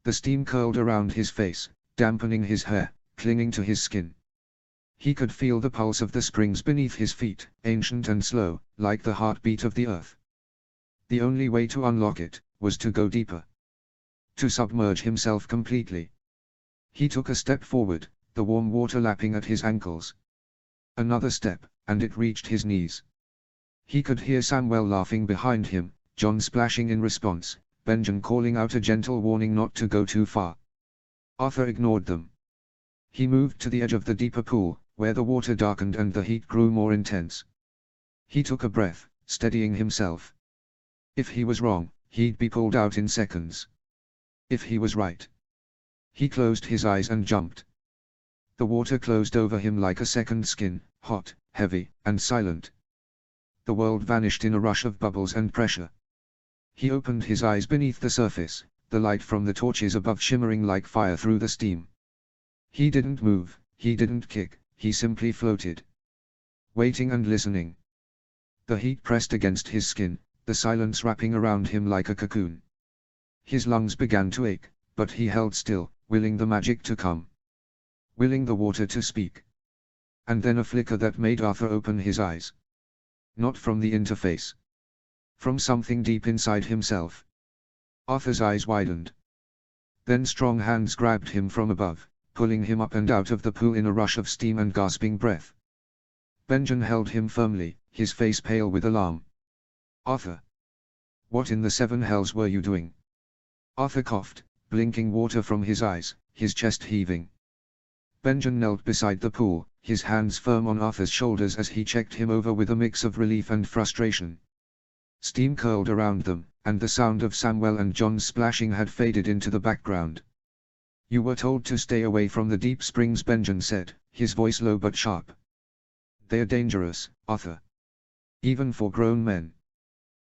The steam curled around his face, dampening his hair, clinging to his skin. He could feel the pulse of the springs beneath his feet, ancient and slow, like the heartbeat of the earth. The only way to unlock it was to go deeper. To submerge himself completely. He took a step forward, the warm water lapping at his ankles. Another step, and it reached his knees. He could hear Samuel laughing behind him, John splashing in response, Benjen calling out a gentle warning not to go too far. Arthur ignored them. He moved to the edge of the deeper pool, where the water darkened and the heat grew more intense. He took a breath, steadying himself. If he was wrong, he'd be pulled out in seconds. If he was right. He closed his eyes and jumped. The water closed over him like a second skin, hot, heavy, and silent. The world vanished in a rush of bubbles and pressure. He opened his eyes beneath the surface, the light from the torches above shimmering like fire through the steam. He didn't move, he didn't kick, he simply floated. Waiting and listening. The heat pressed against his skin, the silence wrapping around him like a cocoon. His lungs began to ache, but he held still, willing the magic to come. Willing the water to speak. And then a flicker that made Arthur open his eyes. Not from the interface. From something deep inside himself. Arthur's eyes widened. Then strong hands grabbed him from above, pulling him up and out of the pool in a rush of steam and gasping breath. Benjen held him firmly, his face pale with alarm. Arthur! What in the seven hells were you doing? Arthur coughed, blinking water from his eyes, his chest heaving. Benjen knelt beside the pool, his hands firm on Arthur's shoulders as he checked him over with a mix of relief and frustration. Steam curled around them, and the sound of Samuel and John's splashing had faded into the background. You were told to stay away from the deep springs, Benjen said, his voice low but sharp. They're dangerous, Arthur. Even for grown men.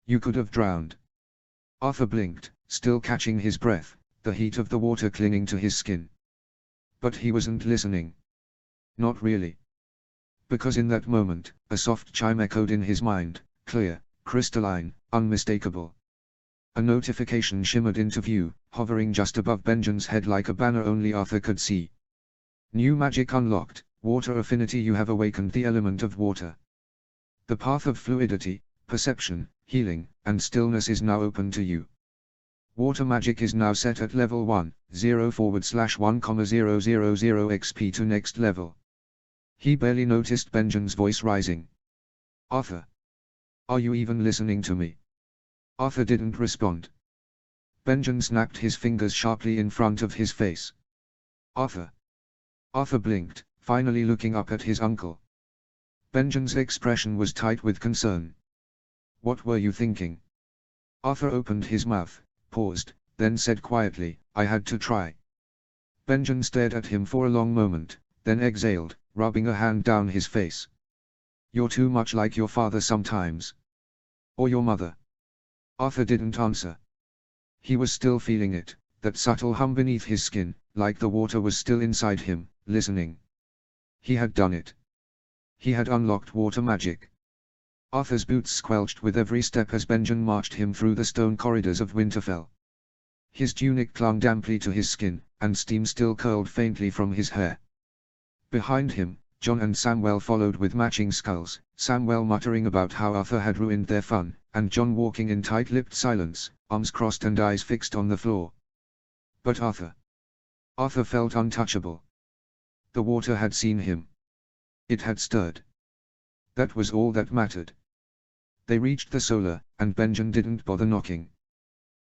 You could have drowned. Arthur blinked, still catching his breath, the heat of the water clinging to his skin. But he wasn't listening. Not really. Because in that moment, a soft chime echoed in his mind, clear, crystalline, unmistakable. A notification shimmered into view, hovering just above Benjen's head like a banner only Arthur could see. New magic unlocked, water affinity. You have awakened the element of water. The path of fluidity, perception, healing, and stillness is now open to you. Water magic is now set at level 1, 0/1,000 XP to next level. He barely noticed Benjen's voice rising. Arthur! Are you even listening to me? Arthur didn't respond. Benjen snapped his fingers sharply in front of his face. Arthur! Arthur blinked, finally looking up at his uncle. Benjen's expression was tight with concern. What were you thinking? Arthur opened his mouth, paused, then said quietly, I had to try. Benjen stared at him for a long moment, then exhaled, rubbing a hand down his face. You're too much like your father sometimes. Or your mother. Arthur didn't answer. He was still feeling it, that subtle hum beneath his skin, like the water was still inside him, listening. He had done it. He had unlocked water magic. Arthur's boots squelched with every step as Benjen marched him through the stone corridors of Winterfell. His tunic clung damply to his skin, and steam still curled faintly from his hair. Behind him, John and Samuel followed with matching skulls, Samuel muttering about how Arthur had ruined their fun, and John walking in tight-lipped silence, arms crossed and eyes fixed on the floor. But Arthur felt untouchable. The water had seen him. It had stirred. That was all that mattered. They reached the solar, and Benjen didn't bother knocking.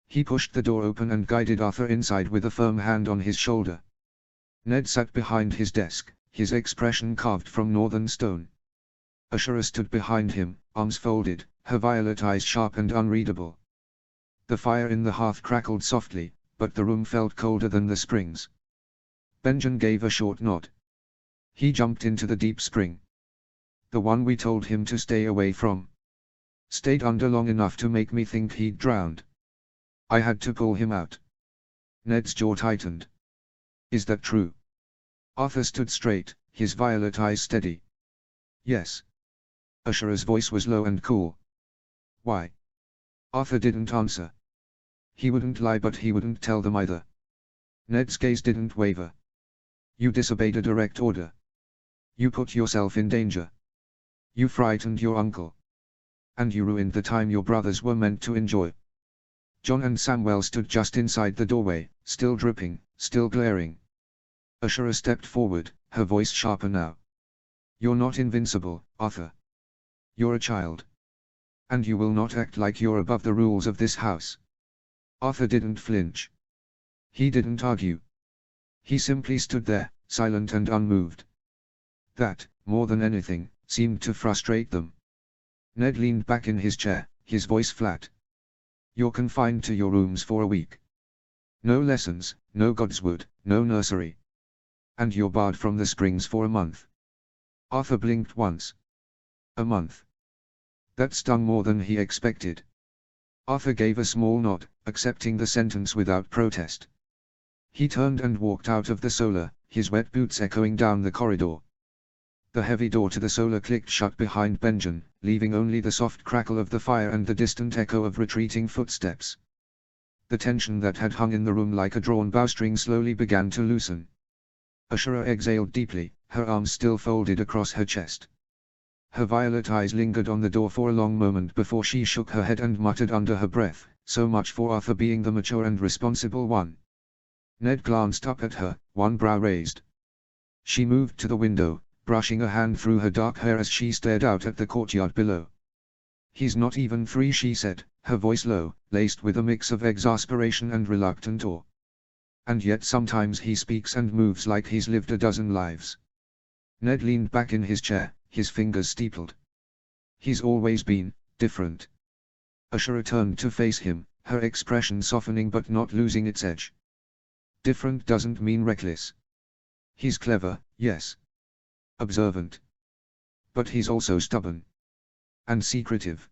He pushed the door open and guided Arthur inside with a firm hand on his shoulder. Ned sat behind his desk, his expression carved from northern stone. Ashura stood behind him, arms folded, her violet eyes sharp and unreadable. The fire in the hearth crackled softly, but the room felt colder than the springs. Benjen gave a short nod. He jumped into the deep spring. The one we told him to stay away from. Stayed under long enough to make me think he'd drowned. I had to pull him out. Ned's jaw tightened. Is that true? Arthur stood straight, his violet eyes steady. Yes. Ashura's voice was low and cool. Why? Arthur didn't answer. He wouldn't lie, but he wouldn't tell them either. Ned's gaze didn't waver. You disobeyed a direct order. You put yourself in danger. You frightened your uncle. And you ruined the time your brothers were meant to enjoy. John and Samuel stood just inside the doorway, still dripping, still glaring. Ashura stepped forward, her voice sharper now. You're not invincible, Arthur. You're a child. And you will not act like you're above the rules of this house. Arthur didn't flinch. He didn't argue. He simply stood there, silent and unmoved. That, more than anything, seemed to frustrate them. Ned leaned back in his chair, his voice flat. You're confined to your rooms for a week. No lessons, no Godswood, no nursery. And you're barred from the springs for a month. Arthur blinked once. A month. That stung more than he expected. Arthur gave a small nod, accepting the sentence without protest. He turned and walked out of the solar, his wet boots echoing down the corridor. The heavy door to the solar clicked shut behind Benjen, leaving only the soft crackle of the fire and the distant echo of retreating footsteps. The tension that had hung in the room like a drawn bowstring slowly began to loosen. Ashura exhaled deeply, her arms still folded across her chest. Her violet eyes lingered on the door for a long moment before she shook her head and muttered under her breath, so much for Arthur being the mature and responsible one. Ned glanced up at her, one brow raised. She moved to the window, brushing a hand through her dark hair as she stared out at the courtyard below. He's not even 3, she said, her voice low, laced with a mix of exasperation and reluctant awe. And yet sometimes he speaks and moves like he's lived a dozen lives. Ned leaned back in his chair, his fingers steepled. He's always been different. Ashura turned to face him, her expression softening but not losing its edge. Different doesn't mean reckless. He's clever, yes. Observant. But he's also stubborn. And secretive.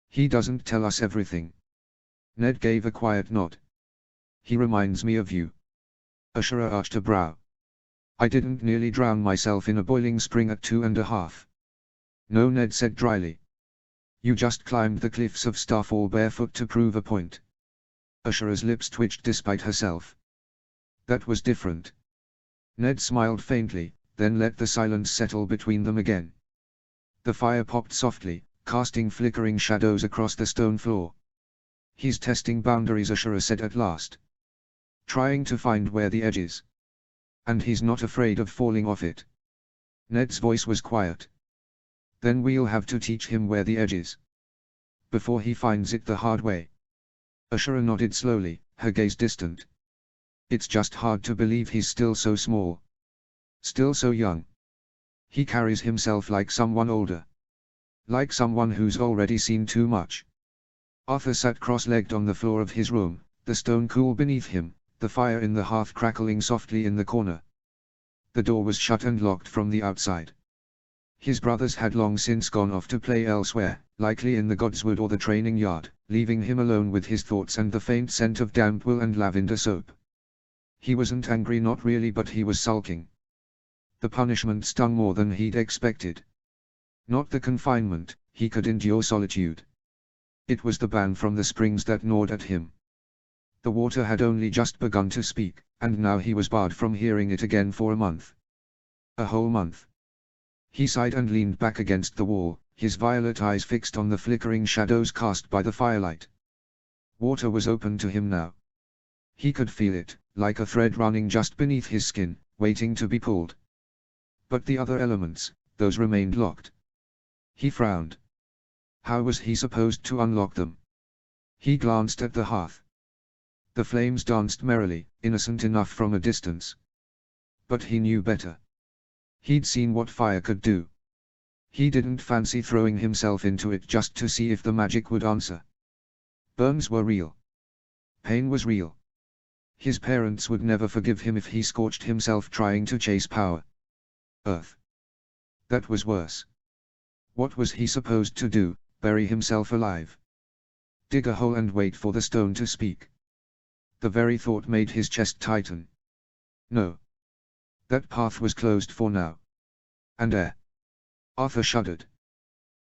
He doesn't tell us everything. Ned gave a quiet nod. He reminds me of you. Ashura arched a brow. I didn't nearly drown myself in a boiling spring at 2.5. No, Ned said dryly. You just climbed the cliffs of Starfall barefoot to prove a point. Ashura's lips twitched despite herself. That was different. Ned smiled faintly, then let the silence settle between them again. The fire popped softly, casting flickering shadows across the stone floor. He's testing boundaries, Ashura said at last. Trying to find where the edge is. And he's not afraid of falling off it. Ned's voice was quiet. Then we'll have to teach him where the edge is. Before he finds it the hard way. Ashura nodded slowly, her gaze distant. It's just hard to believe he's still so small. Still so young. He carries himself like someone older. Like someone who's already seen too much. Arthur sat cross-legged on the floor of his room, the stone cool beneath him, the fire in the hearth crackling softly in the corner. The door was shut and locked from the outside. His brothers had long since gone off to play elsewhere, likely in the Godswood or the training yard, leaving him alone with his thoughts and the faint scent of damp wool and lavender soap. He wasn't angry, not really, but he was sulking. The punishment stung more than he'd expected. Not the confinement, he could endure solitude. It was the ban from the springs that gnawed at him. The water had only just begun to speak, and now he was barred from hearing it again for a month. A whole month. He sighed and leaned back against the wall, his violet eyes fixed on the flickering shadows cast by the firelight. Water was open to him now. He could feel it, like a thread running just beneath his skin, waiting to be pulled. But the other elements, those remained locked. He frowned. How was he supposed to unlock them? He glanced at the hearth. The flames danced merrily, innocent enough from a distance. But he knew better. He'd seen what fire could do. He didn't fancy throwing himself into it just to see if the magic would answer. Burns were real. Pain was real. His parents would never forgive him if he scorched himself trying to chase power. Earth. That was worse. What was he supposed to do, bury himself alive. Dig a hole and wait for the stone to speak. The very thought made his chest tighten. No. That path was closed for now. And Arthur shuddered.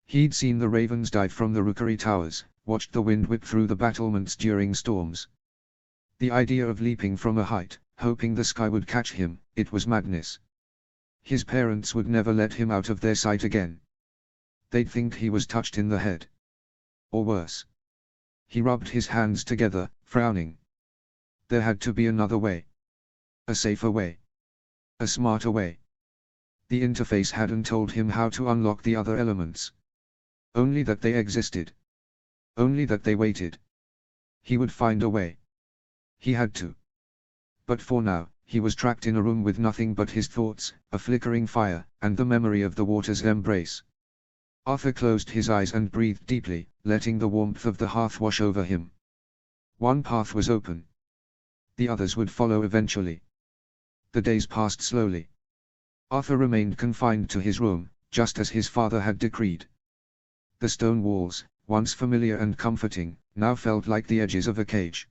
He'd seen the ravens dive from the rookery towers, watched the wind whip through the battlements during storms. The idea of leaping from a height, hoping the sky would catch him, it was madness. His parents would never let him out of their sight again. They'd think he was touched in the head. Or worse. He rubbed his hands together, frowning. There had to be another way. A safer way. A smarter way. The interface hadn't told him how to unlock the other elements. Only that they existed. Only that they waited. He would find a way. He had to. But for now, he was trapped in a room with nothing but his thoughts, a flickering fire, and the memory of the water's embrace. Arthur closed his eyes and breathed deeply, letting the warmth of the hearth wash over him. One path was open. The others would follow eventually. The days passed slowly. Arthur remained confined to his room, just as his father had decreed. The stone walls, once familiar and comforting, now felt like the edges of a cage.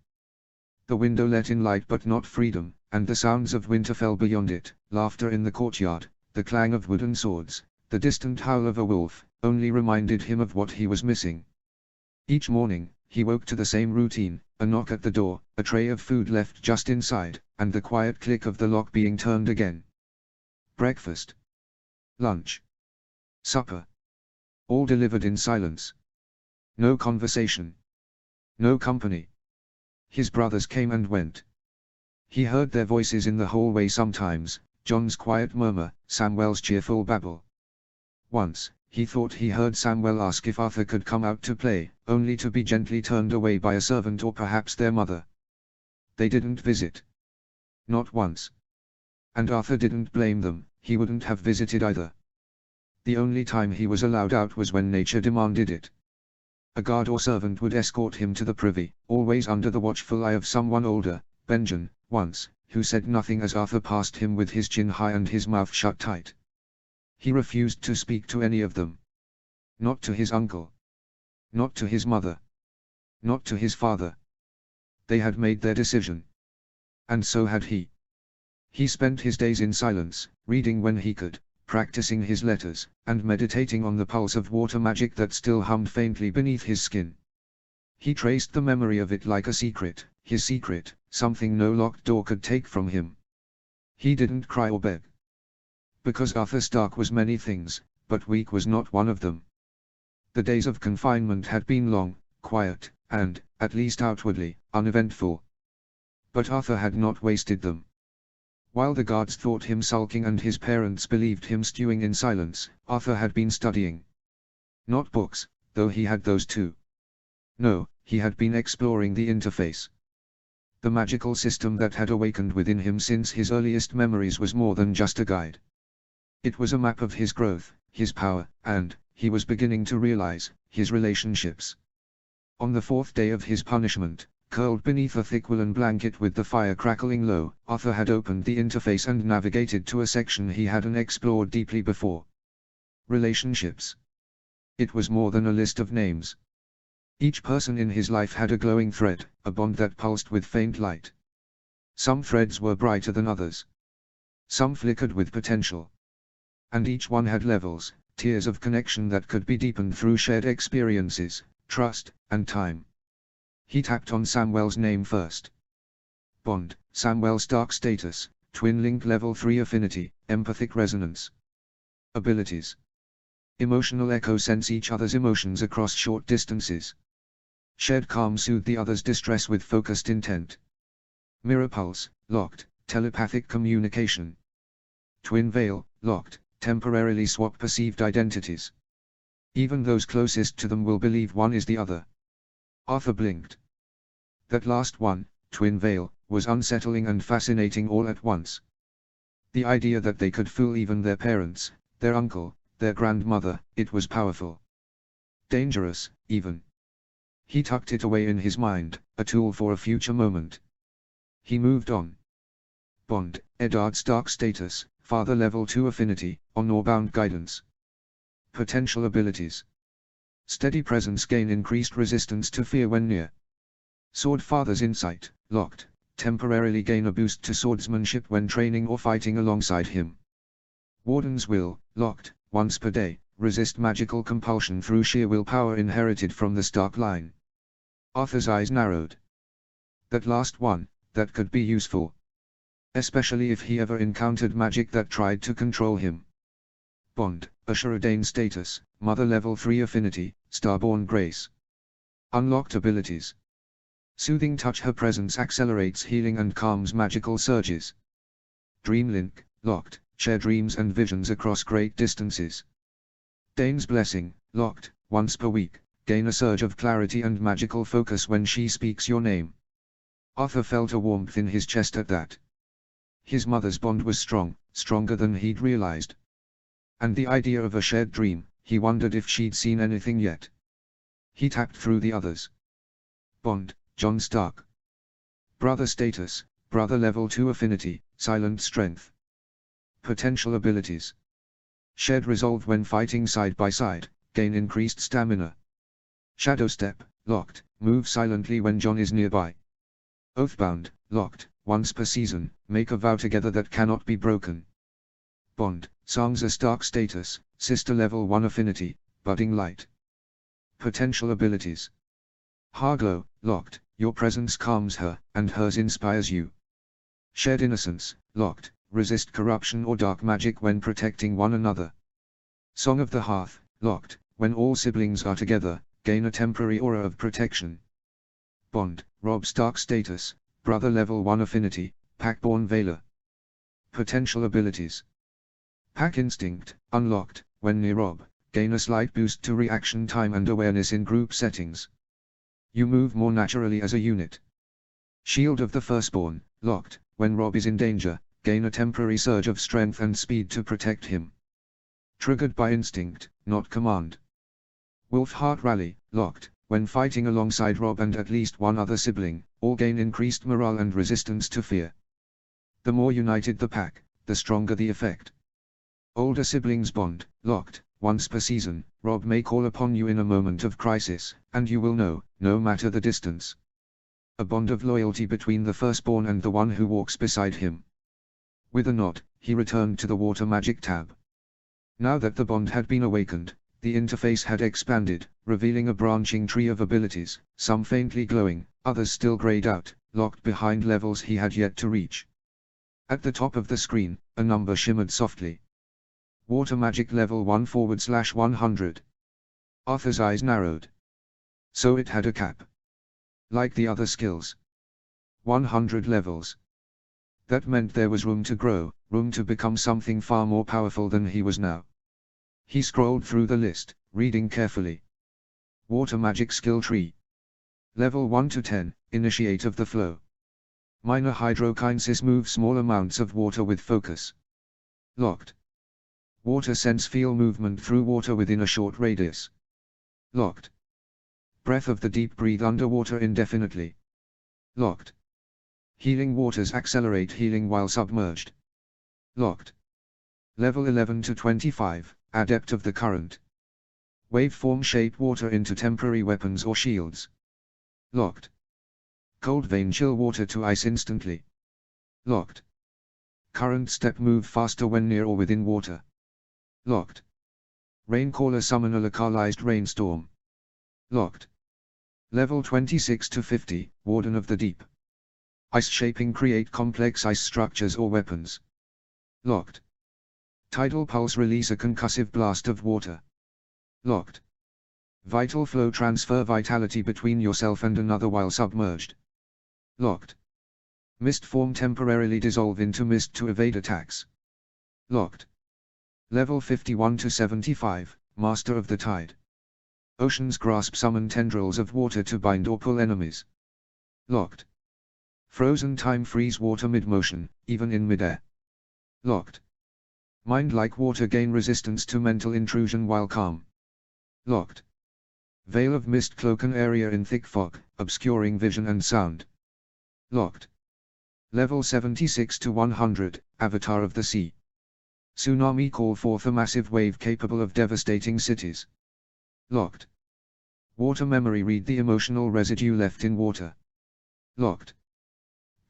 The window let in light but not freedom, and the sounds of winter fell beyond it, laughter in the courtyard, the clang of wooden swords, the distant howl of a wolf, only reminded him of what he was missing. Each morning, he woke to the same routine, a knock at the door, a tray of food left just inside, and the quiet click of the lock being turned again. Breakfast. Lunch. Supper. All delivered in silence. No conversation. No company. His brothers came and went. He heard their voices in the hallway sometimes, John's quiet murmur, Samuel's cheerful babble. Once, he thought he heard Samuel ask if Arthur could come out to play, only to be gently turned away by a servant or perhaps their mother. They didn't visit. Not once. And Arthur didn't blame them, he wouldn't have visited either. The only time he was allowed out was when nature demanded it. A guard or servant would escort him to the privy, always under the watchful eye of someone older, Benjamin, once, who said nothing as Arthur passed him with his chin high and his mouth shut tight. He refused to speak to any of them. Not to his uncle. Not to his mother. Not to his father. They had made their decision. And so had he. He spent his days in silence, reading when he could, practicing his letters, and meditating on the pulse of water magic that still hummed faintly beneath his skin. He traced the memory of it like a secret, his secret, something no locked door could take from him. He didn't cry or beg. Because Arthur Stark was many things, but weak was not one of them. The days of confinement had been long, quiet, and, at least outwardly, uneventful. But Arthur had not wasted them. While the guards thought him sulking and his parents believed him stewing in silence, Arthur had been studying. Not books, though he had those too. No, he had been exploring the interface. The magical system that had awakened within him since his earliest memories was more than just a guide. It was a map of his growth, his power, and, he was beginning to realize, his relationships. On the fourth day of his punishment, curled beneath a thick woolen blanket with the fire crackling low, Arthur had opened the interface and navigated to a section he hadn't explored deeply before. Relationships. It was more than a list of names. Each person in his life had a glowing thread, a bond that pulsed with faint light. Some threads were brighter than others. Some flickered with potential. And each one had levels, tiers of connection that could be deepened through shared experiences, trust, and time. He tapped on Samuel's name first. Bond, Samuel Stark status, Twin Link Level 3 Affinity, Empathic Resonance. Abilities. Emotional echo, sense each other's emotions across short distances. Shared calm, soothe the other's distress with focused intent. Mirror pulse, locked, telepathic communication. Twin veil, locked, temporarily swap perceived identities. Even those closest to them will believe one is the other. Arthur blinked. That last one, twin veil, was unsettling and fascinating all at once. The idea that they could fool even their parents, their uncle, their grandmother, it was powerful. Dangerous, even. He tucked it away in his mind, a tool for a future moment. He moved on. Bond, Eddard Stark status, Father Level 2 Affinity, on or bound guidance. Potential abilities. Steady presence gain increased resistance to fear when near. Sword Father's Insight, locked, temporarily gain a boost to swordsmanship when training or fighting alongside him. Warden's Will, locked, once per day, resist magical compulsion through sheer willpower inherited from the Stark line. Arthur's eyes narrowed. That last one, that could be useful. Especially if he ever encountered magic that tried to control him. Bond, Ashura status, Mother level 3 affinity, Starborn Grace. Unlocked abilities. Soothing Touch. Her presence accelerates healing and calms magical surges. Dream Link, locked, share dreams and visions across great distances. Dane's Blessing, locked, once per week, gain a surge of clarity and magical focus when she speaks your name. Arthur felt a warmth in his chest at that. His mother's bond was strong, stronger than he'd realized. And the idea of a shared dream, he wondered if she'd seen anything yet. He tapped through the others. Bond, John Stark. Brother status, Brother level 2 affinity, Silent Strength. Potential abilities. Shared resolve when fighting side by side, gain increased stamina. Shadow Step, locked, move silently when John is nearby. Oathbound, locked, once per season, make a vow together that cannot be broken. Bond, Sansa Stark status, Sister level 1 affinity, Budding Light. Potential abilities. Harglow, locked, your presence calms her, and hers inspires you. Shared Innocence, locked, resist corruption or dark magic when protecting one another. Song of the Hearth, locked, when all siblings are together, gain a temporary aura of protection. Bond, Robb Stark status, Brother level 1 affinity, Packborn Veiler. Potential abilities. Pack Instinct, unlocked, when near Robb, gain a slight boost to reaction time and awareness in group settings. You move more naturally as a unit. Shield of the Firstborn, locked, when Robb is in danger, gain a temporary surge of strength and speed to protect him. Triggered by instinct, not command. Wolfheart Rally, locked, when fighting alongside Robb and at least one other sibling, all gain increased morale and resistance to fear. The more united the pack, the stronger the effect. Older siblings bond, locked, once per season, Robb may call upon you in a moment of crisis, and you will know, no matter the distance. A bond of loyalty between the firstborn and the one who walks beside him. With a nod, he returned to the water magic tab. Now that the bond had been awakened, the interface had expanded, revealing a branching tree of abilities, some faintly glowing, others still grayed out, locked behind levels he had yet to reach. At the top of the screen, a number shimmered softly. Water Magic level 1/100. Arthur's eyes narrowed. So it had a cap. Like the other skills. 100 levels. That meant there was room to grow, room to become something far more powerful than he was now. He scrolled through the list, reading carefully. Water Magic Skill Tree. Level 1 to 10, Initiate of the Flow. Minor Hydrokinesis, move small amounts of water with focus. Locked. Water Sense, feel movement through water within a short radius. Locked. Breath of the Deep, breathe underwater indefinitely. Locked. Healing Waters, accelerate healing while submerged. Locked. Level 11 to 25, Adept of the Current. Waveform, shape water into temporary weapons or shields. Locked. Cold Vein, chill water to ice instantly. Locked. Current Step, move faster when near or within water. Locked. Raincaller, summon a localized rainstorm. Locked. Level 26 to 50, Warden of the Deep. Ice Shaping, create complex ice structures or weapons. Locked. Tidal Pulse, release a concussive blast of water. Locked. Vital Flow, transfer vitality between yourself and another while submerged. Locked. Mist Form, temporarily dissolve into mist to evade attacks. Locked. Level 51 to 75, Master of the Tide. Ocean's Grasp, summon tendrils of water to bind or pull enemies. Locked. Frozen Time, freeze water mid-motion, even in mid-air. Locked. Mind like water, gain resistance to mental intrusion while calm. Locked. Veil of Mist, cloak an area in thick fog, obscuring vision and sound. Locked. Level 76 to 100, Avatar of the Sea. Tsunami, call forth a massive wave capable of devastating cities. Locked. Water memory. Read the emotional residue left in water. Locked.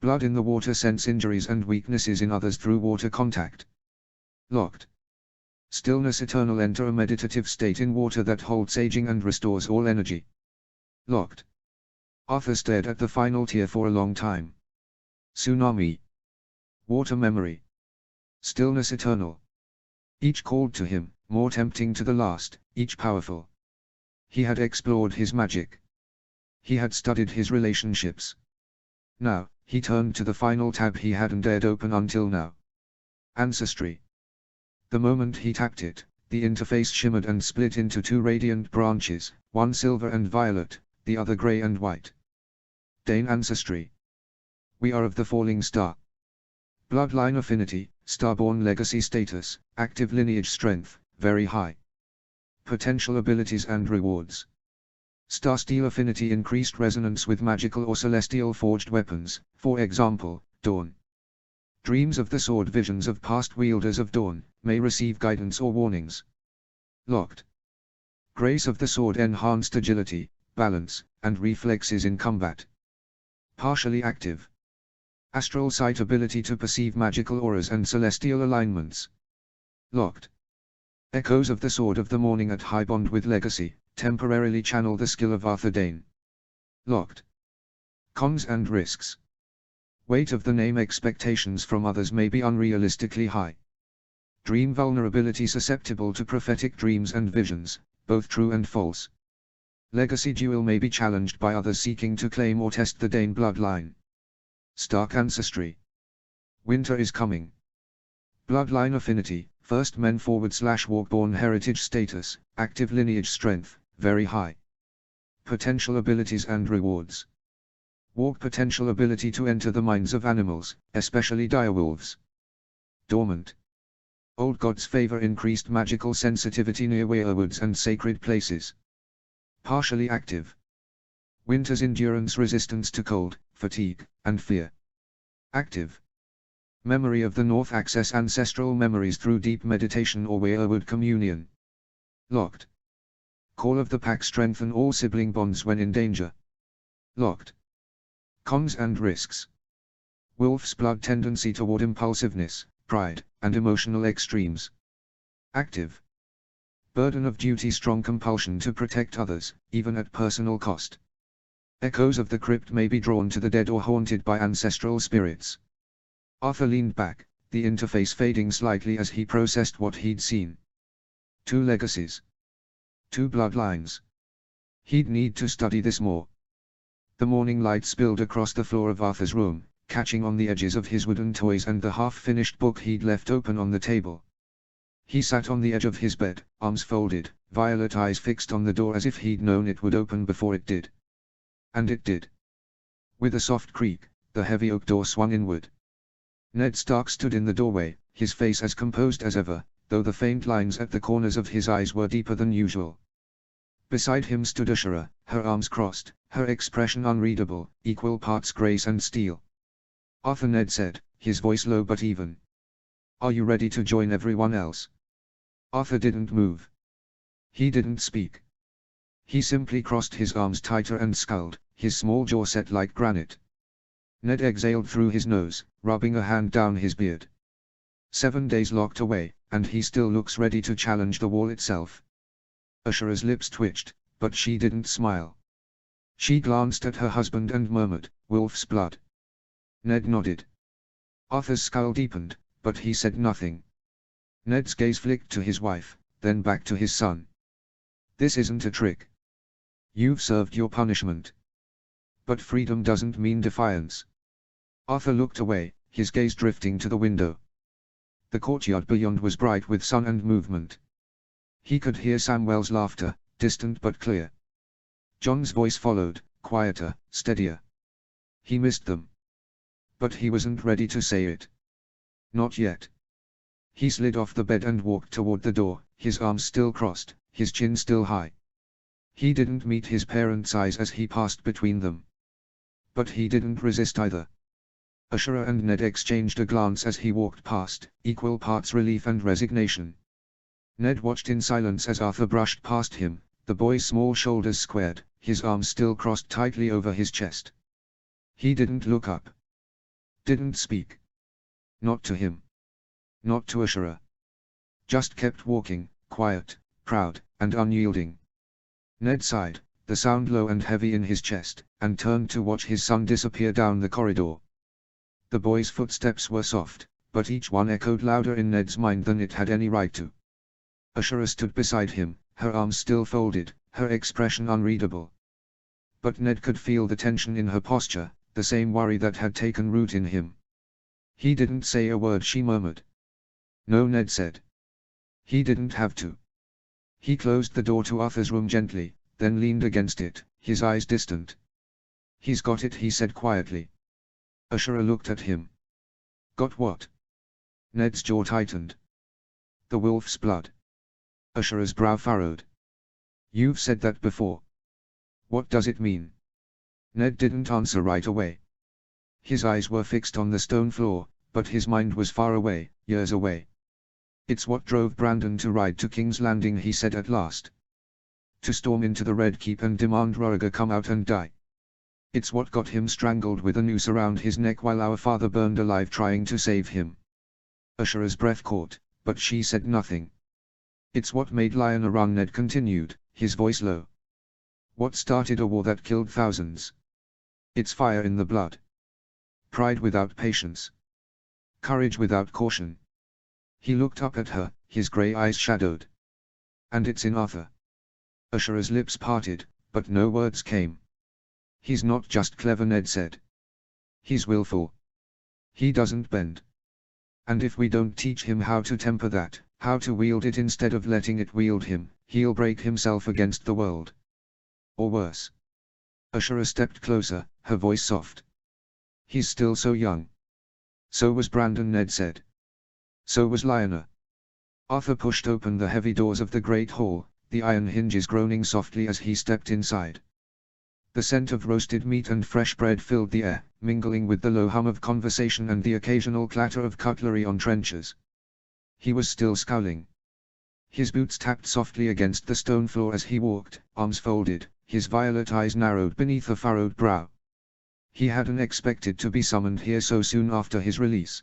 Blood in the water. Sense injuries and weaknesses in others through water contact. Locked. Stillness. Eternal. Enter a meditative state in water that holds aging and restores all energy. Locked. Arthur stared at the final tear for a long time. Tsunami. Water memory. Stillness. Eternal. Each called to him, more tempting to the last, each powerful. He had explored his magic. He had studied his relationships. Now, he turned to the final tab he hadn't dared open until now. Ancestry. The moment he tapped it, the interface shimmered and split into two radiant branches, one silver and violet, the other grey and white. Dane ancestry. We are of the falling star. Bloodline affinity, starborn legacy status, active lineage strength, very high. Potential abilities and rewards. Starsteel affinity, increased resonance with magical or celestial forged weapons, for example, Dawn. Dreams of the sword. Visions of past wielders of Dawn, may receive guidance or warnings. Locked. Grace of the sword. Enhanced agility, balance, and reflexes in combat. Partially active. Astral sight, ability to perceive magical auras and celestial alignments. Locked. Echoes of the Sword of the Morning at high bond with legacy, temporarily channel the skill of Arthur Dane. Locked. Cons and risks. Weight of the name. Expectations from others may be unrealistically high. Dream vulnerability, susceptible to prophetic dreams and visions, both true and false. Legacy duel may be challenged by others seeking to claim or test the Dane bloodline. Stark ancestry. Winter is coming. Bloodline affinity, first men / walkborn heritage status, active lineage strength, very high. Potential abilities and rewards. Walk potential, ability to enter the minds of animals, especially direwolves. Dormant. Old gods favor, increased magical sensitivity near werewoods and sacred places. Partially active. Winter's endurance, resistance to cold, fatigue, and fear. Active. Memory of the North, access ancestral memories through deep meditation or werewood communion. Locked. Call of the pack, strengthen all sibling bonds when in danger. Locked. Cons and risks. Wolf's blood, tendency toward impulsiveness, pride, and emotional extremes. Active. Burden of duty, strong compulsion to protect others, even at personal cost. Echoes of the crypt may be drawn to the dead or haunted by ancestral spirits. Arthur leaned back, the interface fading slightly as he processed what he'd seen. 2 legacies. 2 bloodlines. He'd need to study this more. The morning light spilled across the floor of Arthur's room, catching on the edges of his wooden toys and the half-finished book he'd left open on the table. He sat on the edge of his bed, arms folded, violet eyes fixed on the door as if he'd known it would open before it did. And it did. With a soft creak, the heavy oak door swung inward. Ned Stark stood in the doorway, his face as composed as ever, though the faint lines at the corners of his eyes were deeper than usual. Beside him stood Ashura, her arms crossed, her expression unreadable, equal parts grace and steel. Arthur, Ned said, his voice low but even. Are you ready to join everyone else? Arthur didn't move. He didn't speak. He simply crossed his arms tighter and scowled, his small jaw set like granite. Ned exhaled through his nose, rubbing a hand down his beard. 7 days locked away, and he still looks ready to challenge the wall itself. Ashura's lips twitched, but she didn't smile. She glanced at her husband and murmured, "Wolf's blood." Ned nodded. Arthur's scowl deepened, but he said nothing. Ned's gaze flicked to his wife, then back to his son. "This isn't a trick. You've served your punishment. But freedom doesn't mean defiance." Arthur looked away, his gaze drifting to the window. The courtyard beyond was bright with sun and movement. He could hear Samuel's laughter, distant but clear. John's voice followed, quieter, steadier. He missed them. But he wasn't ready to say it. Not yet. He slid off the bed and walked toward the door, his arms still crossed, his chin still high. He didn't meet his parents' eyes as he passed between them. But he didn't resist either. Ashura and Ned exchanged a glance as he walked past, equal parts relief and resignation. Ned watched in silence as Arthur brushed past him, The boy's small shoulders squared, his arms still crossed tightly over his chest. He didn't look up. Didn't speak. Not to him. Not to Ashura. Just kept walking, quiet, proud, and unyielding. Ned sighed, the sound low and heavy in his chest, and turned to watch his son disappear down the corridor. The boy's footsteps were soft, but each one echoed louder in Ned's mind than it had any right to. Ashura stood beside him, her arms still folded, her expression unreadable. But Ned could feel the tension in her posture, the same worry that had taken root in him. He didn't say a word, she murmured. No, Ned said. He didn't have to. He closed the door to Arthur's room gently, then leaned against it, his eyes distant. He's got it, he said quietly. Ashura looked at him. Got what? Ned's jaw tightened. The wolf's blood. Ashura's brow furrowed. You've said that before. What does it mean? Ned didn't answer right away. His eyes were fixed on the stone floor, but his mind was far away, years away. It's what drove Brandon to ride to King's Landing, he said at last. To storm into the Red Keep and demand Roriga come out and die. It's what got him strangled with a noose around his neck while our father burned alive trying to save him. Ashura's breath caught, but she said nothing. It's what made Lyanna run, Ned continued, his voice low. What started a war that killed thousands. It's fire in the blood. Pride without patience. Courage without caution. He looked up at her, his grey eyes shadowed. And it's in Arthur. Ashura's lips parted, but no words came. He's not just clever, Ned said. He's willful. He doesn't bend. And if we don't teach him how to temper that, how to wield it instead of letting it wield him, he'll break himself against the world. Or worse. Ashura stepped closer, her voice soft. He's still so young. So was Brandon, Ned said. So was Lyanna. Arthur pushed open the heavy doors of the great hall, the iron hinges groaning softly as he stepped inside. The scent of roasted meat and fresh bread filled the air, mingling with the low hum of conversation and the occasional clatter of cutlery on trenchers. He was still scowling. His boots tapped softly against the stone floor as he walked, arms folded, his violet eyes narrowed beneath a furrowed brow. He hadn't expected to be summoned here so soon after his release.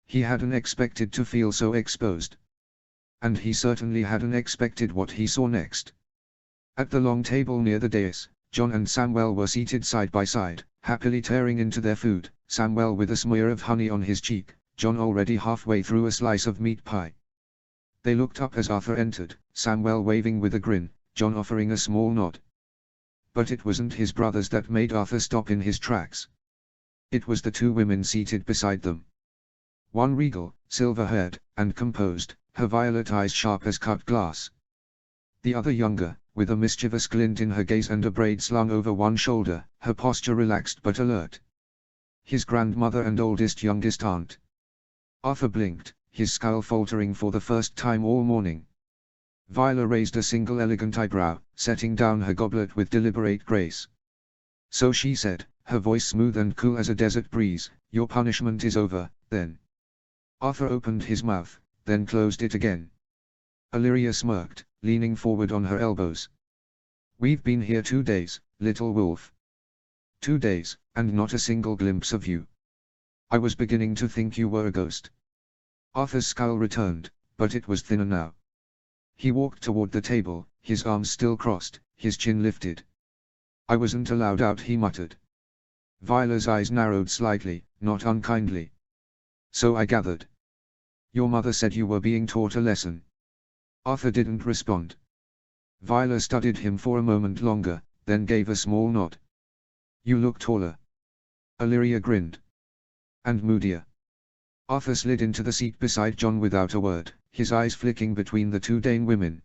He hadn't expected to feel so exposed. And he certainly hadn't expected what he saw next. At the long table near the dais, John and Samwell were seated side by side, happily tearing into their food, Samwell with a smear of honey on his cheek, John already halfway through a slice of meat pie. They looked up as Arthur entered, Samwell waving with a grin, John offering a small nod. But it wasn't his brothers that made Arthur stop in his tracks. It was the two women seated beside them. One regal, silver-haired, and composed, her violet eyes sharp as cut glass. The other younger, with a mischievous glint in her gaze and a braid slung over one shoulder, her posture relaxed but alert. His grandmother and youngest aunt. Arthur blinked, his skull faltering for the first time all morning. Viola raised a single elegant eyebrow, setting down her goblet with deliberate grace. So she said, her voice smooth and cool as a desert breeze, your punishment is over, then. Arthur opened his mouth, then closed it again. Illyria smirked, leaning forward on her elbows. We've been here 2 days, little wolf. 2 days, and not a single glimpse of you. I was beginning to think you were a ghost. Arthur's scowl returned, but it was thinner now. He walked toward the table, his arms still crossed, his chin lifted. I wasn't allowed out, he muttered. Viola's eyes narrowed slightly, not unkindly. So I gathered. Your mother said you were being taught a lesson. Arthur didn't respond. Viola studied him for a moment longer, then gave a small nod. You look taller. Illyria grinned. And moodier. Arthur slid into the seat beside John without a word, his eyes flicking between the two Dane women.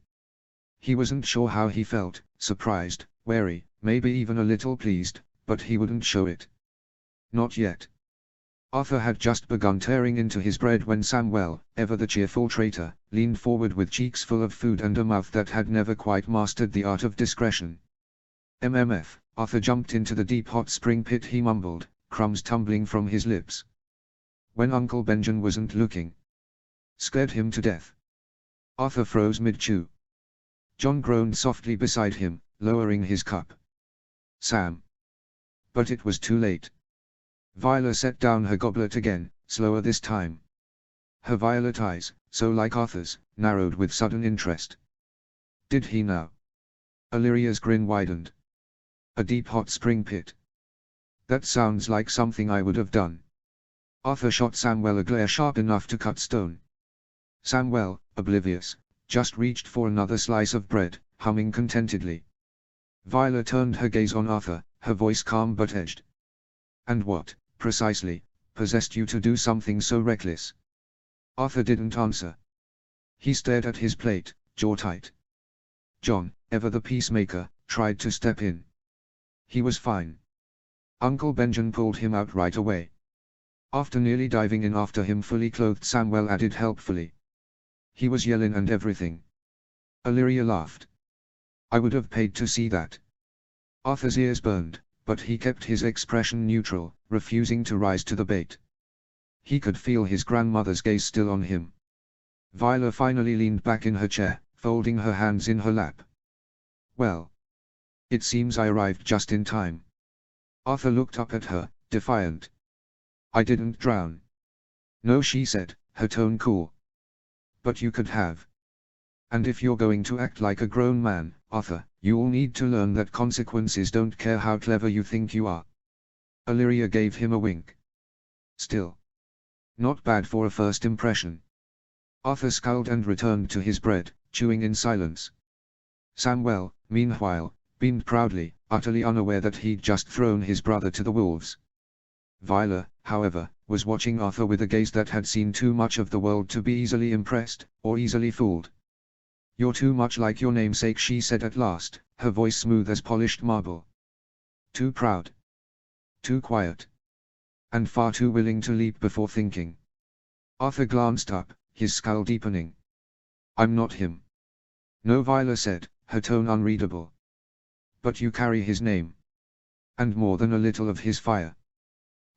He wasn't sure how he felt, surprised, wary, maybe even a little pleased, but he wouldn't show it. Not yet. Arthur had just begun tearing into his bread when Samwell, ever the cheerful traitor, leaned forward with cheeks full of food and a mouth that had never quite mastered the art of discretion. MMF, Arthur jumped into the deep hot spring pit, he mumbled, crumbs tumbling from his lips. When Uncle Benjen wasn't looking. Scared him to death. Arthur froze mid-chew. John groaned softly beside him, lowering his cup. Sam. But it was too late. Viola set down her goblet again, slower this time. Her violet eyes, so like Arthur's, narrowed with sudden interest. Did he now? Illyria's grin widened. A deep hot spring pit. That sounds like something I would have done. Arthur shot Samwell a glare sharp enough to cut stone. Samwell, oblivious, just reached for another slice of bread, humming contentedly. Viola turned her gaze on Arthur, her voice calm but edged. And what, precisely, possessed you to do something so reckless? Arthur didn't answer. He stared at his plate, jaw tight. John, ever the peacemaker, tried to step in. He was fine. Uncle Benjamin pulled him out right away. After nearly diving in after him, fully clothed Samwell added helpfully. He was yelling and everything. Illyria laughed. I would have paid to see that. Arthur's ears burned, but he kept his expression neutral, refusing to rise to the bait. He could feel his grandmother's gaze still on him. Viola finally leaned back in her chair, folding her hands in her lap. Well. It seems I arrived just in time. Arthur looked up at her, defiant. I didn't drown. No, she said, her tone cool. But you could have. And if you're going to act like a grown man, Arthur, you'll need to learn that consequences don't care how clever you think you are. Illyria gave him a wink. Still. Not bad for a first impression. Arthur scowled and returned to his bread, chewing in silence. Samwell, meanwhile, beamed proudly, utterly unaware that he'd just thrown his brother to the wolves. Viola, however, was watching Arthur with a gaze that had seen too much of the world to be easily impressed, or easily fooled. You're too much like your namesake, she said at last, her voice smooth as polished marble. Too proud. Too quiet. And far too willing to leap before thinking. Arthur glanced up, his scowl deepening. I'm not him. No, Viola said, her tone unreadable. But you carry his name. And more than a little of his fire.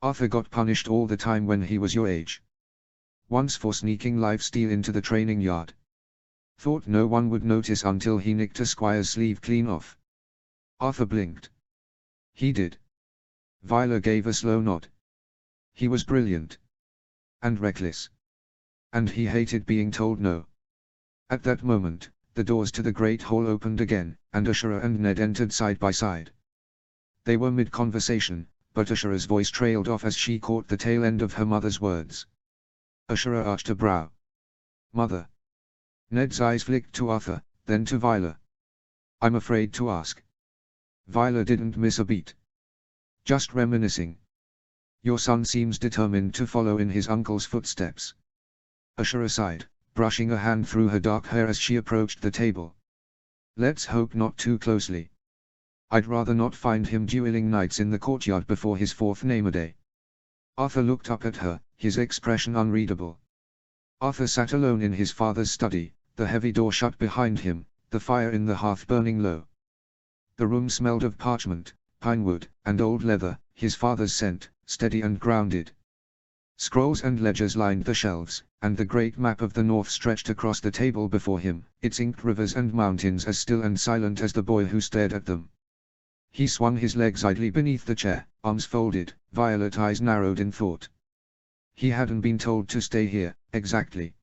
Arthur got punished all the time when he was your age. Once for sneaking life-steal into the training yard. Thought no one would notice until he nicked a squire's sleeve clean off. Arthur blinked. He did. Viola gave a slow nod. He was brilliant. And reckless. And he hated being told no. At that moment, the doors to the great hall opened again, and Ashura and Ned entered side by side. They were mid-conversation, but Ashura's voice trailed off as she caught the tail end of her mother's words. Ashura arched a brow. Mother. Ned's eyes flicked to Arthur, then to Viola. I'm afraid to ask. Viola didn't miss a beat. Just reminiscing. Your son seems determined to follow in his uncle's footsteps. Ashura sighed, brushing a hand through her dark hair as she approached the table. Let's hope not too closely. I'd rather not find him dueling knights in the courtyard before his fourth name-a-day. Arthur looked up at her, his expression unreadable. Arthur sat alone in his father's study, the heavy door shut behind him, the fire in the hearth burning low. The room smelled of parchment, pine wood, and old leather, his father's scent, steady and grounded. Scrolls and ledgers lined the shelves, and the great map of the north stretched across the table before him, its inked rivers and mountains as still and silent as the boy who stared at them. He swung his legs idly beneath the chair, arms folded, violet eyes narrowed in thought. He hadn't been told to stay here, exactly.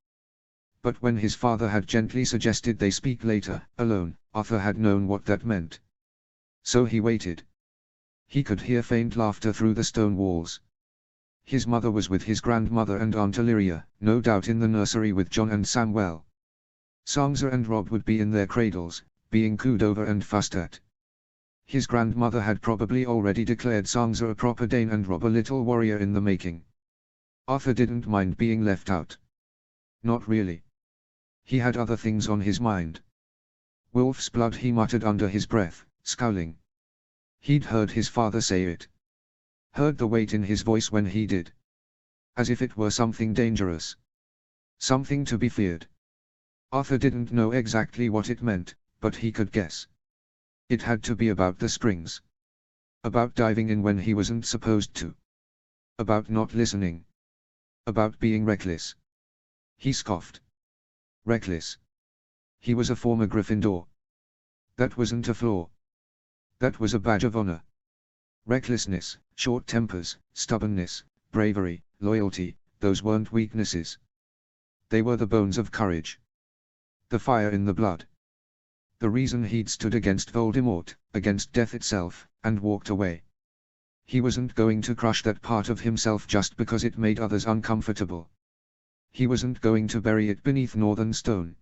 But when his father had gently suggested they speak later, alone, Arthur had known what that meant. So he waited. He could hear faint laughter through the stone walls. His mother was with his grandmother and Aunt Illyria, no doubt in the nursery with John and Samwell. Sansa and Robb would be in their cradles, being cooed over and fussed at. His grandmother had probably already declared Sansa a proper Dane and Robb a little warrior in the making. Arthur didn't mind being left out. Not really. He had other things on his mind. Wolf's blood, he muttered under his breath, scowling. He'd heard his father say it. Heard the weight in his voice when he did. As if it were something dangerous. Something to be feared. Arthur didn't know exactly what it meant, but he could guess. It had to be about the springs. About diving in when he wasn't supposed to. About not listening. About being reckless. He scoffed. Reckless. He was a former Gryffindor. That wasn't a flaw. That was a badge of honor. Recklessness, short tempers, stubbornness, bravery, loyalty, those weren't weaknesses. They were the bones of courage. The fire in the blood. The reason he'd stood against Voldemort, against death itself, and walked away. He wasn't going to crush that part of himself just because it made others uncomfortable. He wasn't going to bury it beneath northern stone.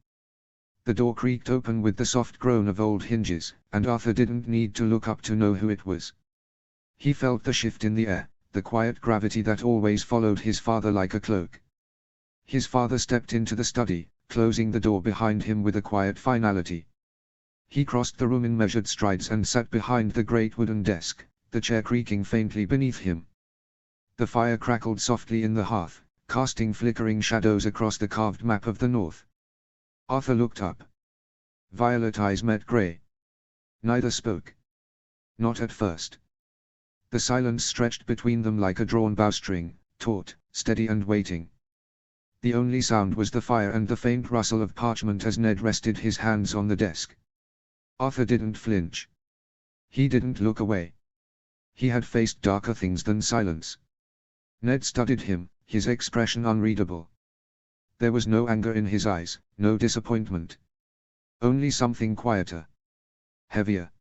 The door creaked open with the soft groan of old hinges, and Arthur didn't need to look up to know who it was. He felt the shift in the air, the quiet gravity that always followed his father like a cloak. His father stepped into the study, closing the door behind him with a quiet finality. He crossed the room in measured strides and sat behind the great wooden desk, the chair creaking faintly beneath him. The fire crackled softly in the hearth, casting flickering shadows across the carved map of the north. Arthur looked up. Violet eyes met grey. Neither spoke. Not at first. The silence stretched between them like a drawn bowstring, taut, steady and waiting. The only sound was the fire and the faint rustle of parchment as Ned rested his hands on the desk. Arthur didn't flinch. He didn't look away. He had faced darker things than silence. Ned studied him, his expression unreadable. There was no anger in his eyes, no disappointment. Only something quieter. Heavier.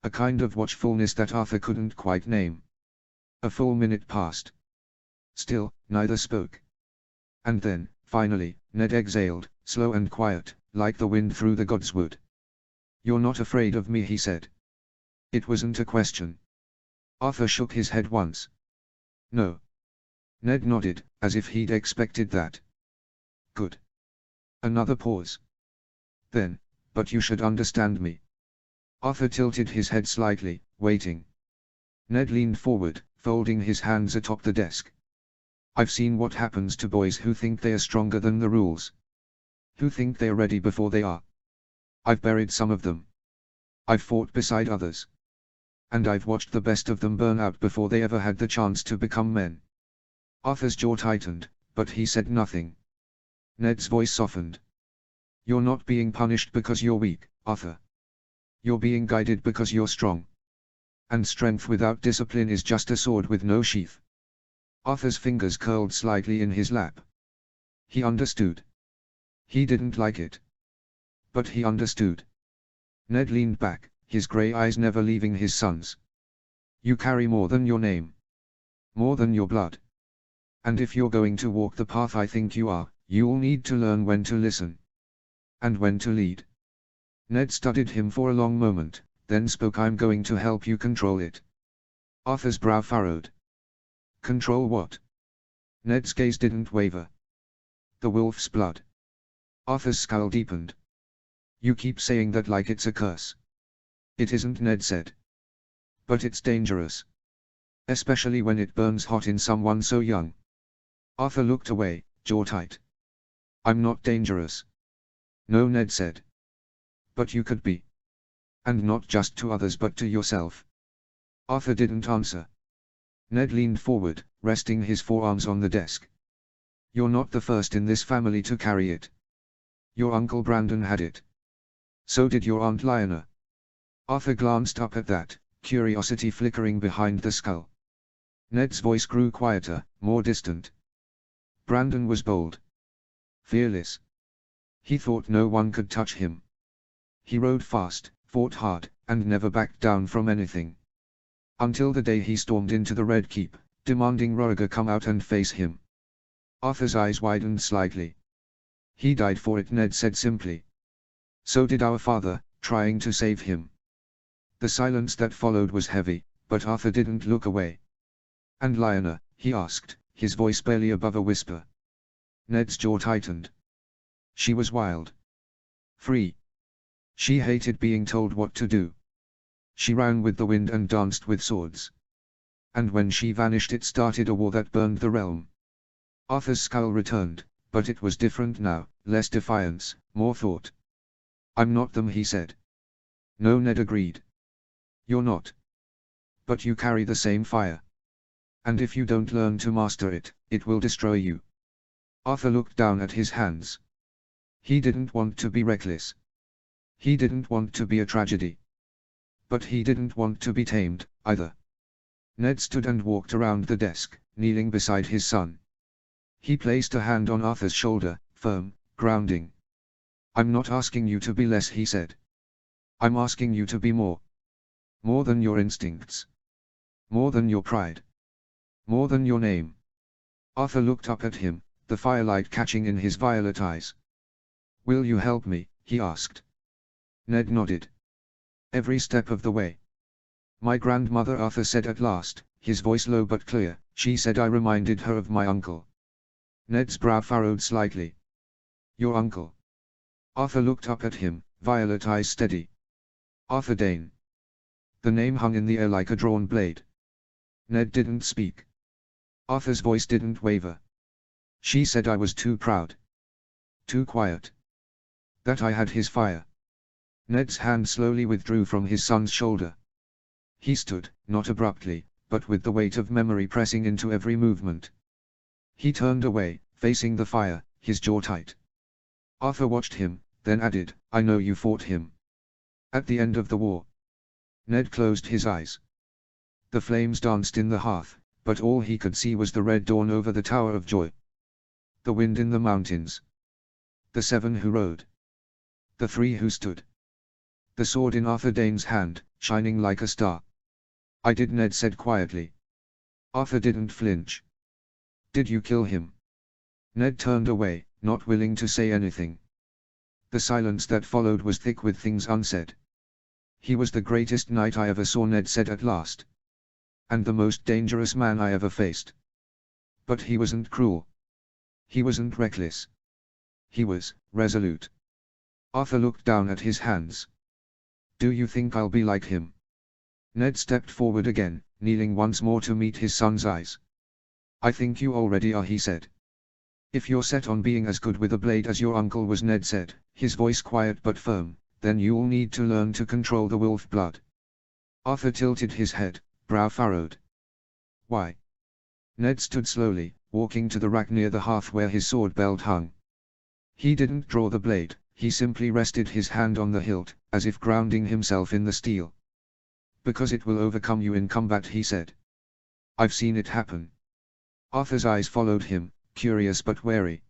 A kind of watchfulness that Arthur couldn't quite name. A full minute passed. Still, neither spoke. And then, finally, Ned exhaled, slow and quiet, like the wind through the godswood. "You're not afraid of me," he said. It wasn't a question. Arthur shook his head once. "No." Ned nodded, as if he'd expected that. "Good." Another pause. Then, "But you should understand me." Arthur tilted his head slightly, waiting. Ned leaned forward, folding his hands atop the desk. "I've seen what happens to boys who think they are stronger than the rules. Who think they are ready before they are. I've buried some of them. I've fought beside others. And I've watched the best of them burn out before they ever had the chance to become men." Arthur's jaw tightened, but he said nothing. Ned's voice softened. "You're not being punished because you're weak, Arthur. You're being guided because you're strong. And strength without discipline is just a sword with no sheath." Arthur's fingers curled slightly in his lap. He understood. He didn't like it. But he understood. Ned leaned back, his grey eyes never leaving his son's. "You carry more than your name. More than your blood. And if you're going to walk the path I think you are, you'll need to learn when to listen. And when to lead." Ned studied him for a long moment, then spoke. "I'm going to help you control it." Arthur's brow furrowed. "Control what?" Ned's gaze didn't waver. "The wolf's blood." Arthur's scowl deepened. "You keep saying that like it's a curse." "It isn't," Ned said. "But it's dangerous. Especially when it burns hot in someone so young." Arthur looked away, jaw tight. "I'm not dangerous." "No," Ned said. "But you could be. And not just to others but to yourself." Arthur didn't answer. Ned leaned forward, resting his forearms on the desk. "You're not the first in this family to carry it. Your Uncle Brandon had it. So did your Aunt Lyanna." Arthur glanced up at that, curiosity flickering behind the skull. Ned's voice grew quieter, more distant. "Brandon was bold. Fearless. He thought no one could touch him. He rode fast, fought hard, and never backed down from anything. Until the day he stormed into the Red Keep, demanding Roriga come out and face him." Arthur's eyes widened slightly. "He died for it," Ned said simply. "So did our father, trying to save him." The silence that followed was heavy, but Arthur didn't look away. "And Lyanna?" he asked, his voice barely above a whisper. Ned's jaw tightened. "She was wild. Free. She hated being told what to do. She ran with the wind and danced with swords. And when she vanished it started a war that burned the realm." Arthur's scowl returned, but it was different now, less defiance, more thought. "I'm not them," he said. "No," Ned agreed. "You're not. But you carry the same fire. And if you don't learn to master it, it will destroy you." Arthur looked down at his hands. He didn't want to be reckless. He didn't want to be a tragedy. But he didn't want to be tamed, either. Ned stood and walked around the desk, kneeling beside his son. He placed a hand on Arthur's shoulder, firm, grounding. "I'm not asking you to be less," he said. "I'm asking you to be more. More than your instincts. More than your pride. More than your name." Arthur looked up at him, the firelight catching in his violet eyes. "Will you help me?" he asked. Ned nodded. "Every step of the way." "My grandmother," Arthur said at last, his voice low but clear, "she said I reminded her of my uncle." Ned's brow furrowed slightly. "Your uncle?" Arthur looked up at him, violet eyes steady. "Arthur Dane." The name hung in the air like a drawn blade. Ned didn't speak. Arthur's voice didn't waver. "She said I was too proud. Too quiet. That I had his fire." Ned's hand slowly withdrew from his son's shoulder. He stood, not abruptly, but with the weight of memory pressing into every movement. He turned away, facing the fire, his jaw tight. Arthur watched him, then added, "I know you fought him. At the end of the war." Ned closed his eyes. The flames danced in the hearth, but all he could see was the red dawn over the Tower of Joy. The wind in the mountains. The 7 who rode. The 3 who stood. The sword in Arthur Dane's hand, shining like a star. "I did," Ned said quietly. Arthur didn't flinch. "Did you kill him?" Ned turned away, not willing to say anything. The silence that followed was thick with things unsaid. "He was the greatest knight I ever saw," Ned said at last. "And the most dangerous man I ever faced. But he wasn't cruel. He wasn't reckless. He was resolute." Arthur looked down at his hands. "Do you think I'll be like him?" Ned stepped forward again, kneeling once more to meet his son's eyes. "I think you already are," he said. "If you're set on being as good with a blade as your uncle was," Ned said, his voice quiet but firm, "then you'll need to learn to control the wolf blood." Arthur tilted his head, brow furrowed. "Why?" Ned stood slowly, walking to the rack near the hearth where his sword belt hung. He didn't draw the blade, he simply rested his hand on the hilt, as if grounding himself in the steel. "Because it will overcome you in combat," he said. "I've seen it happen." Arthur's eyes followed him, curious but wary.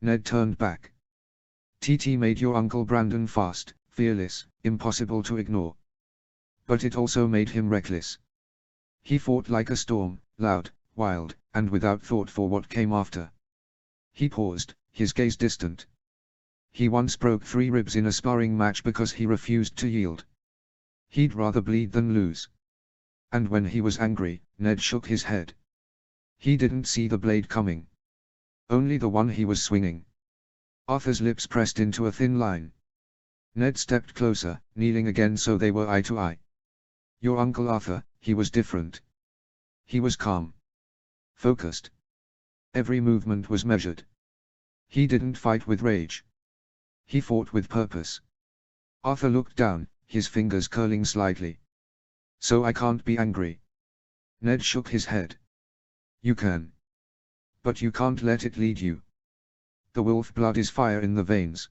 Ned turned back. "TT made your uncle Brandon fast, fearless, impossible to ignore. But it also made him reckless. He fought like a storm, loud, wild, and without thought for what came after." He paused, his gaze distant. "He once broke 3 ribs in a sparring match because he refused to yield. He'd rather bleed than lose." And when he was angry, Ned shook his head. He didn't see the blade coming. Only the one he was swinging. Arthur's lips pressed into a thin line. Ned stepped closer, kneeling again so they were eye to eye. "Your Uncle Arthur, he was different. He was calm. Focused. Every movement was measured. He didn't fight with rage. He fought with purpose." Arthur looked down, his fingers curling slightly. "So I can't be angry?" Ned shook his head. "You can. But you can't let it lead you. The wolf blood is fire in the veins.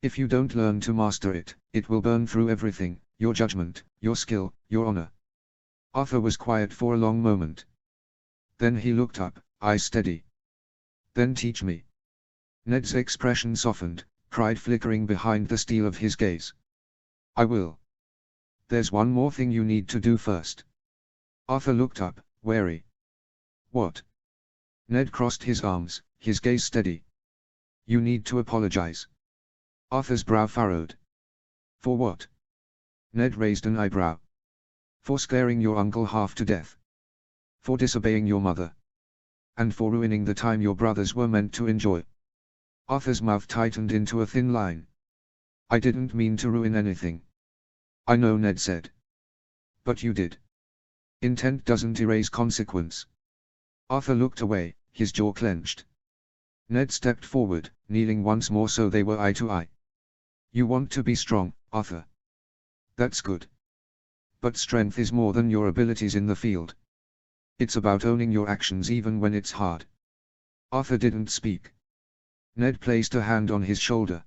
If you don't learn to master it, it will burn through everything, your judgment, your skill, your honor." Arthur was quiet for a long moment. Then he looked up, eyes steady. "Then teach me." Ned's expression softened, pride flickering behind the steel of his gaze. "I will. There's one more thing you need to do first." Arthur looked up, wary. "What?" Ned crossed his arms, his gaze steady. "You need to apologize." Arthur's brow furrowed. "For what?" Ned raised an eyebrow. "For scaring your uncle half to death. For disobeying your mother. And for ruining the time your brothers were meant to enjoy." Arthur's mouth tightened into a thin line. "I didn't mean to ruin anything." "I know," Ned said. "But you did. Intent doesn't erase consequence." Arthur looked away, his jaw clenched. Ned stepped forward, kneeling once more so they were eye to eye. "You want to be strong, Arthur. That's good. But strength is more than your abilities in the field. It's about owning your actions even when it's hard." Arthur didn't speak. Ned placed a hand on his shoulder.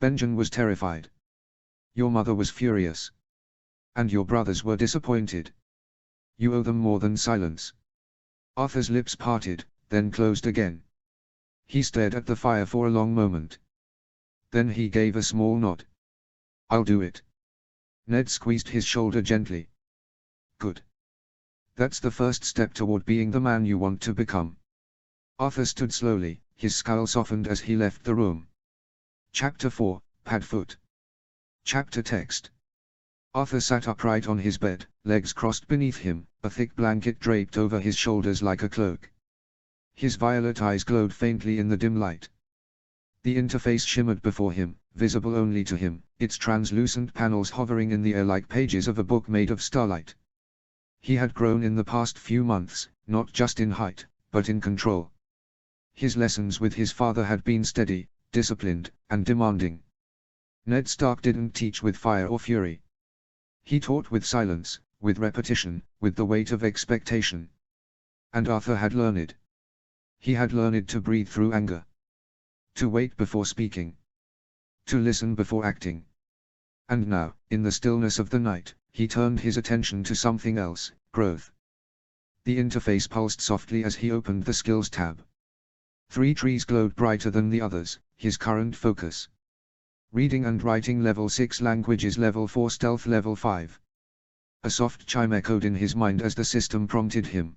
Benjen was terrified. Your mother was furious. And your brothers were disappointed. You owe them more than silence. Arthur's lips parted, then closed again. He stared at the fire for a long moment. Then he gave a small nod. I'll do it. Ned squeezed his shoulder gently. Good. That's the first step toward being the man you want to become. Arthur stood slowly, his scowl softened as he left the room. Chapter 4, Padfoot. Chapter text. Arthur sat upright on his bed, legs crossed beneath him, a thick blanket draped over his shoulders like a cloak. His violet eyes glowed faintly in the dim light. The interface shimmered before him, visible only to him, its translucent panels hovering in the air like pages of a book made of starlight. He had grown in the past few months, not just in height, but in control. His lessons with his father had been steady, disciplined, and demanding. Ned Stark didn't teach with fire or fury. He taught with silence, with repetition, with the weight of expectation. And Arthur had learned. He had learned to breathe through anger. To wait before speaking. To listen before acting. And now, in the stillness of the night, he turned his attention to something else, growth. The interface pulsed softly as he opened the Skills tab. 3 trees glowed brighter than the others, his current focus. Reading and Writing Level 6, Languages Level 4, Stealth Level 5. A soft chime echoed in his mind as the system prompted him.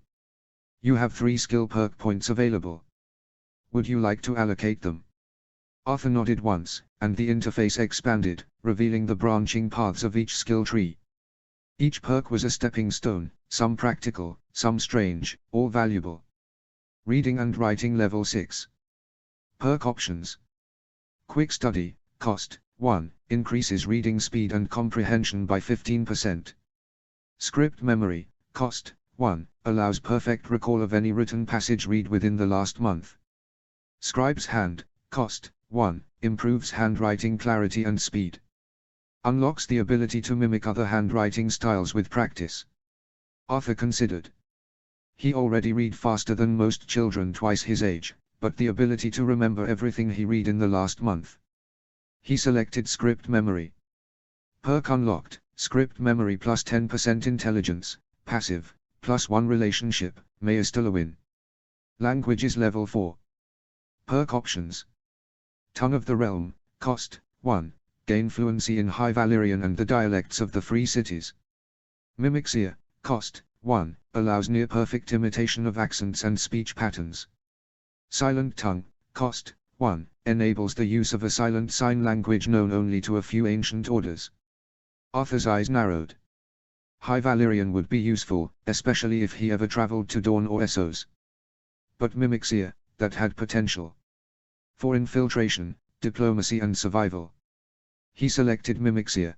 You have 3 skill perk points available. Would you like to allocate them? Arthur nodded once, and the interface expanded, revealing the branching paths of each skill tree. Each perk was a stepping stone, some practical, some strange, all valuable. Reading and Writing Level 6. Perk options. Quick Study, cost, 1, increases reading speed and comprehension by 15%. Script Memory, cost, 1, allows perfect recall of any written passage read within the last month. Scribe's Hand, cost, 1, improves handwriting clarity and speed. Unlocks the ability to mimic other handwriting styles with practice. Arthur considered. He already read faster than most children twice his age, but the ability to remember everything he read in the last month. He selected Script Memory. Perk unlocked, Script Memory plus 10% Intelligence, passive, plus 1 Relationship, may still a win. Languages Level 4. Perk options. Tongue of the Realm, cost, 1, gain fluency in High Valyrian and the dialects of the Free Cities. Mimicry, cost, 1, allows near-perfect imitation of accents and speech patterns. Silent Tongue, cost, 1, enables the use of a silent sign language known only to a few ancient orders. Arthur's eyes narrowed. High Valyrian would be useful, especially if he ever traveled to Dorne or Essos. But Mimicry, that had potential. For infiltration, diplomacy and survival. He selected Mimicry.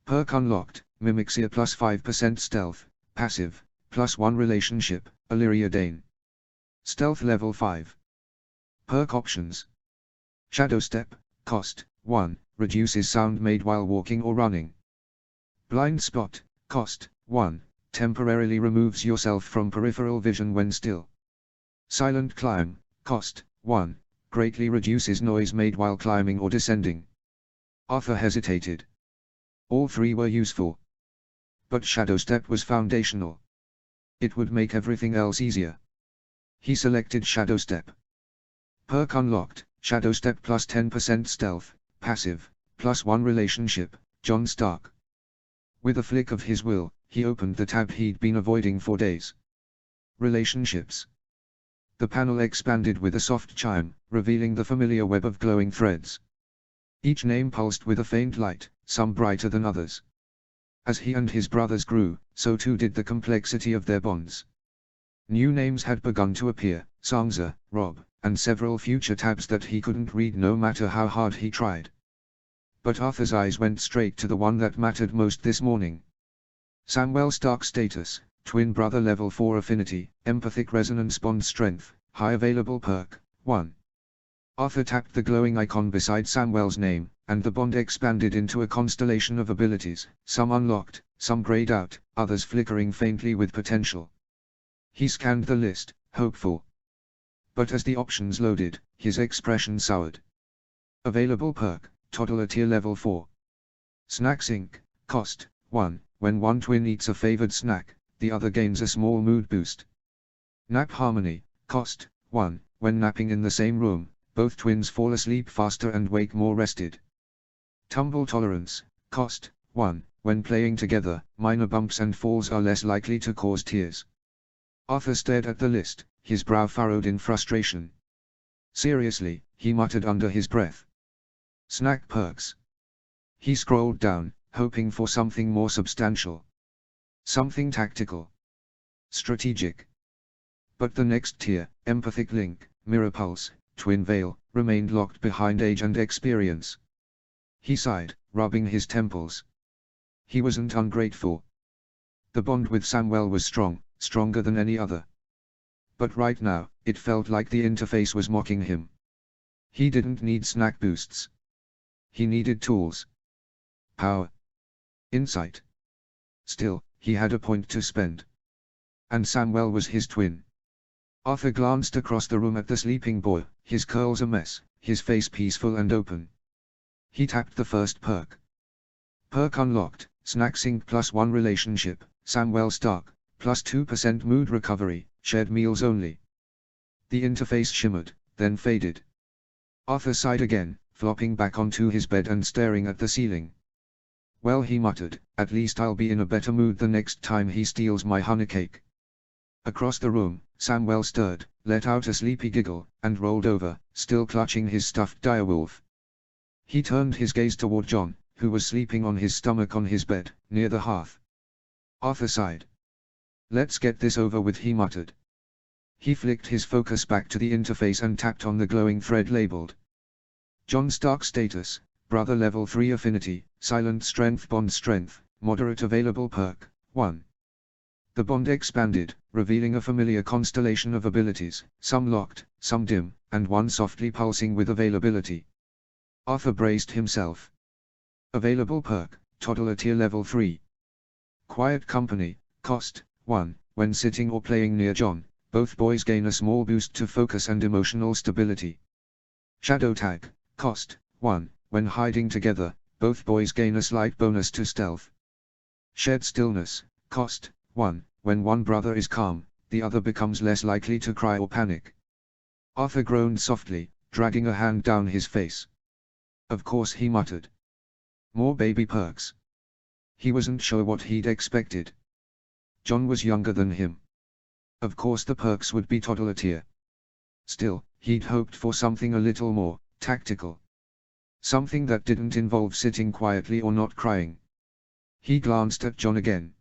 Perk unlocked, Mimicry plus 5% Stealth, passive, plus 1 Relationship, Illyria Dane. Stealth Level 5. Perk options. Shadow Step, cost, 1, reduces sound made while walking or running. Blind Spot, cost, 1, temporarily removes yourself from peripheral vision when still. Silent Climb, cost, 1, greatly reduces noise made while climbing or descending. Arthur hesitated. All 3 were useful. But Shadow Step was foundational. It would make everything else easier. He selected Shadow Step. Perk unlocked, Shadow Step plus 10% Stealth, passive, plus 1 Relationship, Jon Stark. With a flick of his will, he opened the tab he'd been avoiding for days. Relationships. The panel expanded with a soft chime, revealing the familiar web of glowing threads. Each name pulsed with a faint light, some brighter than others. As he and his brothers grew, so too did the complexity of their bonds. New names had begun to appear, Sansa, Robb, and several future tabs that he couldn't read no matter how hard he tried. But Arthur's eyes went straight to the one that mattered most this morning. Samwell Stark status, twin brother level 4 affinity, empathic resonance bond strength, high available perk, 1. Arthur tapped the glowing icon beside Samwell's name, and the bond expanded into a constellation of abilities, some unlocked, some grayed out, others flickering faintly with potential. He scanned the list, hopeful. But as the options loaded, his expression soured. Available perk, Toddler tier level 4. Snack Sync, cost 1. When one twin eats a favored snack, the other gains a small mood boost. Nap Harmony, cost 1. When napping in the same room, both twins fall asleep faster and wake more rested. Tumble Tolerance, cost 1. When playing together, minor bumps and falls are less likely to cause tears. Arthur stared at the list, his brow furrowed in frustration. Seriously, he muttered under his breath. Snack Perks. He scrolled down, hoping for something more substantial. Something tactical. Strategic. But the next tier, Empathic Link, Mirror Pulse, Twin Veil, remained locked behind age and experience. He sighed, rubbing his temples. He wasn't ungrateful. The bond with Samuel was strong, stronger than any other. But right now, it felt like the interface was mocking him. He didn't need snack boosts. He needed tools. Power. Insight. Still, he had a point to spend. And Samuel was his twin. Arthur glanced across the room at the sleeping boy, his curls a mess, his face peaceful and open. He tapped the first perk. Perk unlocked, Snack Sync +1 relationship, Samuel Stark, +2% mood recovery, shared meals only. The interface shimmered, then faded. Arthur sighed again, flopping back onto his bed and staring at the ceiling. Well, he muttered, at least I'll be in a better mood the next time he steals my honey cake. Across the room, Samuel stirred, let out a sleepy giggle, and rolled over, still clutching his stuffed direwolf. He turned his gaze toward John, who was sleeping on his stomach on his bed, near the hearth. Arthur sighed. Let's get this over with, he muttered. He flicked his focus back to the interface and tapped on the glowing thread labeled John Stark status, Brother Level 3 Affinity, Silent Strength Bond Strength, Moderate Available Perk, 1. The bond expanded, revealing a familiar constellation of abilities, some locked, some dim, and one softly pulsing with availability. Arthur braced himself. Available perk, Toddler Tier Level 3. Quiet Company, cost 1. When sitting or playing near John, both boys gain a small boost to focus and emotional stability. Shadow Tag, cost 1. When hiding together, both boys gain a slight bonus to stealth. Shared Stillness, cost 1. When one brother is calm, the other becomes less likely to cry or panic. Arthur groaned softly, dragging a hand down his face. Of course, he muttered. More baby perks. He wasn't sure what he'd expected. John was younger than him. Of course the perks would be toddler tier. Still, he'd hoped for something a little more tactical. Something that didn't involve sitting quietly or not crying. He glanced at John again.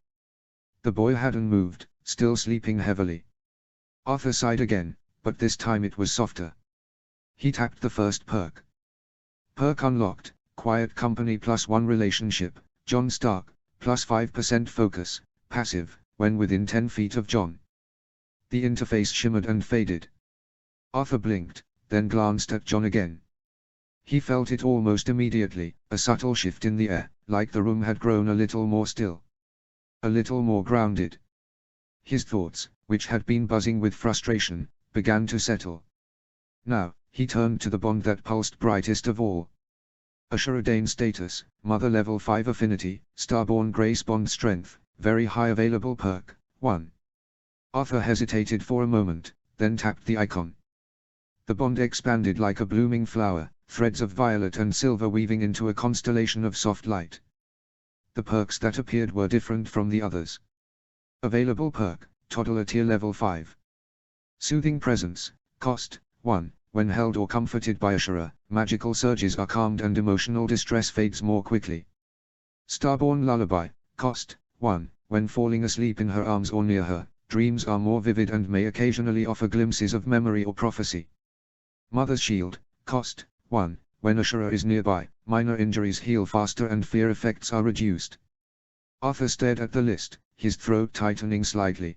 The boy hadn't moved, still sleeping heavily. Arthur sighed again, but this time it was softer. He tapped the first perk. Perk unlocked, Quiet Company +1 relationship, John Stark, +5% focus, passive, when within 10 feet of John. The interface shimmered and faded. Arthur blinked, then glanced at John again. He felt it almost immediately, a subtle shift in the air, like the room had grown a little more still. A little more grounded. His thoughts, which had been buzzing with frustration, began to settle. Now, he turned to the bond that pulsed brightest of all. Ashura Dane status, Mother Level 5 Affinity, Starborn Grace Bond Strength, Very High Available Perk, 1. Arthur hesitated for a moment, then tapped the icon. The bond expanded like a blooming flower, threads of violet and silver weaving into a constellation of soft light. The perks that appeared were different from the others. Available perk, Toddler Tier Level 5. Soothing Presence, cost 1. When held or comforted by Ashura, magical surges are calmed and emotional distress fades more quickly. Starborn Lullaby, cost 1. When falling asleep in her arms or near her, dreams are more vivid and may occasionally offer glimpses of memory or prophecy. Mother's Shield, cost 1. When Ashura is nearby, minor injuries heal faster and fear effects are reduced. Arthur stared at the list, his throat tightening slightly.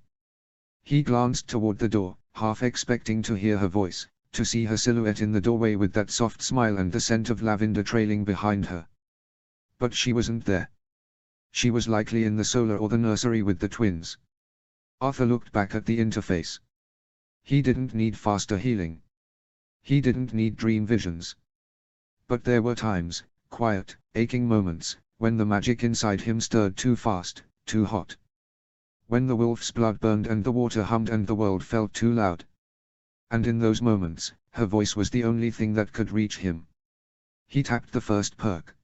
He glanced toward the door, half expecting to hear her voice, to see her silhouette in the doorway with that soft smile and the scent of lavender trailing behind her. But she wasn't there. She was likely in the solar or the nursery with the twins. Arthur looked back at the interface. He didn't need faster healing. He didn't need dream visions. But there were times, quiet, aching moments, when the magic inside him stirred too fast, too hot. When the wolf's blood burned and the water hummed and the world felt too loud. And in those moments, her voice was the only thing that could reach him. He tapped the first perk.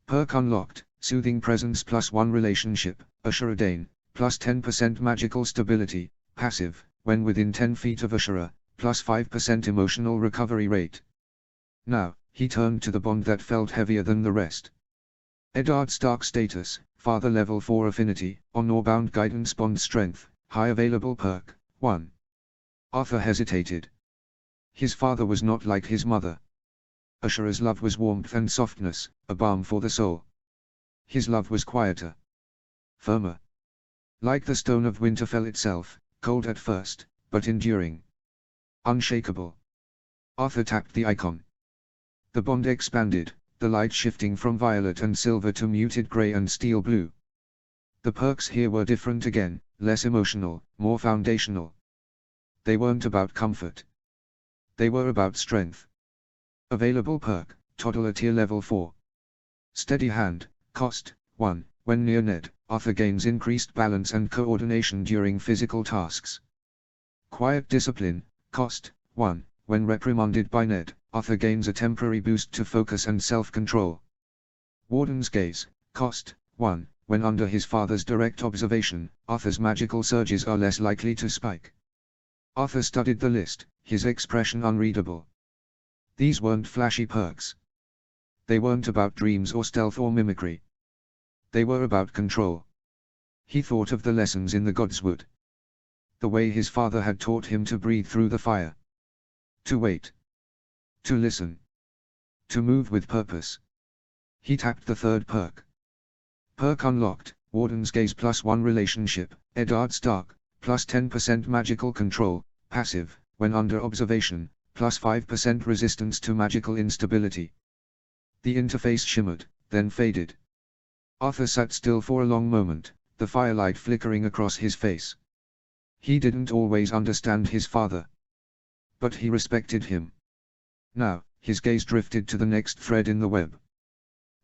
Perk unlocked, Soothing Presence +1 Relationship, Ashura Dane, plus 10% Magical Stability, passive, when within 10 feet of Ashura, plus 5% Emotional Recovery Rate. Now, he turned to the bond that felt heavier than the rest. Eddard Stark Status, Father Level 4 Affinity, On or Bound Guidance Bond Strength, High Available Perk, 1. Arthur hesitated. His father was not like his mother. Ashura's love was warmth and softness, a balm for the soul. His love was quieter. Firmer. Like the stone of Winterfell itself, cold at first, but enduring. Unshakable. Arthur tapped the icon. The bond expanded, the light shifting from violet and silver to muted gray and steel blue. The perks here were different again, less emotional, more foundational. They weren't about comfort. They were about strength. Available perk, Toddler Tier Level 4. Steady Hand, cost, 1, when near Ned, Arthur gains increased balance and coordination during physical tasks. Quiet Discipline, cost, 1, when reprimanded by Ned, Arthur gains a temporary boost to focus and self-control. Warden's Gaze, cost, 1, when under his father's direct observation, Arthur's magical surges are less likely to spike. Arthur studied the list, his expression unreadable. These weren't flashy perks. They weren't about dreams or stealth or mimicry. They were about control. He thought of the lessons in the Godswood. The way his father had taught him to breathe through the fire. To wait. To listen. To move with purpose. He tapped the third perk. Perk unlocked, Warden's Gaze +1 Relationship, Eddard Stark, plus 10% Magical Control, passive, when under observation, plus 5% resistance to magical instability. The interface shimmered, then faded. Arthur sat still for a long moment, the firelight flickering across his face. He didn't always understand his father. But he respected him. Now, his gaze drifted to the next thread in the web.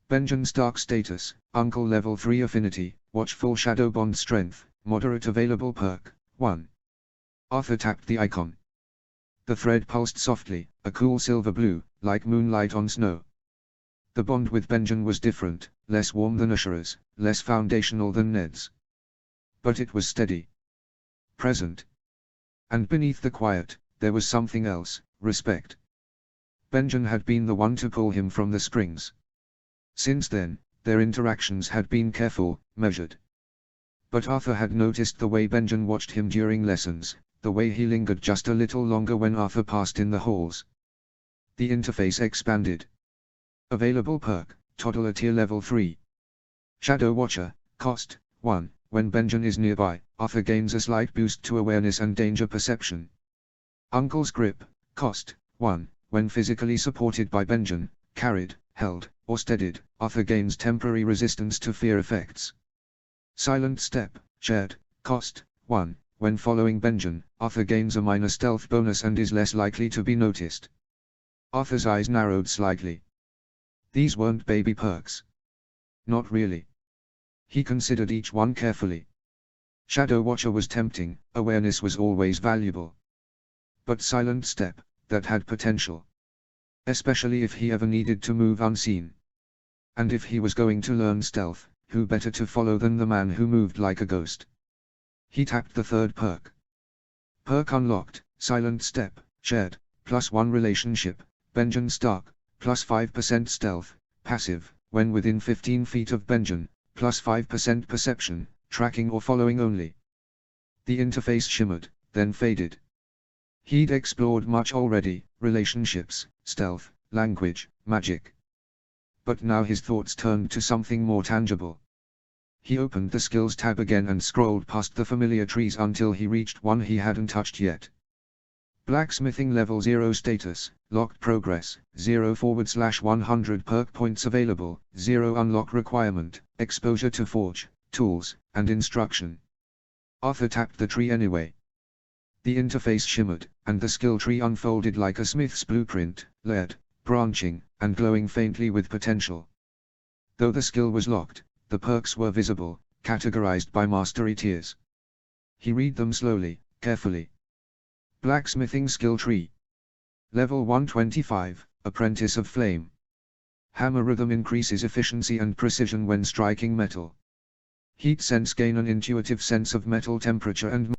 Benjen Stark Status, Uncle Level 3 Affinity, Watchful Shadow Bond Strength, Moderate Available Perk, 1. Arthur tapped the icon. The thread pulsed softly, a cool silver blue, like moonlight on snow. The bond with Benjen was different, less warm than Ashura's, less foundational than Ned's. But it was steady. Present. And beneath the quiet, there was something else, respect. Benjen had been the one to pull him from the springs. Since then, their interactions had been careful, measured. But Arthur had noticed the way Benjen watched him during lessons, the way he lingered just a little longer when Arthur passed in the halls. The interface expanded. Available perk, Toddler Tier Level 3. Shadow Watcher, cost, 1, when Benjen is nearby, Arthur gains a slight boost to awareness and danger perception. Uncle's Grip, cost, 1, when physically supported by Benjen, carried, held, or steadied, Arthur gains temporary resistance to fear effects. Silent Step, shared, cost, 1, when following Benjen, Arthur gains a minor stealth bonus and is less likely to be noticed. Arthur's eyes narrowed slightly. These weren't baby perks. Not really. He considered each one carefully. Shadow Watcher was tempting, awareness was always valuable. But Silent Step, that had potential. Especially if he ever needed to move unseen. And if he was going to learn stealth, who better to follow than the man who moved like a ghost? He tapped the third perk. Perk unlocked, Silent Step, shared, +1 Relationship, Benjen Stark, plus 5% Stealth, passive, when within 15 feet of Benjen, plus 5% Perception, tracking or following only. The interface shimmered, then faded. He'd explored much already, relationships, stealth, language, magic. But now his thoughts turned to something more tangible. He opened the Skills tab again and scrolled past the familiar trees until he reached one he hadn't touched yet. Blacksmithing Level 0 Status, Locked Progress, 0/100 Perk Points Available, 0 Unlock Requirement, Exposure to Forge, Tools, and Instruction. Arthur tapped the tree anyway. The interface shimmered, and the skill tree unfolded like a smith's blueprint, layered, branching, and glowing faintly with potential. Though the skill was locked, the perks were visible, categorized by mastery tiers. He read them slowly, carefully. Blacksmithing skill tree. Level 125, Apprentice of Flame. Hammer rhythm increases efficiency and precision when striking metal. Heat sense gain an intuitive sense of metal temperature and